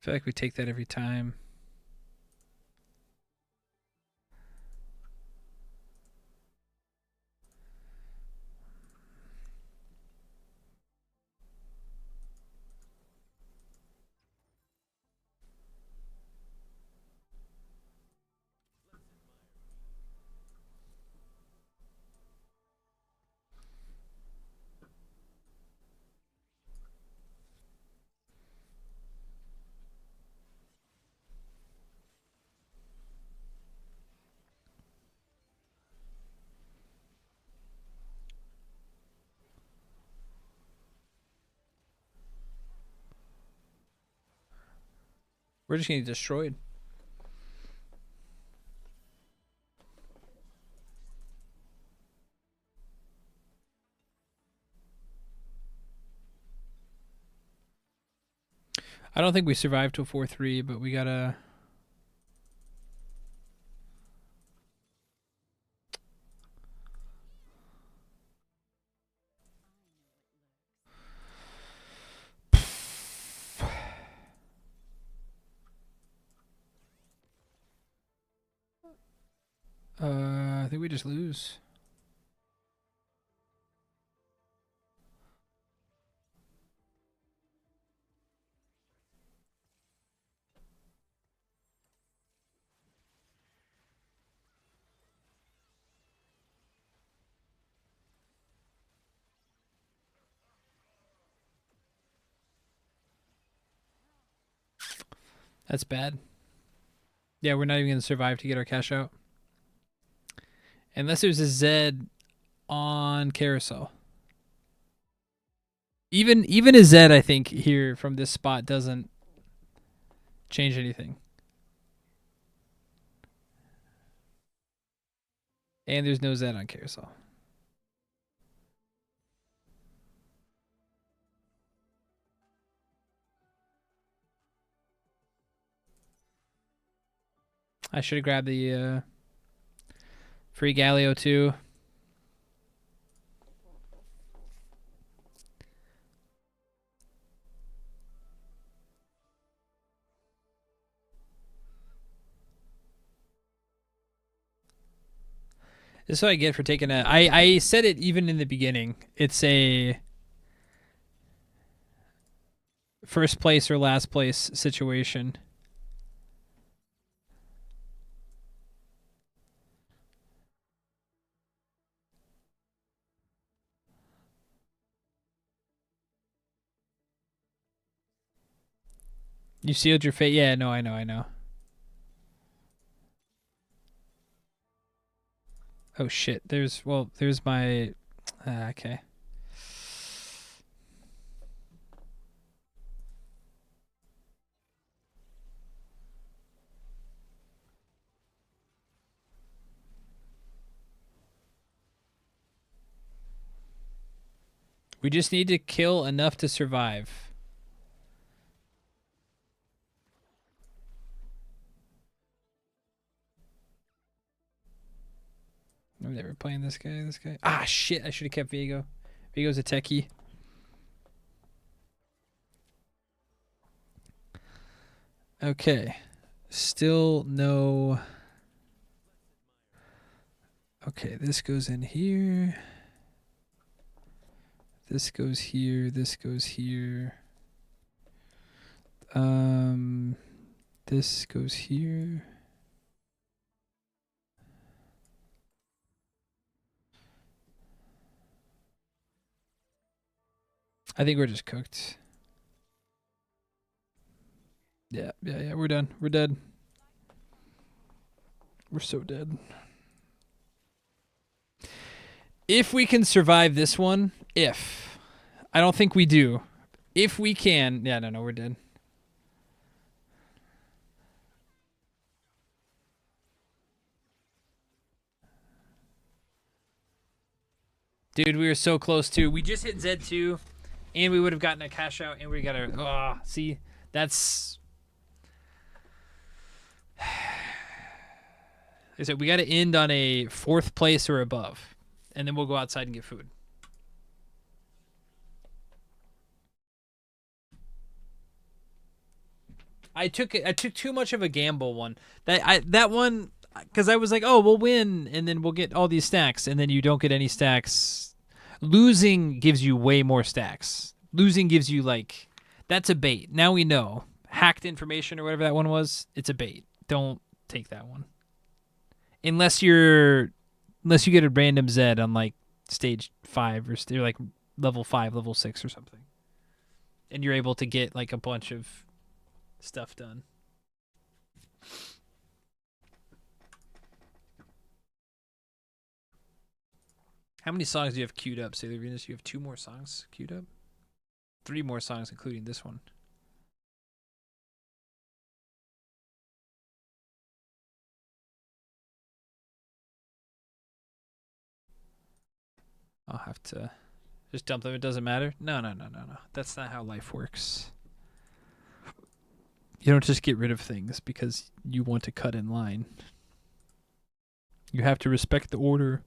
S1: I feel like we take that every time. We're just getting destroyed. I don't think we survived to a 4-3, but we gotta. I think we just lose. That's bad. Yeah, we're not even gonna survive to get our cash out. Unless there's a Zed on carousel. Even a Zed, I think, here from this spot doesn't change anything. And there's no Zed on carousel. I should have grabbed the free Galio too. This is what I get for taking a. I said it even in the beginning. It's a first place or last place situation. You sealed your fate. Yeah, no, I know, I know. Oh shit. There's my. Okay. We just need to kill enough to survive. I'm never playing this guy. This guy. Ah, shit. I should have kept Vigo. Vigo's a techie. Okay. Still no. Okay, this goes in here. This goes here. This goes here. This goes here. I think we're just cooked. Yeah, yeah, yeah. We're done. We're dead. We're so dead. If we can survive this one, if. I don't think we do. If we can. Yeah, no, we're dead. Dude, we were so close too. We just hit Z2, and we would have gotten a cash out, and we got a. Oh, see, that's. I said we got to end on a 4th place or above, and then we'll go outside and get food. I took too much of a gamble one. That one because I was like, oh, we'll win, and then we'll get all these stacks, and then you don't get any stacks. Losing gives you way more stacks. Losing gives you like that's a bait. Now we know hacked information or whatever that one was. It's a bait. Don't take that one unless you get a random Z on like stage 5 or like level 5, level 6 or something, and you're able to get like a bunch of stuff done. How many songs do you have queued up, Sailor Venus? You have 2 more songs queued up? 3 more songs, including this one. I'll have to just dump them. It doesn't matter. No. That's not how life works. You don't just get rid of things because you want to cut in line. You have to respect the order.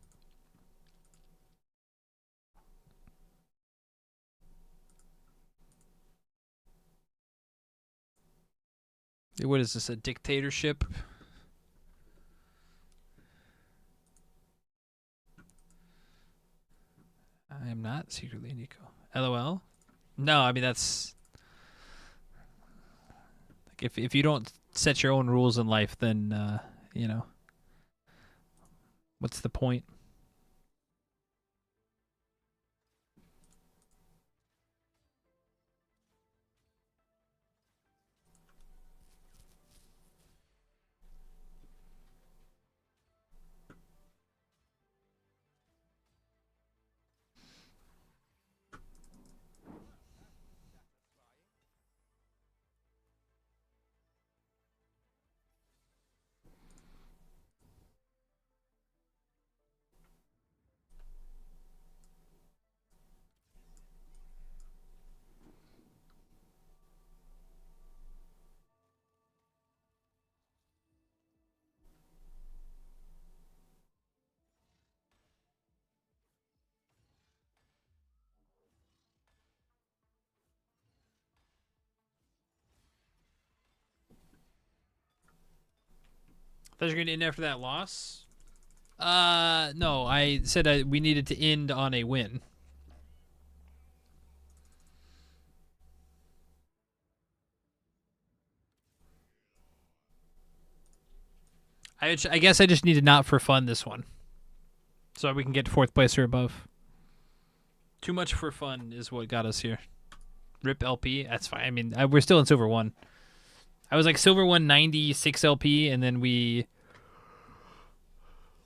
S1: What is this, a dictatorship? I am not secretly Nico. LOL? No, I mean that's like if you don't set your own rules in life, then what's the point? thought you were gonna end after that loss. No, I said we needed to end on a win. I guess I just needed not for fun this one, so we can get to fourth place or above. Too much for fun is what got us here. Rip LP, that's fine. I mean, we're still in Silver 1. I was like Silver 196 LP, and then we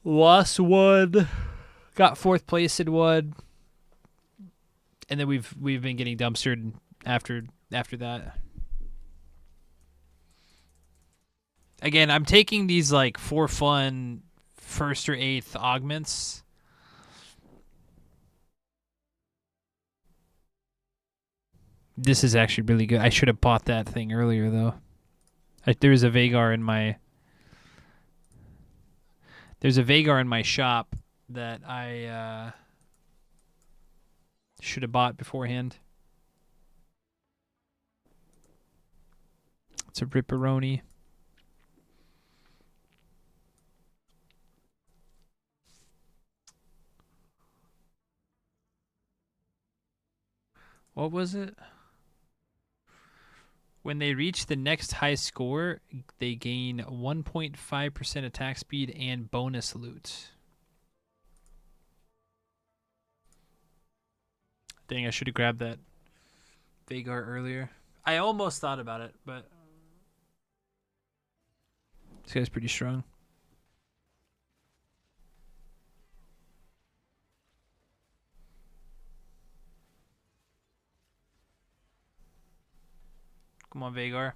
S1: lost one, got fourth place in one, and then we've been getting dumpstered after that. Again, I'm taking these like for fun first or eighth augments. This is actually really good. I should have bought that thing earlier though. There's a Vagar in my shop that I should have bought beforehand. It's a Ripperoni. What was it? When they reach the next high score, they gain 1.5% attack speed and bonus loot. Dang, I should have grabbed that Vagar earlier. I almost thought about it, but this guy's pretty strong. Come on, Vagar.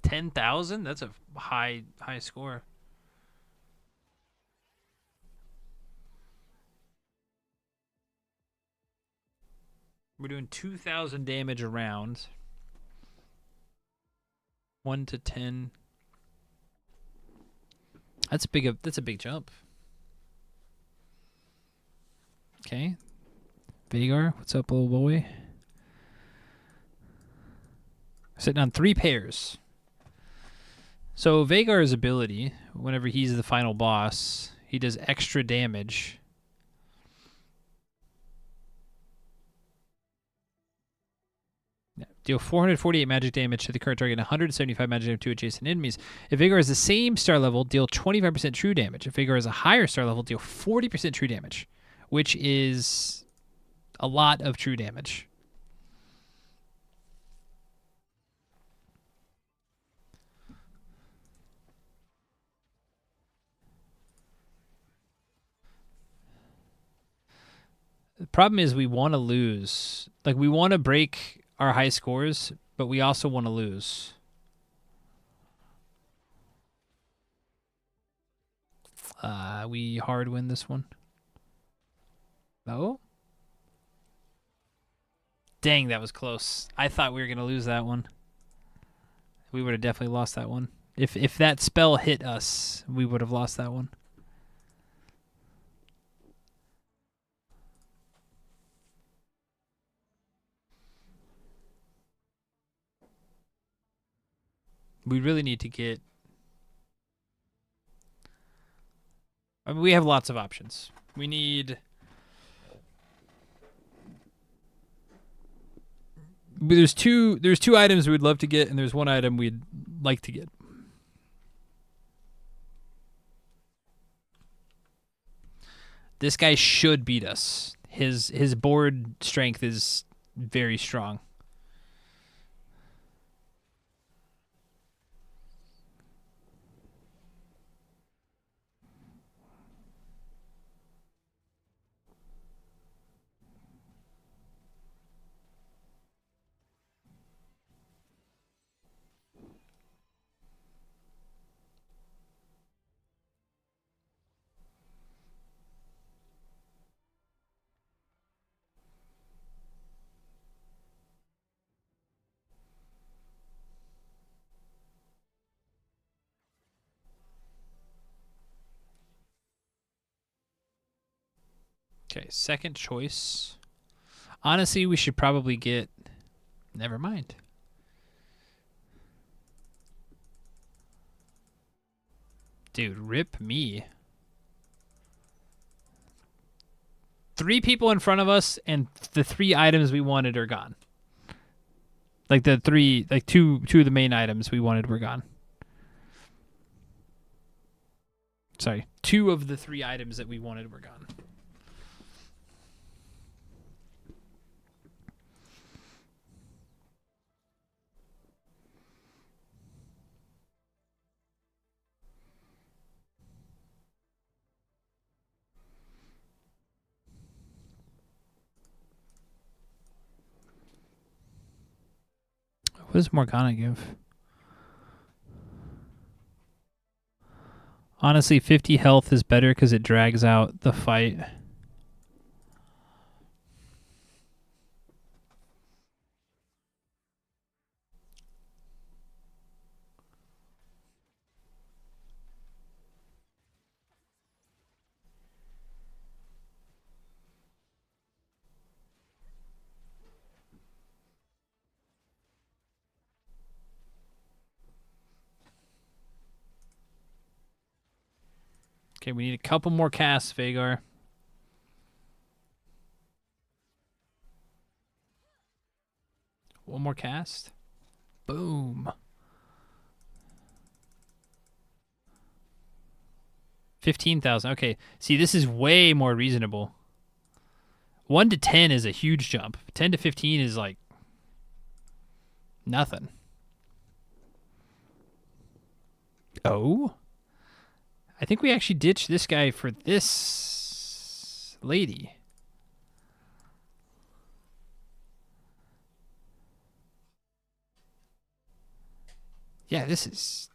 S1: 10,000? That's a high score. We're doing 2,000 damage a round. 1 to 10. That's a big jump. Okay. Vagar, what's up, little boy? Sitting on 3 pairs. So Vagar's ability, whenever he's the final boss, he does extra damage. Deal 448 magic damage to the current target and 175 magic damage to adjacent enemies. If Vagar is the same star level, deal 25% true damage. If Vagar is a higher star level, deal 40% true damage, which is a lot of true damage. The problem is we want to lose. Like, we want to break our high scores, but we also want to lose. We hard win this one. No? Dang, that was close. I thought we were going to lose that one. We would have definitely lost that one. If that spell hit us, we would have lost that one. We really need to get... I mean, we have lots of options. We need... There's two items we'd love to get, and there's one item we'd like to get. This guy should beat us. His board strength is very strong. Okay, second choice. Honestly, we should probably get... Never mind. Dude, rip me. 3 people in front of us, and the 3 items we wanted are gone. Like the 3, like two of the main items we wanted were gone. Sorry, 2 of the 3 items that we wanted were gone. What does Morgana give? Honestly, 50 health is better because it drags out the fight. Okay, we need a couple more casts, Vagar. One more cast. Boom. 15,000. Okay. See, this is way more reasonable. 1 to 10 is a huge jump. 10 to 15 is like nothing. Oh? I think we actually ditched this guy for this lady. Yeah, this is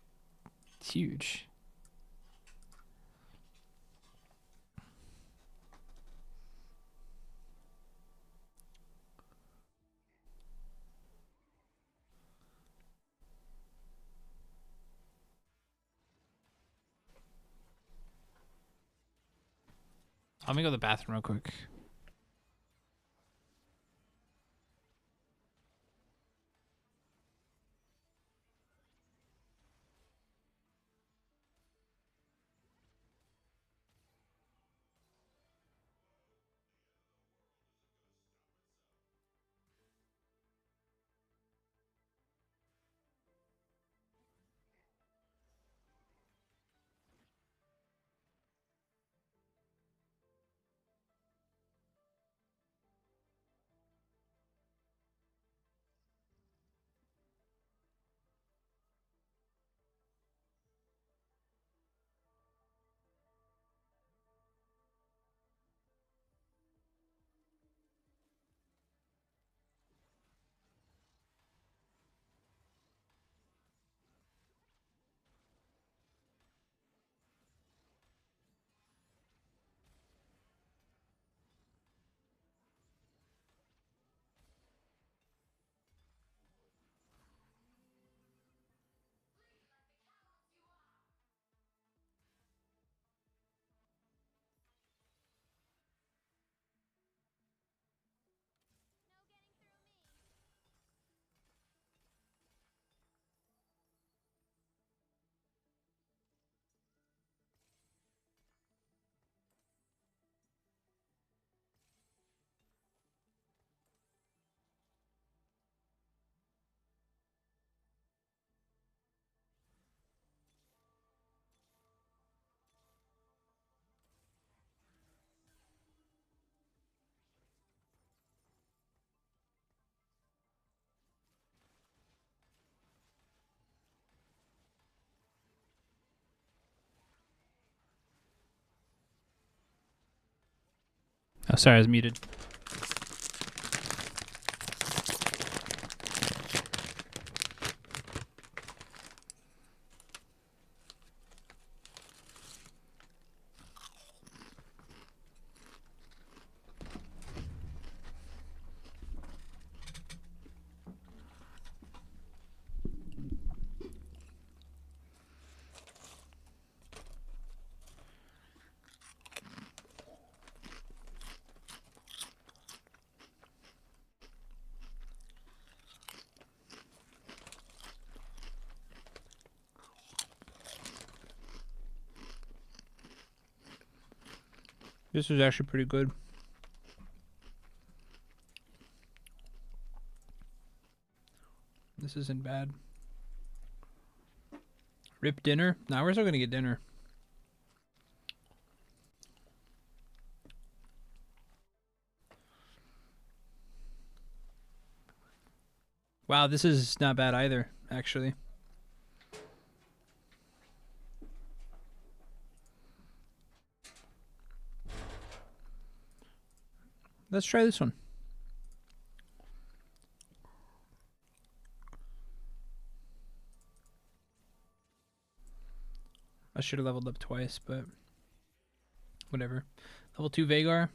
S1: huge. Let me go to the bathroom real quick. Oh, sorry, I was muted. This is actually pretty good. This isn't bad. Rip dinner? Nah, we're still gonna get dinner. Wow, this is not bad either, actually. Let's try this one. I should have leveled up twice, but whatever. Level 2 Vagar.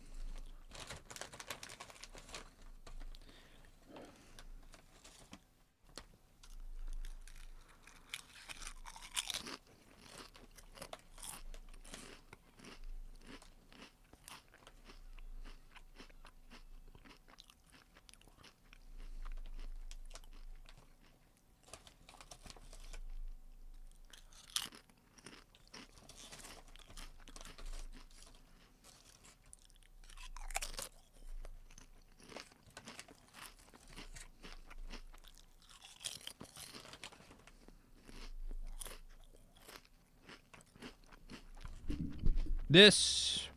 S1: This.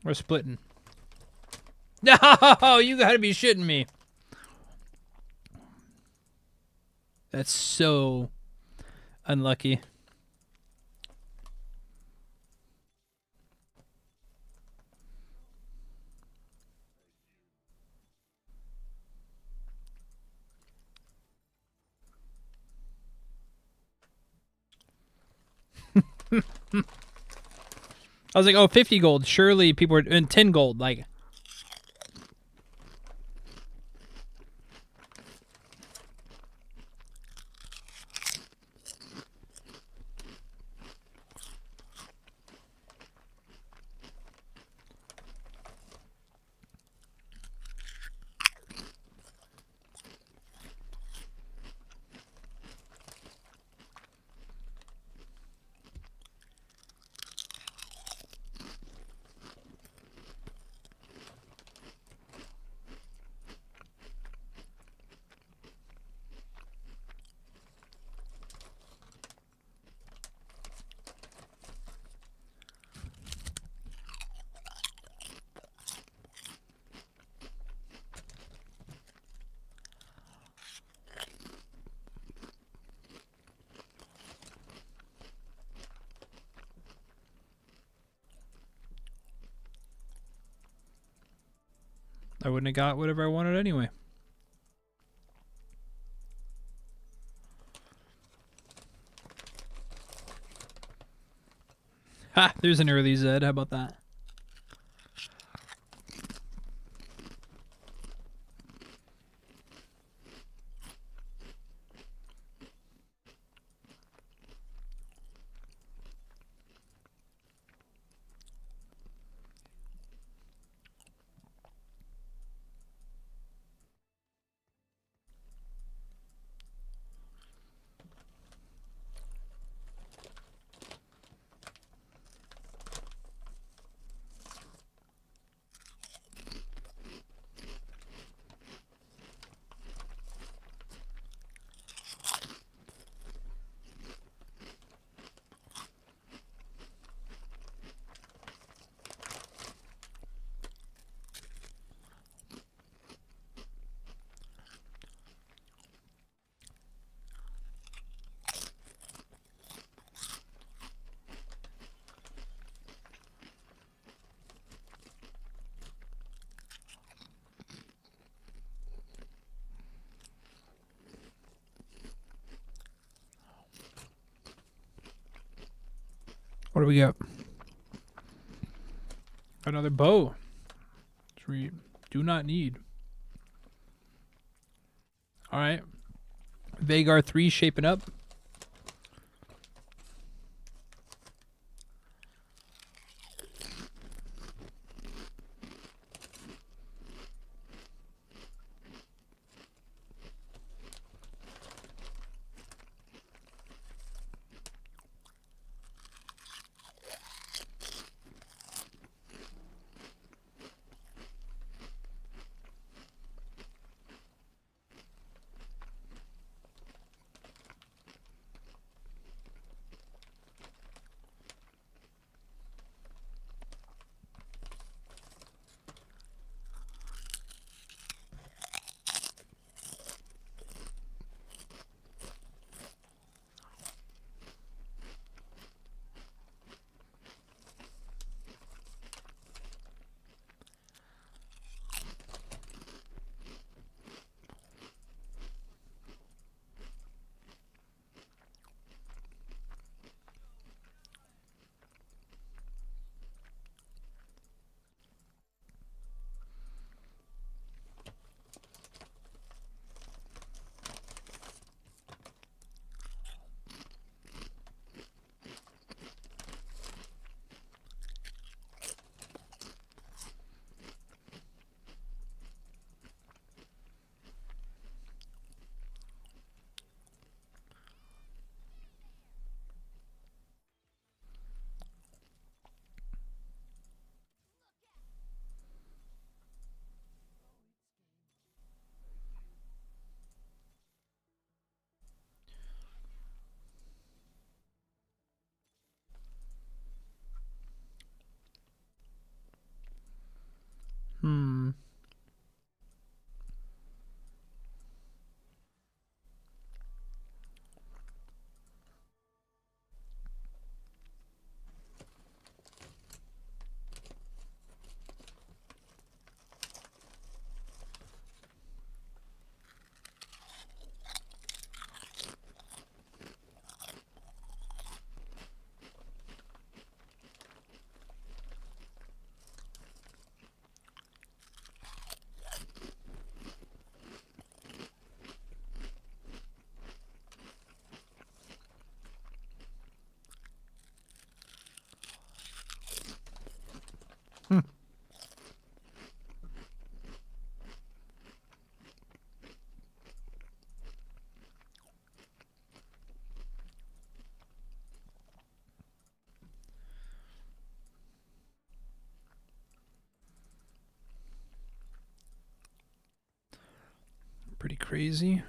S1: We're splitting. No, you gotta be shitting me. That's so unlucky. I was like, oh, 50 gold. Surely people are in 10 gold. Like, I wouldn't have got whatever I wanted anyway. Ha! There's an early Zed. How about that? What do we got? Another bow. Which we do not need. Alright. Vagar 3 shaping up. pretty crazy.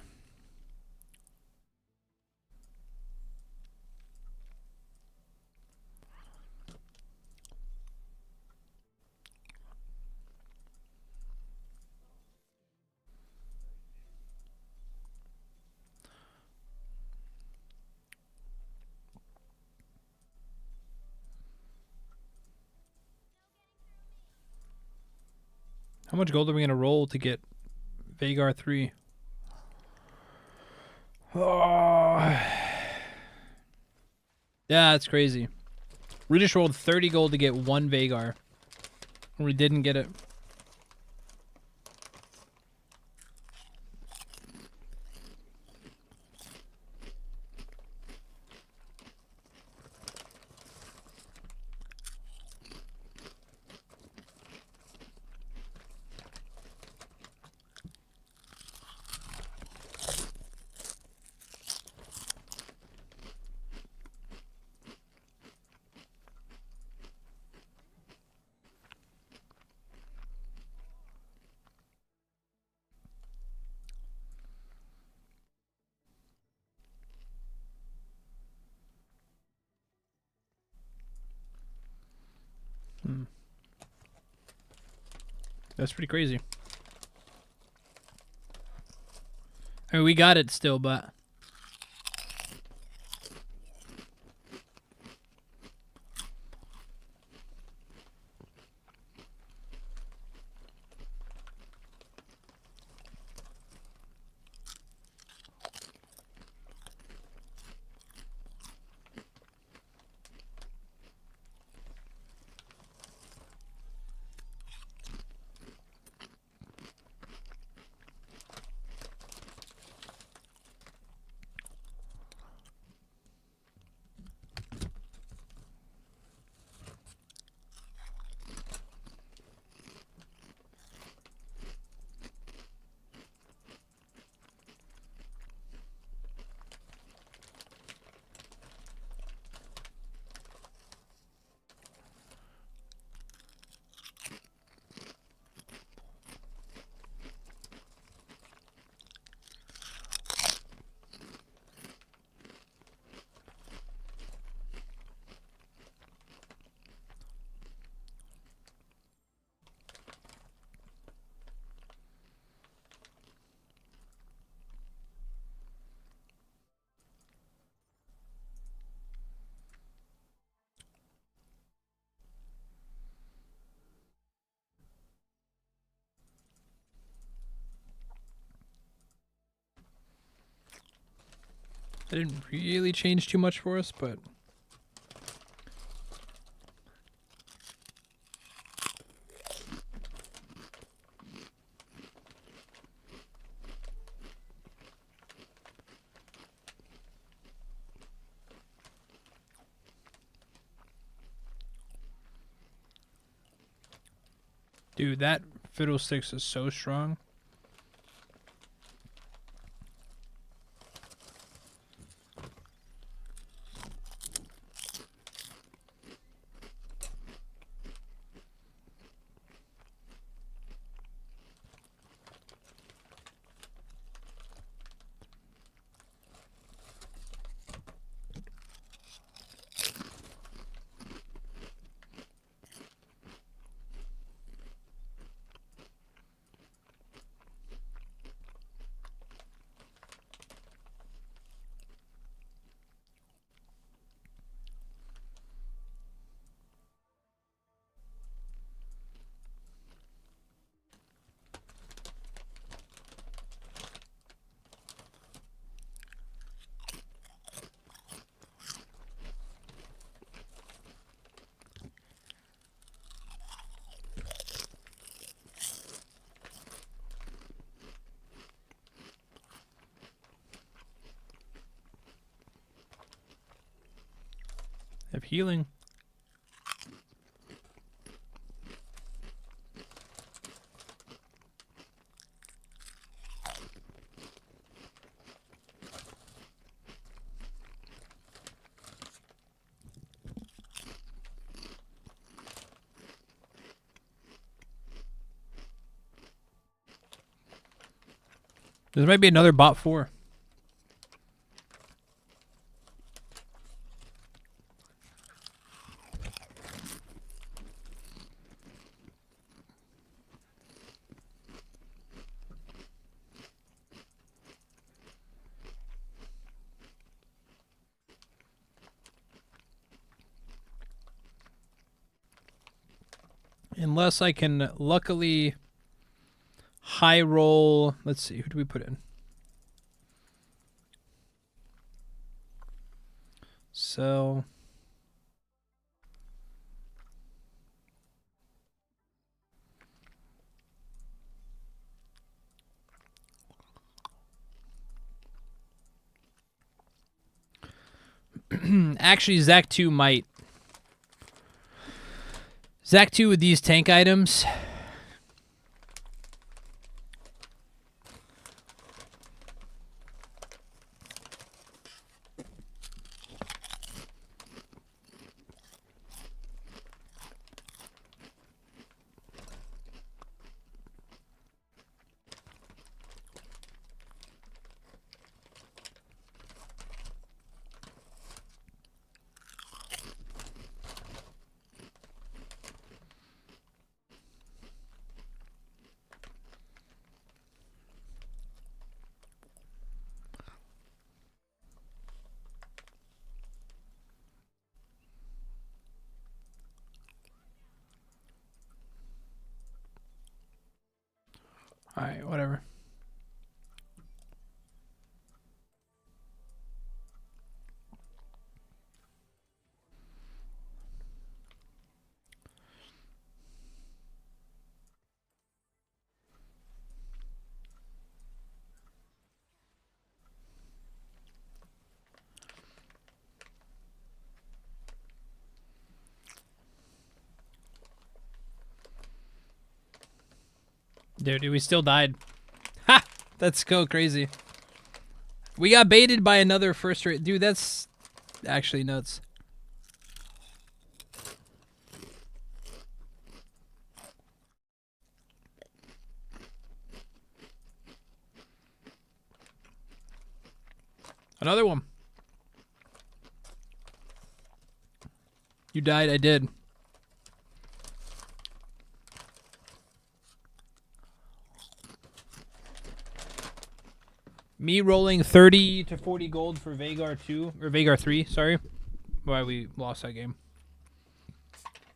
S1: How much gold are we going to roll to get Vagar 3? Oh. Yeah, that's crazy. We just rolled 30 gold to get 1 Vagar. And we didn't get it. That's pretty crazy. I mean, we got it still, but... That didn't really change too much for us, but... Dude, that Fiddlesticks is so strong. Have healing. There might be another bot 4. Unless I can luckily high roll. Let's see, who do we put in? So actually Zach 2 might. Zach 2 with these tank items. All right, whatever. Dude, we still died. Ha! That's so crazy. We got baited by another first rate. Dude, that's actually nuts. Another one. You died, I did. Me rolling 30 to 40 gold for Vagar 2, or Vagar 3, sorry. Why we lost that game.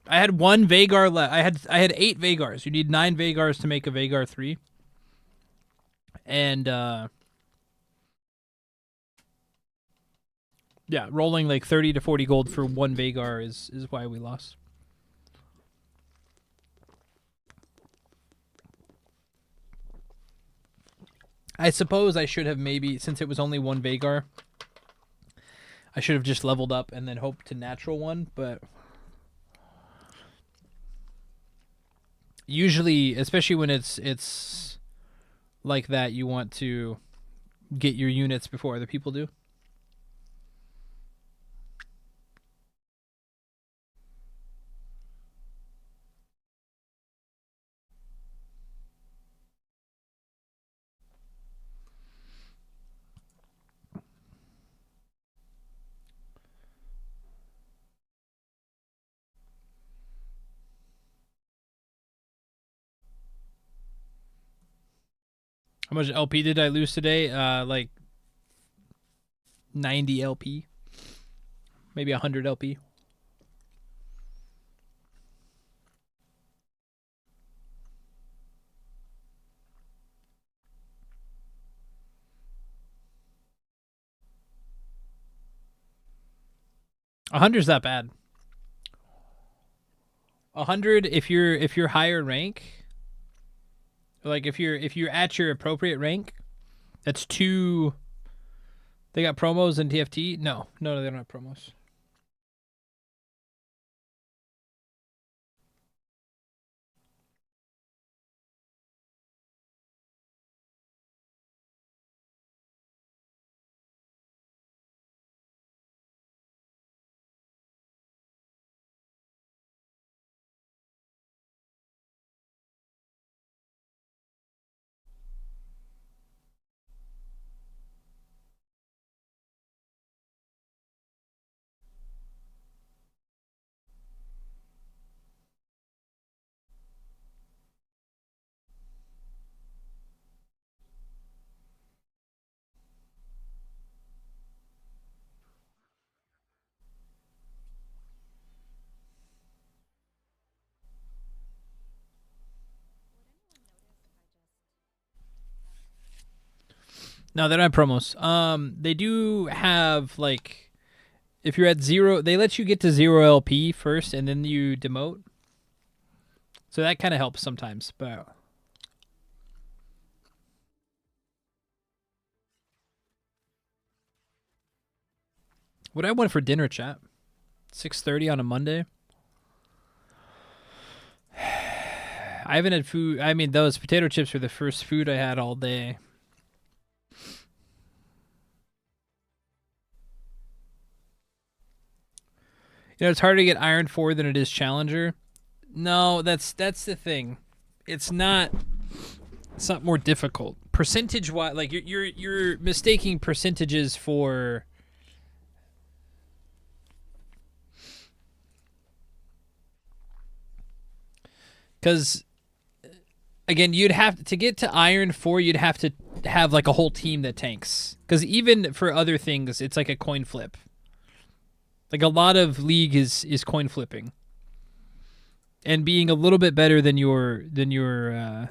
S1: I had one Vagar left. I had 8 Vagars. You need 9 Vagars to make a Vagar 3. And yeah, rolling like 30 to 40 gold for one Vagar is why we lost. I suppose I should have maybe, since it was only one Vagar, I should have just leveled up and then hoped to natural one, but usually, especially when it's like that, you want to get your units before other people do. How much LP did I lose today? Like 90 LP. Maybe 100 LP. A 100's not bad. 100 if you're higher rank, like if you're at your appropriate rank, that's 2. They got promos in TFT? No, they don't have promos. No, they don't have promos. They do have like if you're at 0, they let you get to 0 LP first, and then you demote. So that kind of helps sometimes. But what I want for dinner, chat? 6:30 on a Monday. I haven't had food. I mean, those potato chips were the first food I had all day. It's harder to get Iron 4 than it is Challenger. No, that's the thing. It's not. It's not more difficult. Percentage wise, like you're mistaking percentages for. Because again, you'd have to get to Iron 4. You'd have to have like a whole team that tanks. Because even for other things, it's like a coin flip. Like a lot of League is coin flipping, and being a little bit better than your. I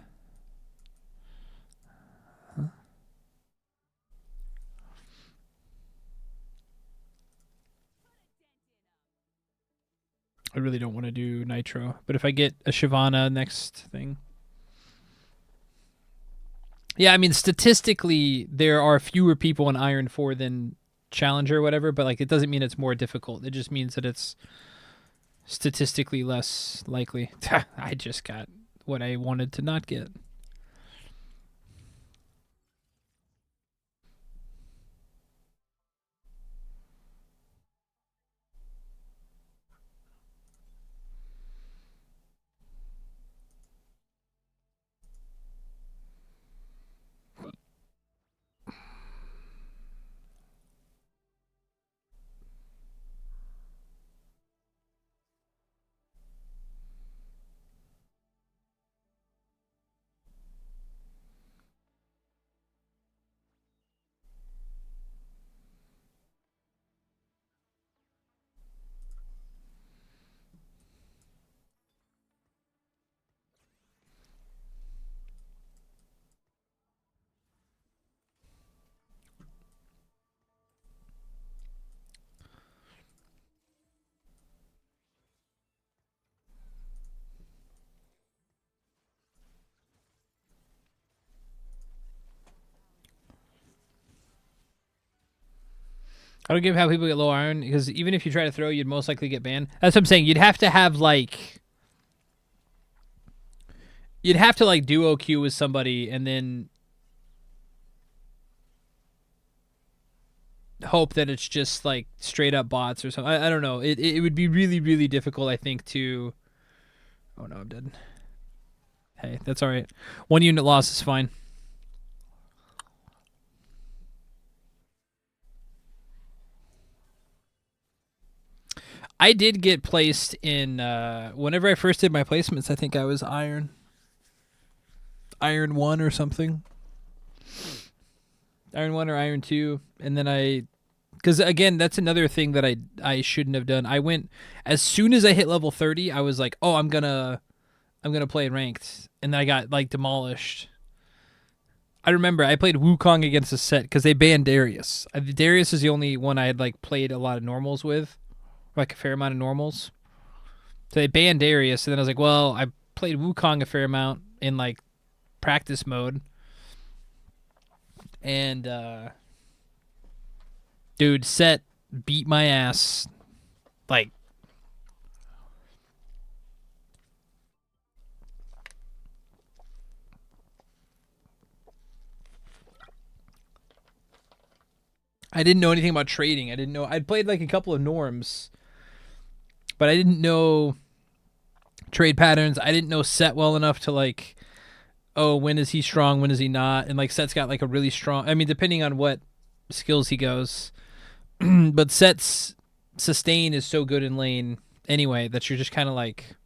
S1: really don't want to do Nitro, but if I get a Shyvana next thing. Yeah, I mean, statistically, there are fewer people in Iron 4 than Challenger or whatever, but like it doesn't mean it's more difficult. It just means that it's statistically less likely. I just got what I wanted to not get. I don't give how people get low iron because even if you try to throw, you'd most likely get banned. That's what I'm saying. You'd have to have like. You'd have to like duo queue with somebody and then hope that it's just like straight up bots or something. I don't know. It would be really, really difficult, I think, to. Oh no, I'm dead. Hey, that's all right. 1 unit loss is fine. I did get placed in whenever I first did my placements. I think I was Iron 1 or something. Iron 1 or Iron 2, and then because again, that's another thing that I shouldn't have done. I went as soon as I hit level 30. I was like, oh, I'm gonna play ranked, and then I got like demolished. I remember I played Wukong against a set because they banned Darius. Darius is the only one I had like played a lot of normals with, like a fair amount of normals. So they banned Darius, and then I was like, well, I played Wukong a fair amount in like practice mode, and dude, Set beat my ass. Like, I didn't know anything about trading. I didn't know. I'd played like a couple of norms, but I didn't know trade patterns. I didn't know Set well enough to like, oh, when is he strong? When is he not? And like Set's got like a really strong. I mean, depending on what skills he goes, but Set's sustain is so good in lane anyway that you're just kind of like.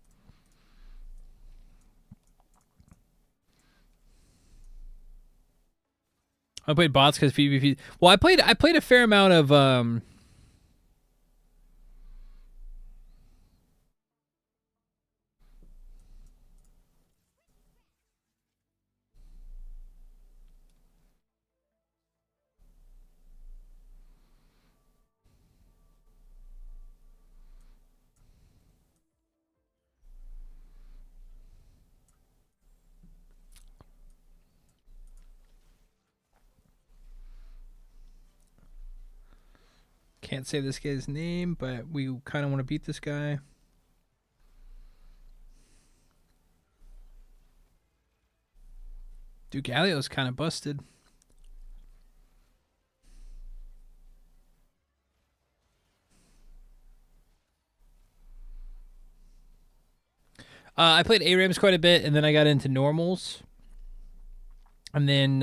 S1: I played bots because PvP. Well, I played a fair amount of Can't say this guy's name, but we kind of want to beat this guy. Dude, Galio's kind of busted. I played ARAMs quite a bit, and then I got into normals. And then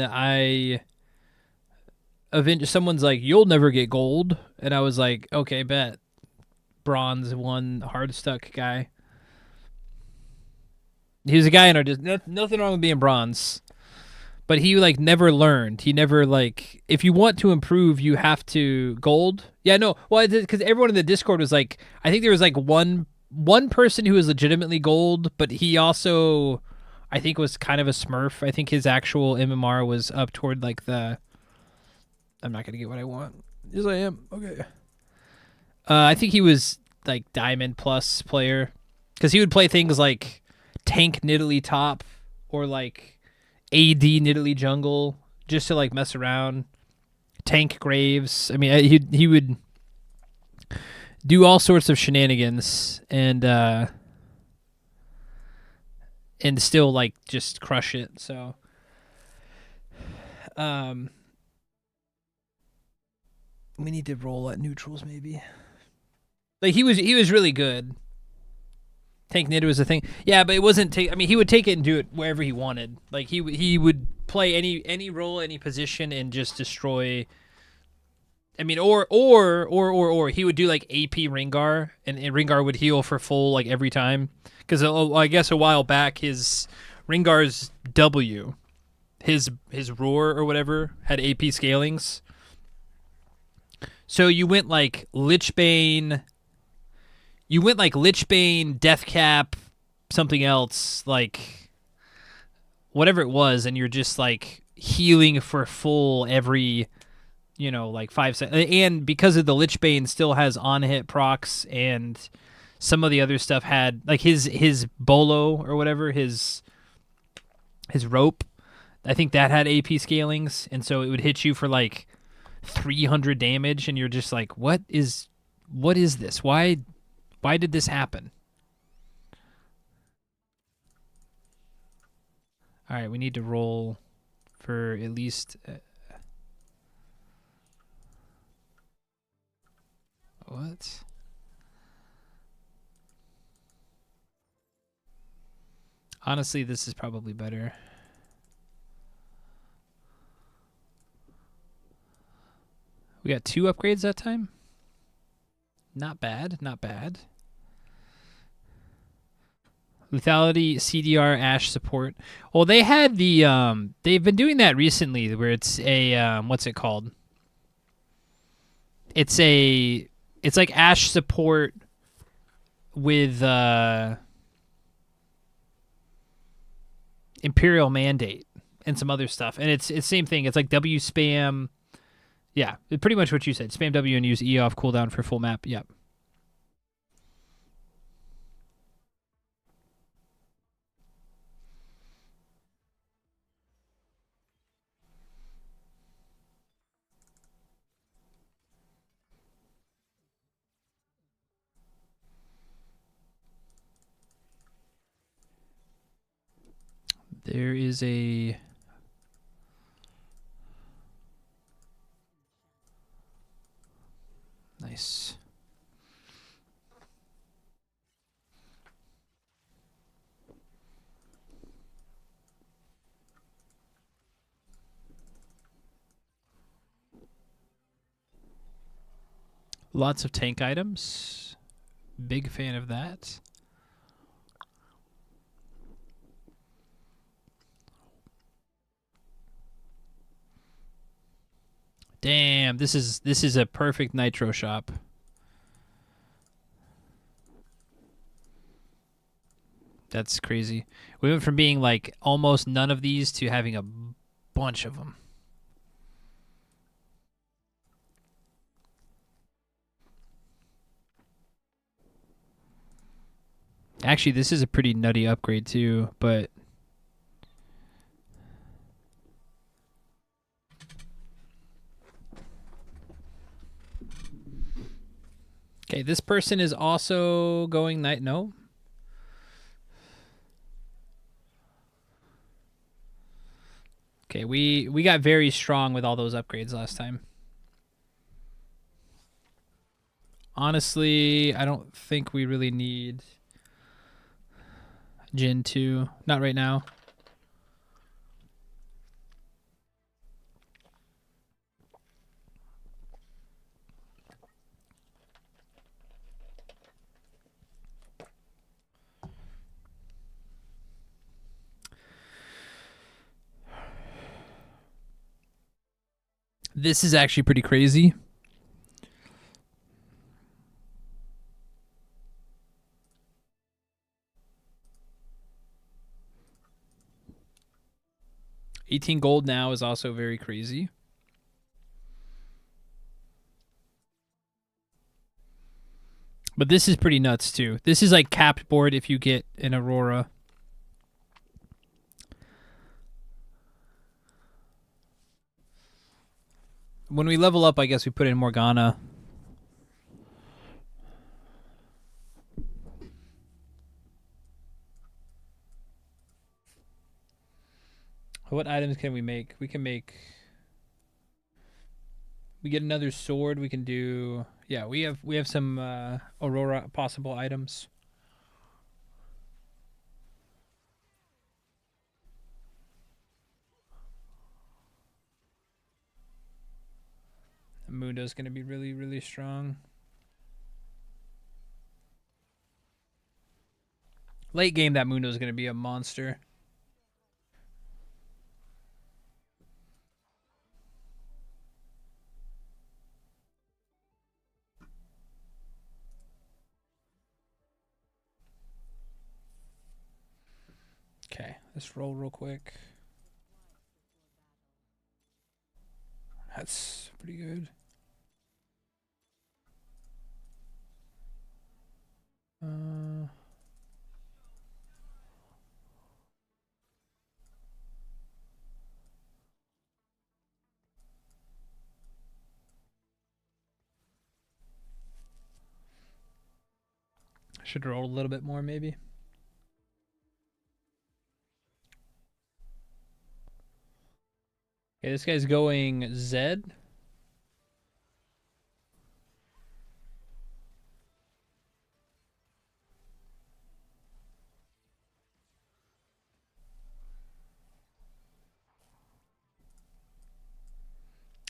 S1: someone's like, "You'll never get gold," and I was like, "Okay, bet." Bronze one hard stuck guy. He was a guy in our nothing wrong with being bronze, but he like never learned. He never like if you want to improve, you have to gold. Yeah, no, well, because everyone in the Discord was like, I think there was like one person who was legitimately gold, but he also, I think, was kind of a Smurf. I think his actual MMR was up toward like the. I'm not gonna get what I want. Yes, I am. Okay. I think he was like Diamond Plus player, because he would play things like Tank Nidalee top or like AD Nidalee jungle just to like mess around. Tank Graves. I mean, he would do all sorts of shenanigans and still like just crush it. So we need to roll at neutrals maybe. Like he was really good. Tank Nid was a thing. Yeah, but it wasn't I mean, he would take it and do it wherever he wanted. Like he would play any role, any position and just destroy. I mean, or he would do like AP Ringar, and Ringar would heal for full like every time. Because I guess a while back his Ringar's W, his roar or whatever had AP scalings. So you went like Lichbane, Deathcap, something else, like whatever it was, and you're just like healing for full every, like 5 seconds. And because of the Lichbane still has on-hit procs, and some of the other stuff had like his Bolo or whatever, his rope, I think that had AP scalings, and so it would hit you for like 300 damage, and you're just like, what is this? Why did this happen? All right, we need to roll for at least what? Honestly, this is probably better. We got 2 upgrades that time. Not bad, not bad. Lethality, CDR, Ashe support. Well, they had the they've been doing that recently, where it's a what's it called? It's like Ashe support with Imperial Mandate and some other stuff, and it's same thing. It's like W spam. Yeah, pretty much what you said. Spam W and use E off cooldown for full map. Yep. There is a nice. Lots of tank items. Big fan of that. Damn, this is a perfect nitro shop. That's crazy. We went from being like almost none of these to having a bunch of them. Actually, this is a pretty nutty upgrade too, but Okay, this person is also going night. No. Okay, we got very strong with all those upgrades last time. Honestly, I don't think we really need Jin 2. Not right now. This is actually pretty crazy. $18 gold now is also very crazy. But this is pretty nuts too. This is like capped board if you get an Aurora. When we level up, I guess we put in Morgana. What items can we make? We can make... We get another sword. We can do... Yeah, we have some Aurora possible items. Mundo's going to be really, really strong. Late game, that Mundo's going to be a monster. Okay, let's roll real quick. That's pretty good. I should roll a little bit more, maybe. Okay, this guy's going Zed.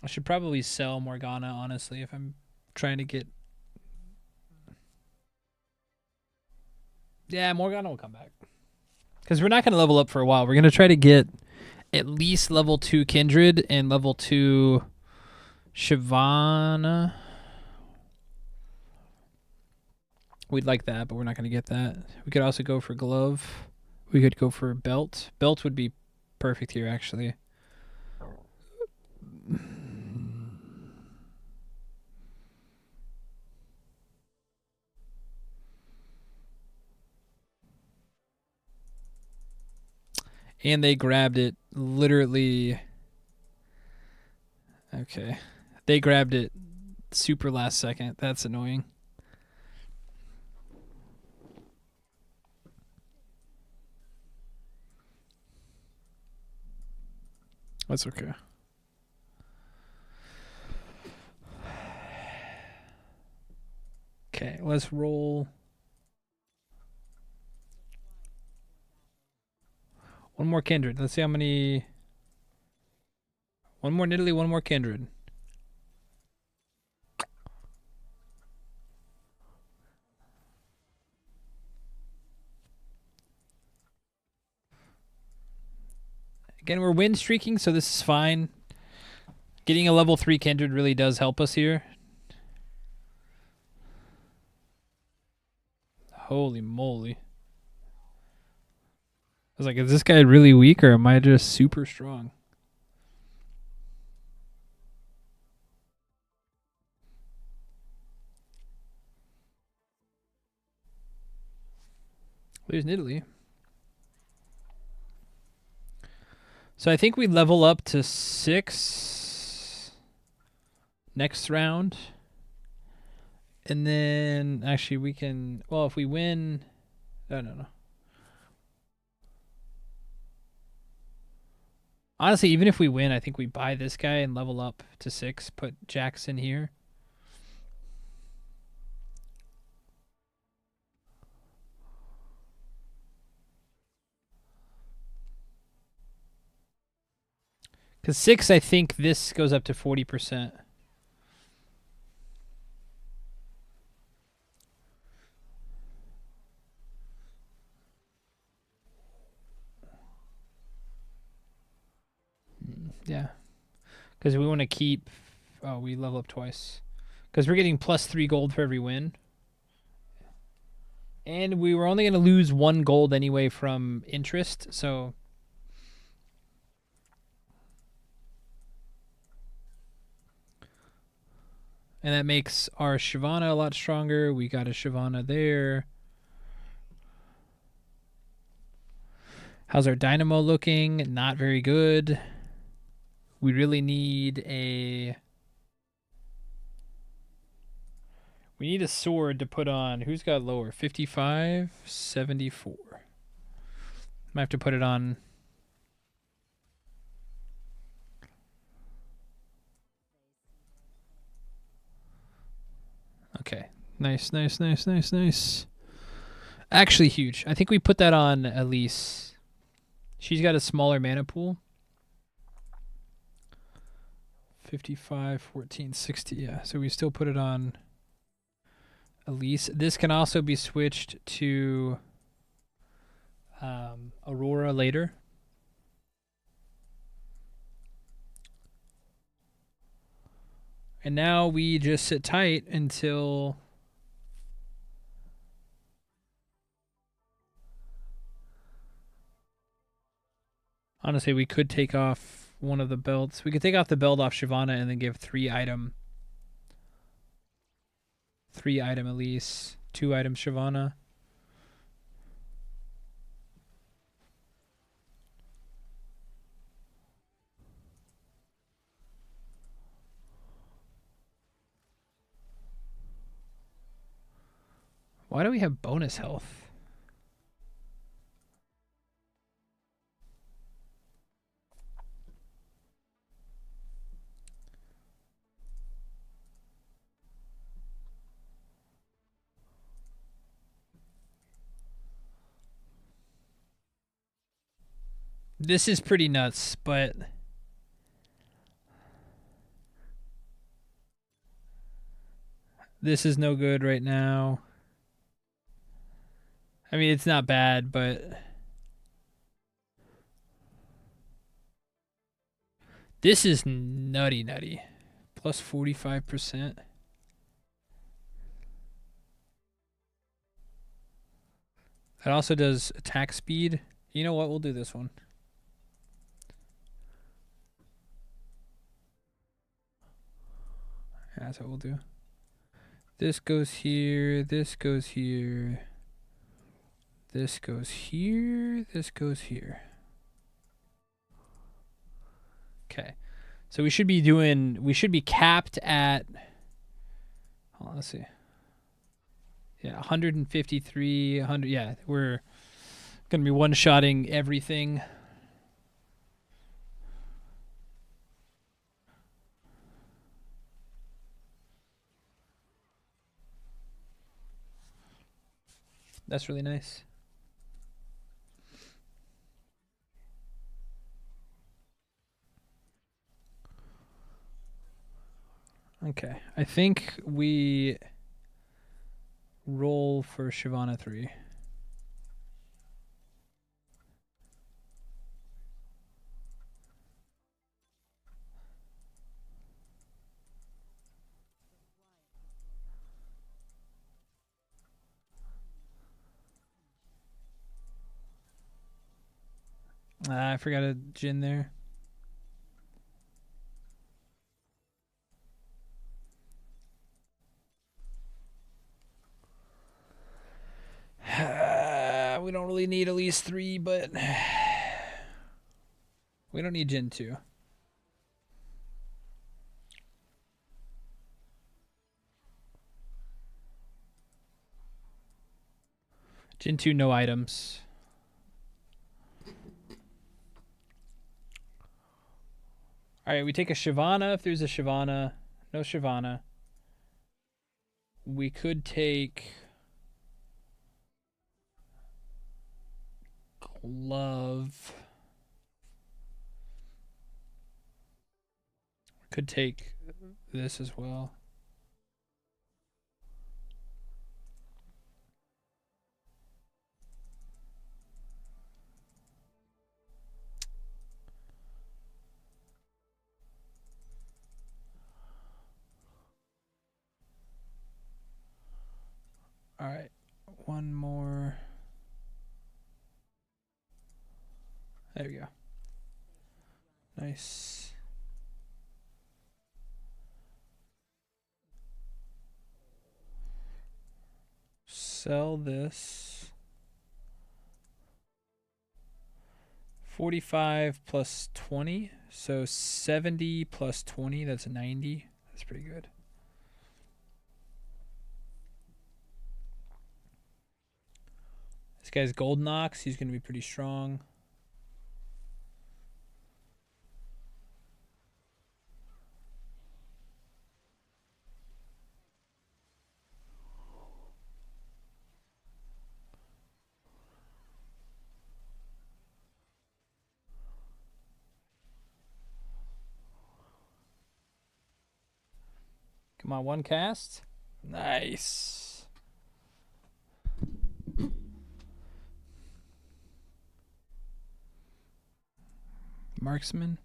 S1: I should probably sell Morgana, honestly, if I'm trying to get... Yeah, Morgana will come back. Because we're not going to level up for a while. We're going to try to get at least level 2 Kindred and level 2 Shyvana. We'd like that, but we're not going to get that. We could also go for Glove. We could go for Belt. Belt would be perfect here, actually. And they grabbed it literally... Okay. They grabbed it super last second. That's annoying. That's okay. Okay, let's roll. One more Kindred. Let's see how many... One more Nidalee, one more Kindred. Again, we're win streaking, so this is fine. Getting a level 3 Kindred really does help us here. Holy moly. I was like, is this guy really weak or am I just super strong? There's Nidalee. So I think we level up to 6 next round. And then actually we can. Well, if we win, no. Honestly, even if we win, I think we buy this guy and level up to 6. Put Jackson here. Because 6, I think this goes up to 40%. Yeah. Because we want to keep. Oh, we level up twice. Because we're getting +3 gold for every win. And we were only going to lose 1 gold anyway from interest, so. And that makes our Shyvana a lot stronger. We got a Shyvana there. How's our Dynamo looking? Not very good. We really need a... We need a sword to put on. Who's got lower? 55, 74. Might have to put it on. Okay. Nice. Actually huge. I think we put that on Elise. She's got a smaller mana pool. 55, 14, 60. Yeah, so we still put it on Elise. This can also be switched to Aurora later. And now we just sit tight until... Honestly, we could take off one of the belts. We could take off the belt off Shyvana and then give 3 item. 3 item Elise, 2 item Shyvana. Why do we have bonus health? This is pretty nuts, but this is no good right now. I mean, it's not bad, but this is nutty. Plus 45%. It also does attack speed. You know what? We'll do this one. That's what we'll do. This goes here. This goes here. This goes here. This goes here. Okay. So we should be doing... We should be capped at... Hold on, let's see. Yeah, 153, 100. Yeah, we're going to be one-shotting everything. That's really nice. Okay, I think we roll for Shyvana 3. I forgot a Jhin there. We don't really need at least 3, but we don't need Jhin 2. Gen 2, no items. Alright, we take a Shyvana if there's a Shyvana. No Shyvana. We could take Glove. Could take this as well. All right, one more. There we go. Nice. Sell this. 45 plus 20. So 70 plus 20, that's 90. That's pretty good. This guy's Golden Ox. He's going to be pretty strong. Come on, one cast. Nice. Marksman.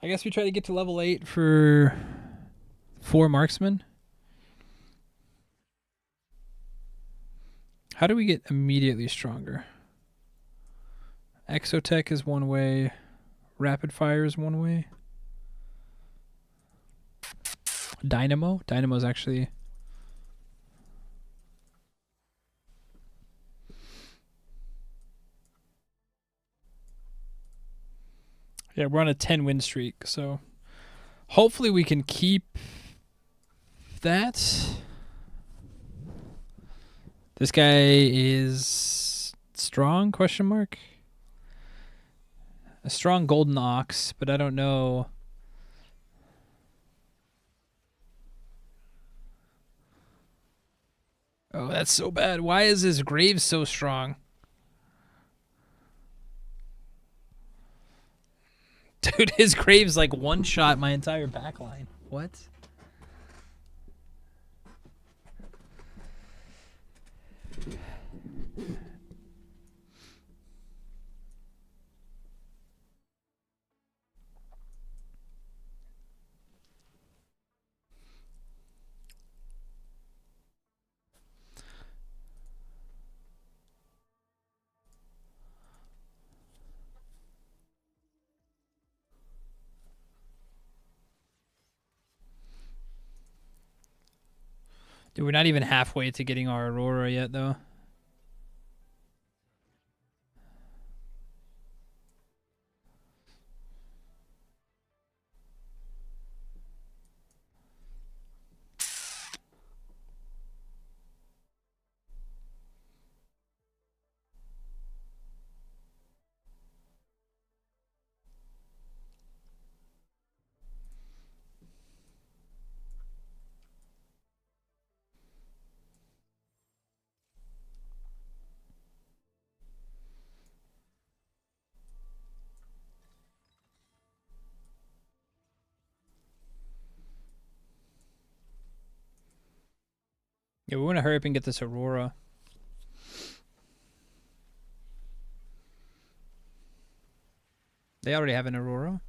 S1: I guess we try to get to level 8 for 4 marksmen. How do we get immediately stronger? Exotech is one way. Rapid fire is one way. Dynamo? Dynamo is actually... Yeah, we're on a 10 win streak, so hopefully we can keep that. This guy is strong, question mark? A strong Golden Ox, but I don't know. Oh, that's so bad. Why is his Grave so strong? Dude, his Grave's like one-shot my entire backline. What? Dude, we're not even halfway to getting our Aurora yet, though. Yeah, we want to hurry up and get this Aurora. They already have an Aurora.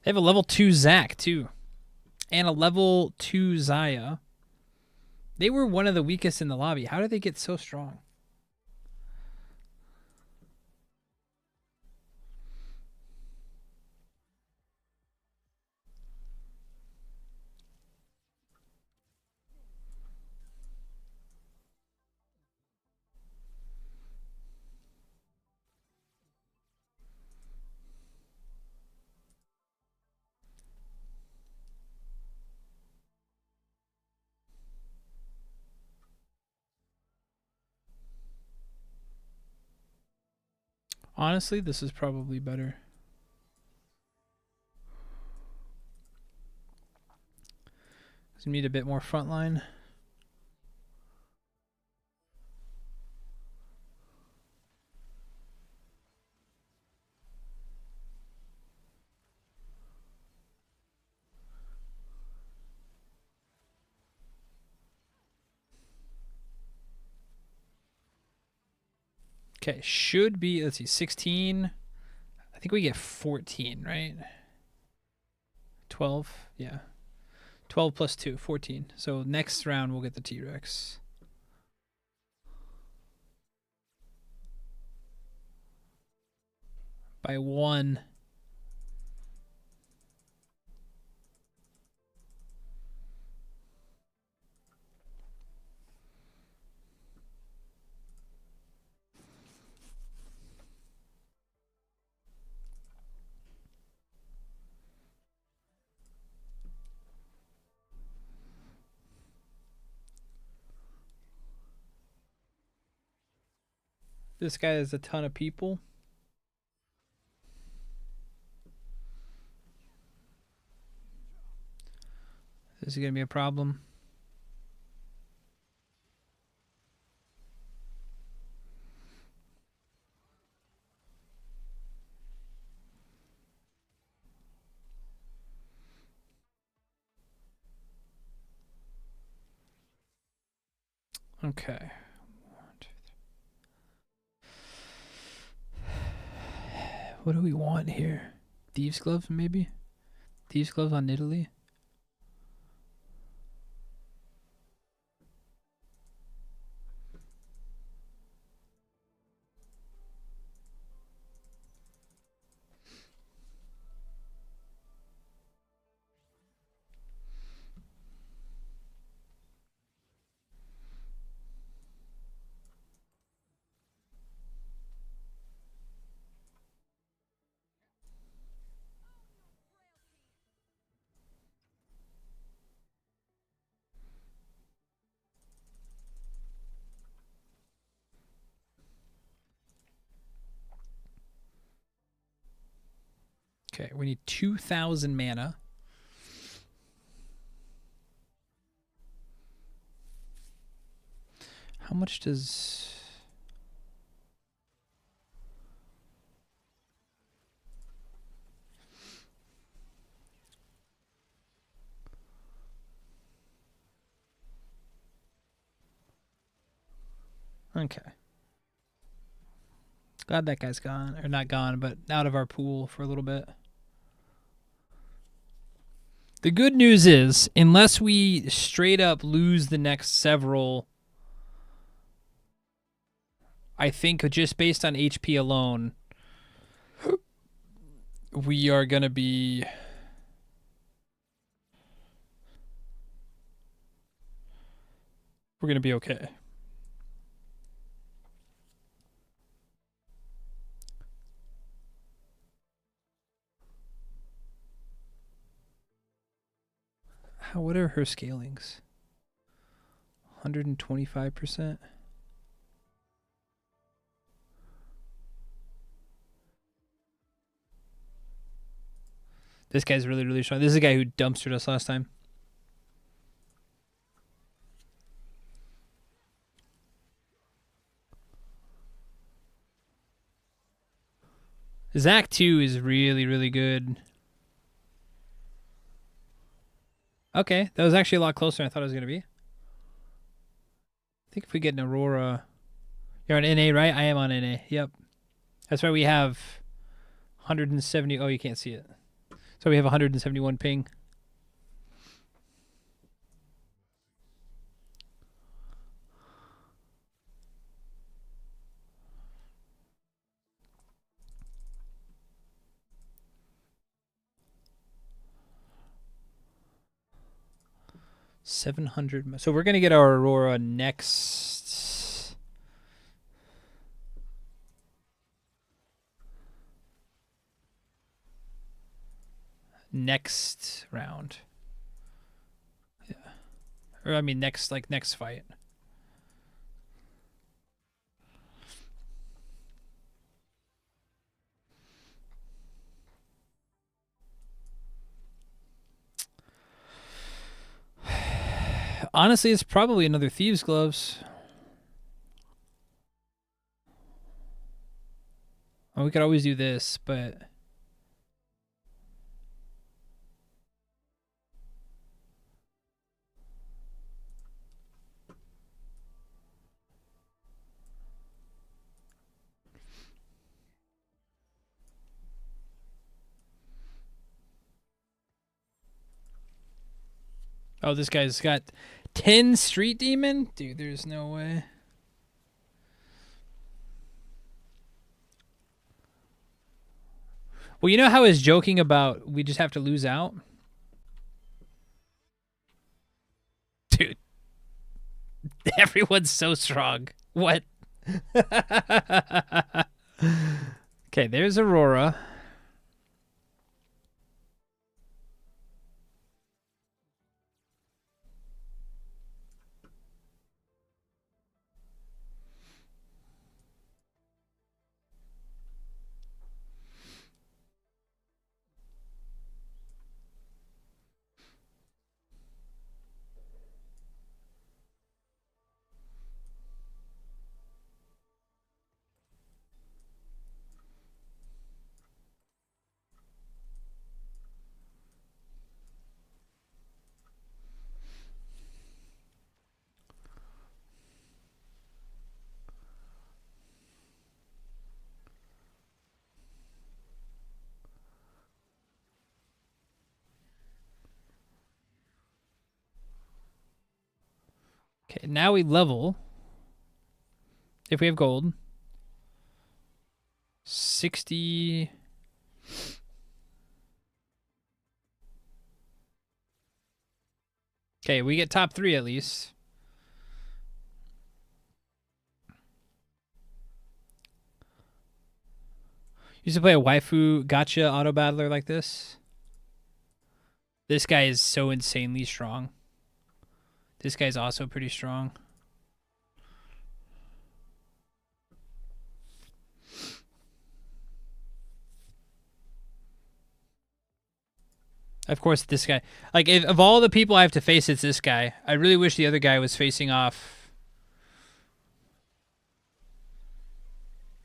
S1: They have a level 2 Zac, too. And a level 2 Zaya. They were one of the weakest in the lobby. How did they get so strong? Honestly, this is probably better. Because we need a bit more front line. Okay, should be, let's see, 16. I think we get 14, right? 12, yeah. 12 plus 2, 14. So next round we'll get the T-Rex. By 1. This guy has a ton of people. This is going to be a problem. Okay. What do we want here? Thieves' gloves, maybe? Thieves' gloves on Italy? Okay, we need 2,000 mana. How much does... Okay. Glad that guy's gone. Or not gone, but out of our pool for a little bit. The good news is, unless we straight up lose the next several, I think just based on HP alone, we are going to be... We're going to be okay. What are her scalings? 125%? This guy's really, really strong. This is the guy who dumpstered us last time. Zach 2 is really, really good. Okay, that was actually a lot closer than I thought it was going to be. I think if we get an Aurora... You're on NA, right? I am on NA. Yep. That's why we have 170... Oh, you can't see it. So we have 171 ping. $700. So we're going to get our Aurora next round. Yeah. Or I mean next fight. Honestly, it's probably another Thieves' Gloves. Oh, we could always do this, but... Oh, this guy's got 10 Street Demon? Dude, there's no way. Well, you know how I was joking about we just have to lose out? Dude. Everyone's so strong. What? Okay, there's Aurora. Okay, now we level. If we have gold. 60. Okay, we get top 3 at least. Used to play a waifu gotcha auto battler like this. This guy is so insanely strong. This guy's also pretty strong. Of course, this guy. Like, of all the people I have to face, it's this guy. I really wish the other guy was facing off.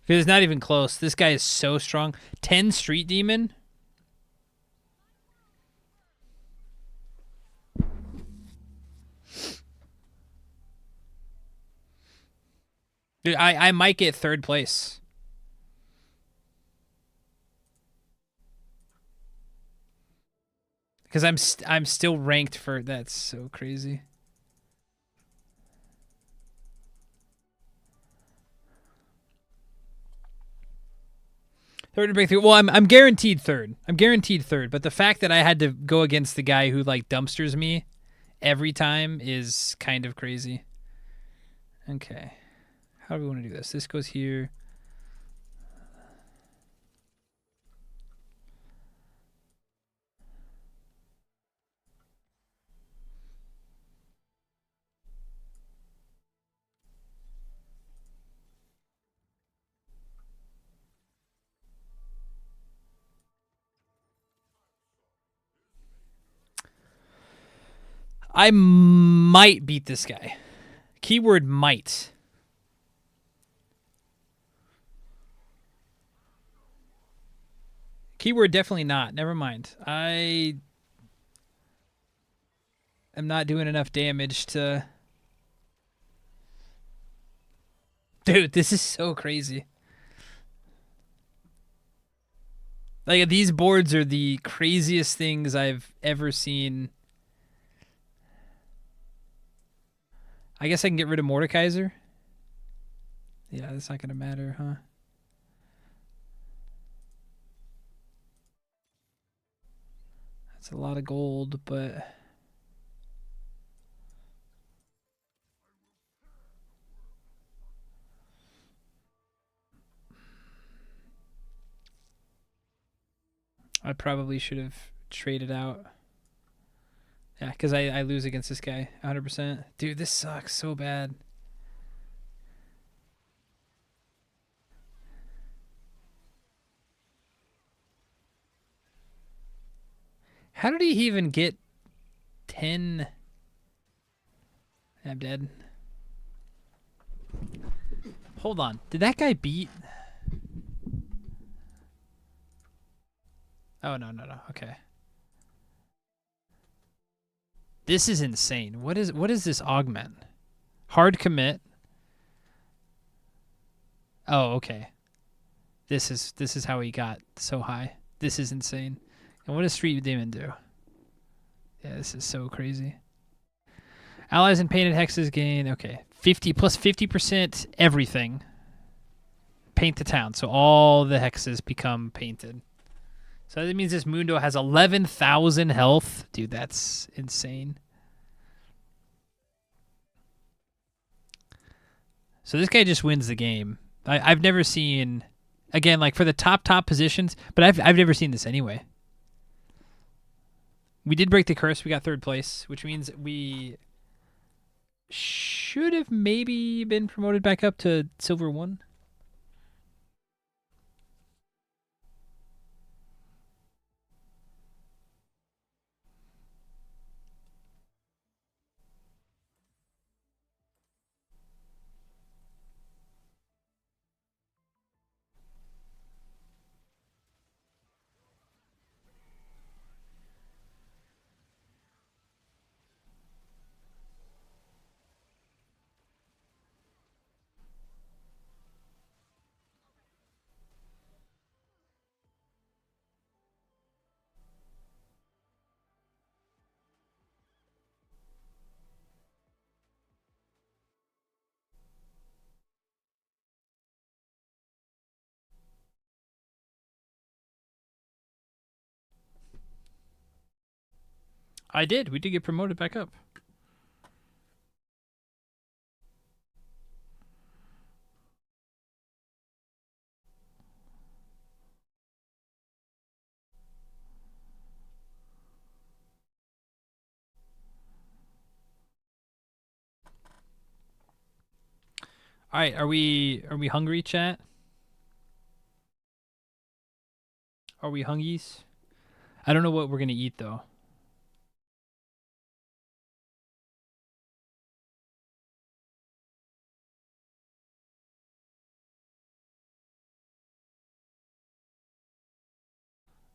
S1: Because it's not even close. This guy is so strong. 10 Street Demon. Dude, I might get 3rd place. Because I'm still ranked for... That's so crazy. Third to breakthrough. Well, I'm guaranteed 3rd. I'm guaranteed 3rd. But the fact that I had to go against the guy who like dumpsters me every time is kind of crazy. Okay. How do we want to do this? This goes here. I might beat this guy. Keyword might. Keyword definitely not. Never mind. I am not doing enough damage to... Dude, this is so crazy. Like, these boards are the craziest things I've ever seen. I guess I can get rid of Mordekaiser. Yeah, that's not going to matter, huh? That's a lot of gold, but... I probably should have traded out. Yeah, because I lose against this guy 100%. Dude, this sucks so bad. How did he even get 10? I'm dead. Hold on. Did that guy beat? Oh, no. Okay. This is insane. What is this augment? Hard commit. Oh, okay. This is how he got so high. This is insane. And what does Street Demon do? Yeah, this is so crazy. Allies and painted hexes gain, okay, 50 plus 50% everything. Paint the town. So all the hexes become painted. So that means this Mundo has 11,000 health. Dude, that's insane. So this guy just wins the game. I've never seen, again, like for the top positions, but I've never seen this anyway. We did break the curse. We got third place, which means we should have maybe been promoted back up to Silver 1. I did. We did get promoted back up. All right, are we hungry, chat? Are we hungies? I don't know what we're gonna eat though.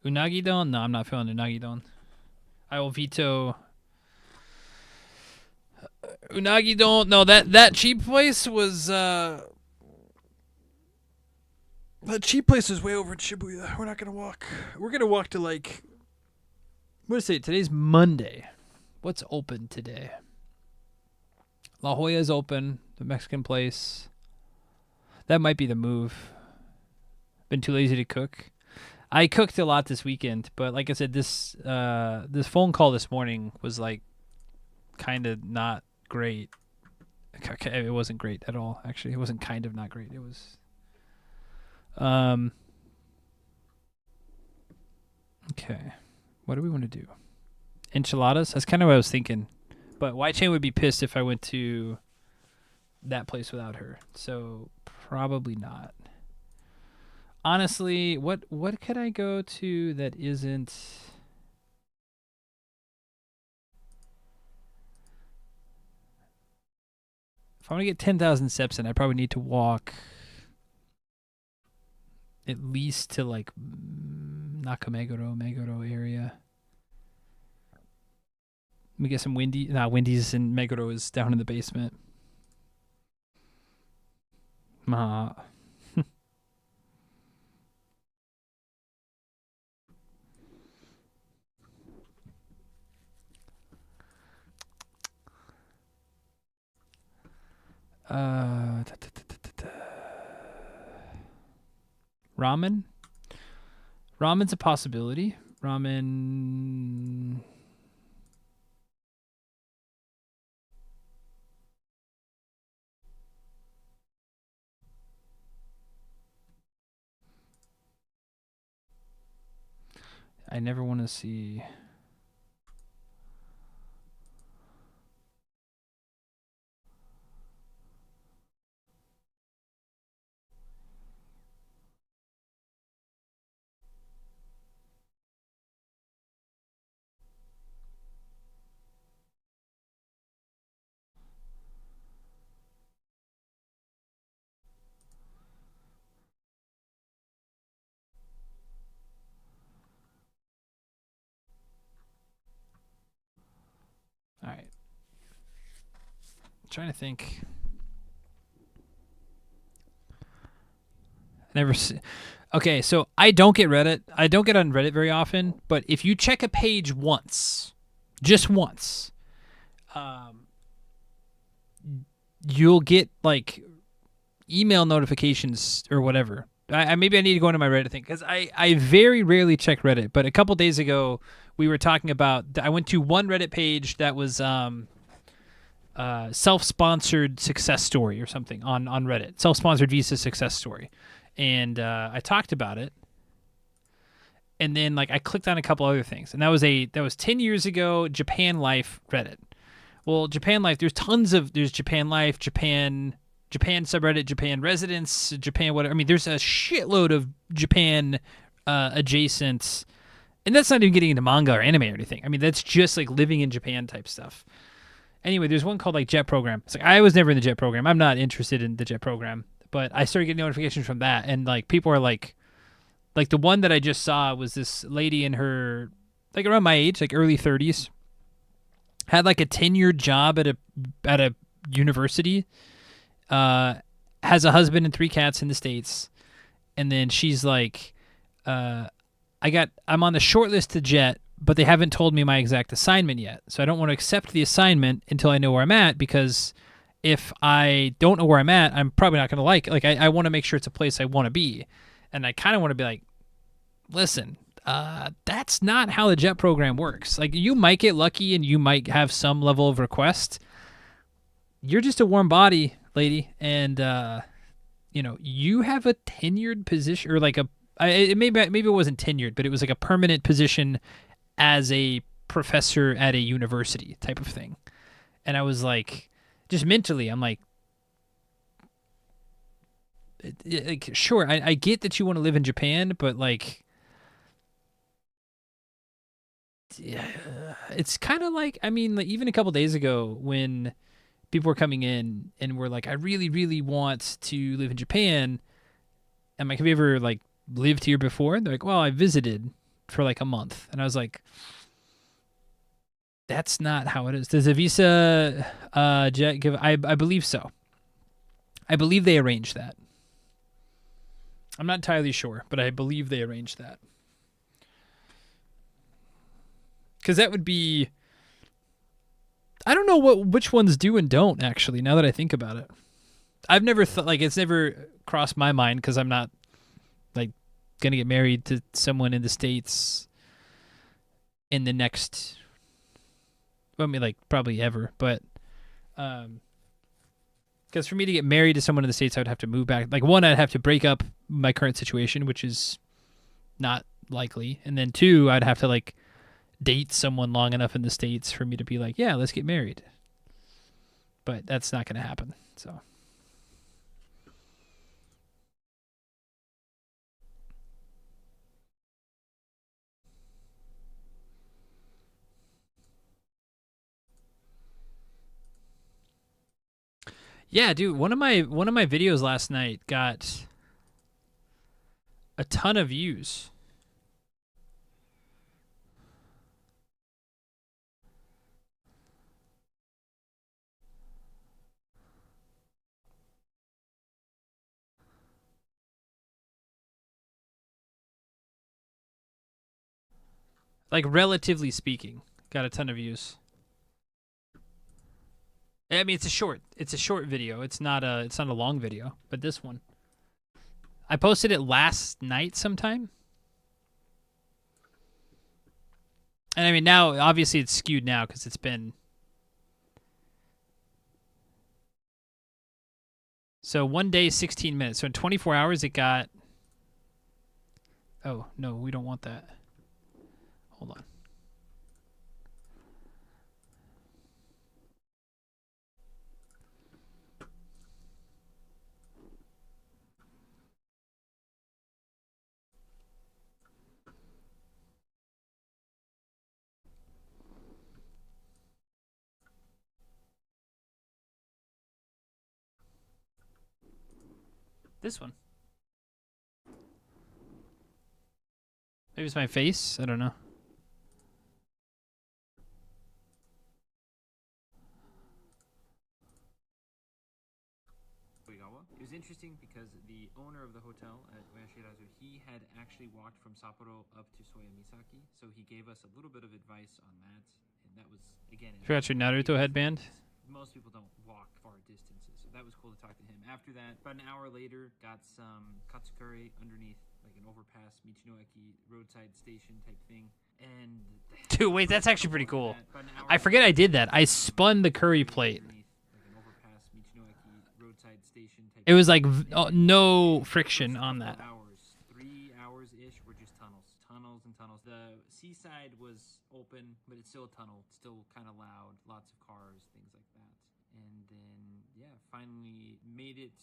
S1: Unagi don? No, I'm not feeling unagi don. I will veto unagi don. No, that cheap place was that cheap place is way over in Shibuya. We're not gonna walk. We're gonna walk to like. What is it? Today's Monday. What's open today? La Jolla is open. The Mexican place. That might be the move. Been too lazy to cook. I cooked a lot this weekend, but like I said, this phone call this morning was like kind of not great. Okay, it wasn't great at all. Actually, it wasn't kind of not great. It was. Okay, what do we want to do? Enchiladas. That's kind of what I was thinking. But White Chain would be pissed if I went to that place without her. So probably not. Honestly, what could I go to that isn't? If I want to get 10,000 steps in, I probably need to walk at least to like Meguro area. Let me get some Wendy's in Meguro is down in the basement. Ma. Ramen. Ramen's a possibility. Ramen. I never want to see. trying to think. Never see. Okay, so I don't get Reddit. I don't get on Reddit very often, but if you check a page once, just once, um, you'll get like email notifications or whatever. Maybe I need to go into my Reddit thing because I very rarely check Reddit. But a couple days ago, we were talking about. I went to one Reddit page that was self-sponsored success story or something on Reddit. Self-sponsored visa success story, and I talked about it. And then like I clicked on a couple other things, and that was 10 years ago. Japan Life Reddit. Well, Japan Life. There's Japan Life, Japan subreddit, Japan residents, Japan whatever. I mean, there's a shitload of Japan adjacent, and that's not even getting into manga or anime or anything. I mean, that's just like living in Japan type stuff. Anyway, there's one called like Jet Program. It's like I was never in the Jet Program. I'm not interested in the Jet Program, but I started getting notifications from that, and like people are like the one that I just saw was this lady in her like around my age, like early 30s, had like a tenured job at a university. Has a husband and 3 cats in the States, and then she's like, I'm on the short list to Jet, but they haven't told me my exact assignment yet, so I don't want to accept the assignment until I know where I'm at, because if I don't know where I'm at, I'm probably not going to like it. Like, I want to make sure it's a place I want to be, and I kind of want to be like, listen, that's not how the Jet Program works. Like, you might get lucky and you might have some level of request. You're just a warm body, lady, and you have a tenured position, or like maybe it wasn't tenured, but it was like a permanent position as a professor at a university type of thing. And I was like, just mentally, I'm like sure, I get that you want to live in Japan, but like, yeah, it's kind of like, I mean, like even a couple days ago when people were coming in and were like, I really, really want to live in Japan. I'm like, have you ever like lived here before? And they're like, well, I visited for like a month. And I was like, that's not how it is. Does a visa Jet give? I believe so. I believe they arranged that. I'm not entirely sure, but I believe they arranged that. Because that would be, I don't know which ones do and don't, actually, now that I think about it. I've never thought, like, it's never crossed my mind because I'm not, like, going to get married to someone in the States in the next, I mean, like, probably ever, but, because for me to get married to someone in the States, I would have to move back. Like, one, I'd have to break up my current situation, which is not likely. And then 2, I'd have to, like, date someone long enough in the States for me to be like, yeah, let's get married. But that's not going to happen. So. Yeah, dude, one of my videos last night got a ton of views. Like, relatively speaking, got a ton of views. I mean, it's a short video. It's not a long video, but this one, I posted it last night sometime. And I mean, now obviously it's skewed now because it's been, so one day 16 minutes. So in 24 hours it got, oh no, we don't want that. Hold on. This one. Maybe it's my face. I don't know. interesting because the owner of the hotel at Oyashirazu, he had actually walked from Sapporo up to Soya Misaki, so he gave us a little bit of advice on that, and that was again.
S2: Forgot your Naruto headband.
S1: Most people don't walk far distances, so that was cool to talk to him. After that, about an hour later, got some katsukuri underneath like an overpass, Michinoeki roadside station type thing. And
S2: dude, wait, that's actually pretty cool. I forget I did that. I spun the curry plate. It was like no friction on that.
S1: 3 hours ish were just tunnels and tunnels. The seaside was open, but it's still a tunnel. It's still kind of loud, lots of cars, things like that. And then yeah, finally made it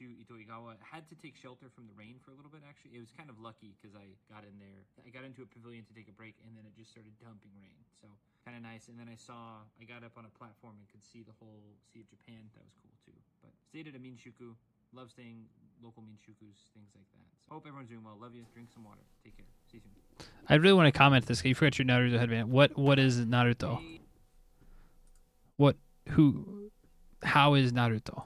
S1: to Itoigawa. Had to take shelter from the rain for a little bit. Actually, it was kind of lucky because I got in there. I got into a pavilion to take a break, and then it just started dumping rain. So kind of nice. And then I got up on a platform and could see the whole Sea of Japan. That was cool too. But stayed at a Minshuku. Love staying local Minshukus, things like that. So hope everyone's doing well. Love you. Drink some water. Take care. See you soon.
S2: I really want to comment this. You forgot your Naruto headband. What is Naruto? How is Naruto?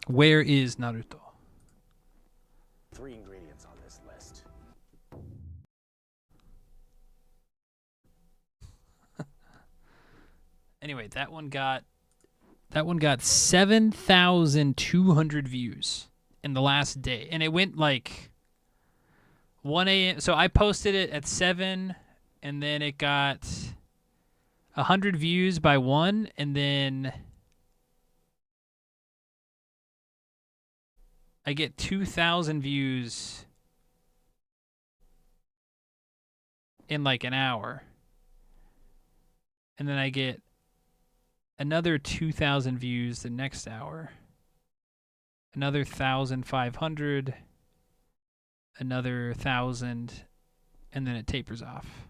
S2: Where is Naruto?
S3: 3 ingredients on this list.
S2: Anyway, that one got 7,200 views in the last day, and it went like 1 a.m. So I posted it at 7, and then it got 100 views by 1, and then I get 2,000 views in like an hour, and then I get another 2,000 views the next hour, another 1,500, another 1,000, and then it tapers off.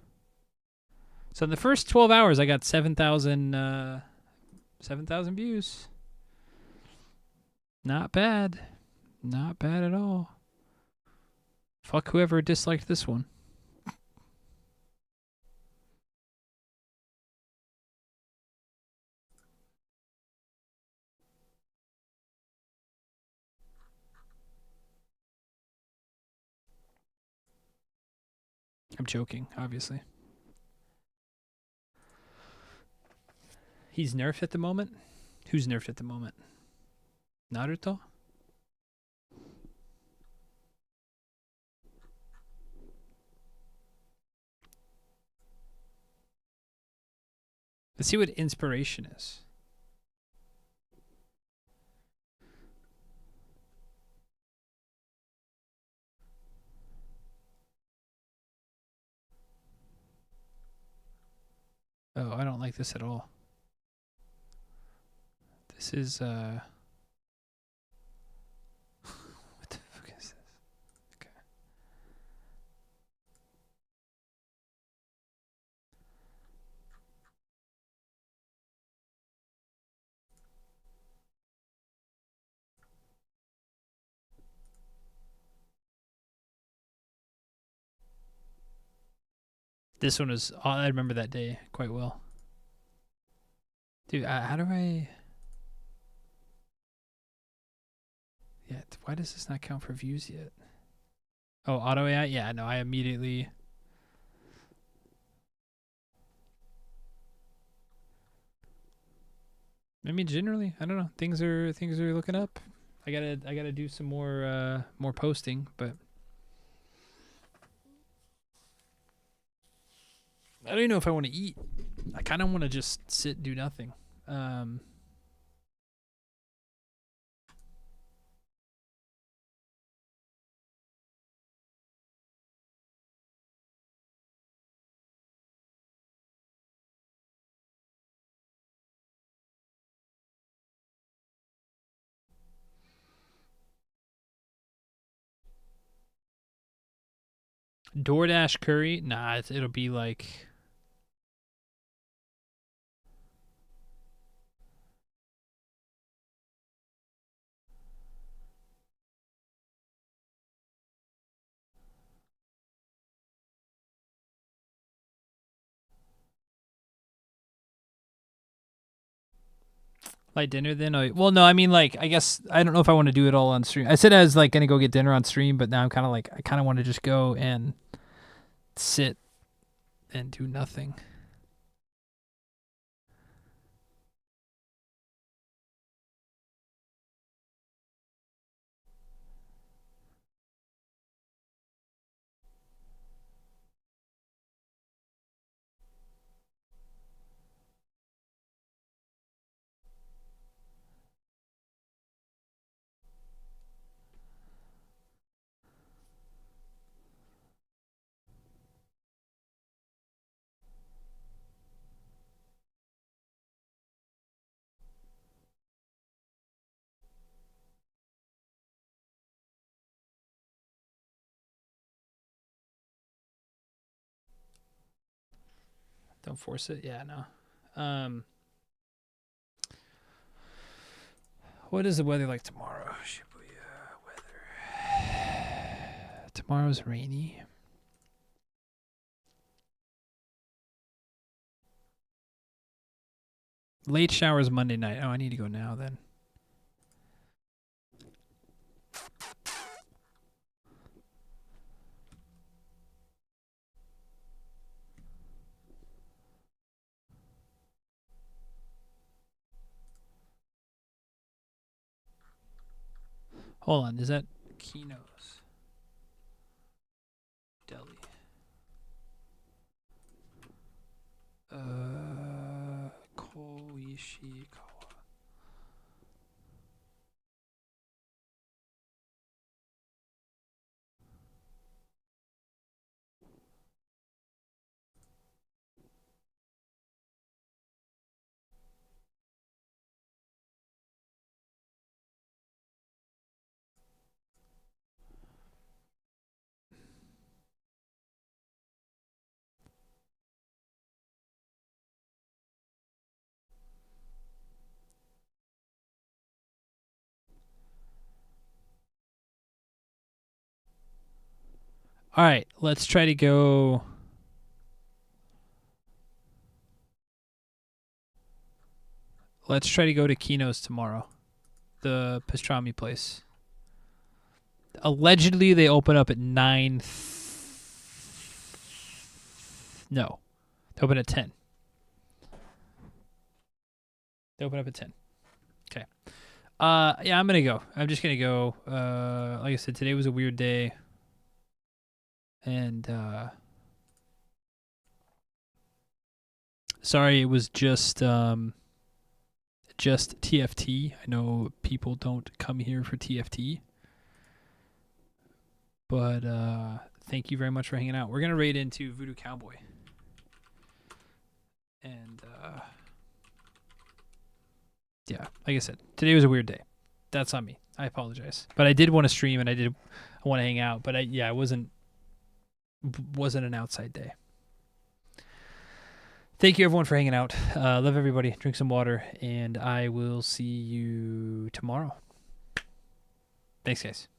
S2: So in the first 12 hours, I got 7,000 views. Not bad. Not bad at all. Fuck whoever disliked this one. I'm joking, obviously. He's nerfed at the moment? Who's nerfed at the moment? Naruto? Let's see what inspiration is. Oh, I don't like this at all. This is, what the fuck is this? Okay. This one was, I remember that day quite well. Dude, how do I... Yeah, why does this not count for views yet? Oh, auto AI? Yeah, no, I immediately... I mean, generally, I don't know. Things are looking up. I gotta do some more posting, but I don't even know if I want to eat. I kind of want to just sit, do nothing. DoorDash curry? Nah, it'll be like... Light dinner then? Oh, well, no, I mean, like, I guess I don't know if I want to do it all on stream. I said I was like gonna go get dinner on stream, but now I'm kind of like I kind of want to just go and sit and do nothing. Don't force it. Yeah, no. What is the weather like tomorrow? Shibuya weather. Tomorrow's rainy. Late showers Monday night. Oh, I need to go now then. Hold on. Is that Kino's Deli? Koishikawa. All right, let's try to go. Let's try to go to Kino's tomorrow, the pastrami place. Allegedly, they open up at 9. No, they open at 10. They open up at 10. Okay. Yeah, I'm gonna go. I'm just gonna go. Like I said, today was a weird day, and sorry, it was just TFT. I know people don't come here for TFT, but thank you very much for hanging out. We're gonna raid into Voodoo Cowboy, and yeah, like I said, today was a weird day. That's on me. I apologize, but I did want to stream and I want to hang out, but it wasn't an outside day. Thank you everyone for hanging out. Love everybody. Drink some water, and I will see you tomorrow. Thanks, guys.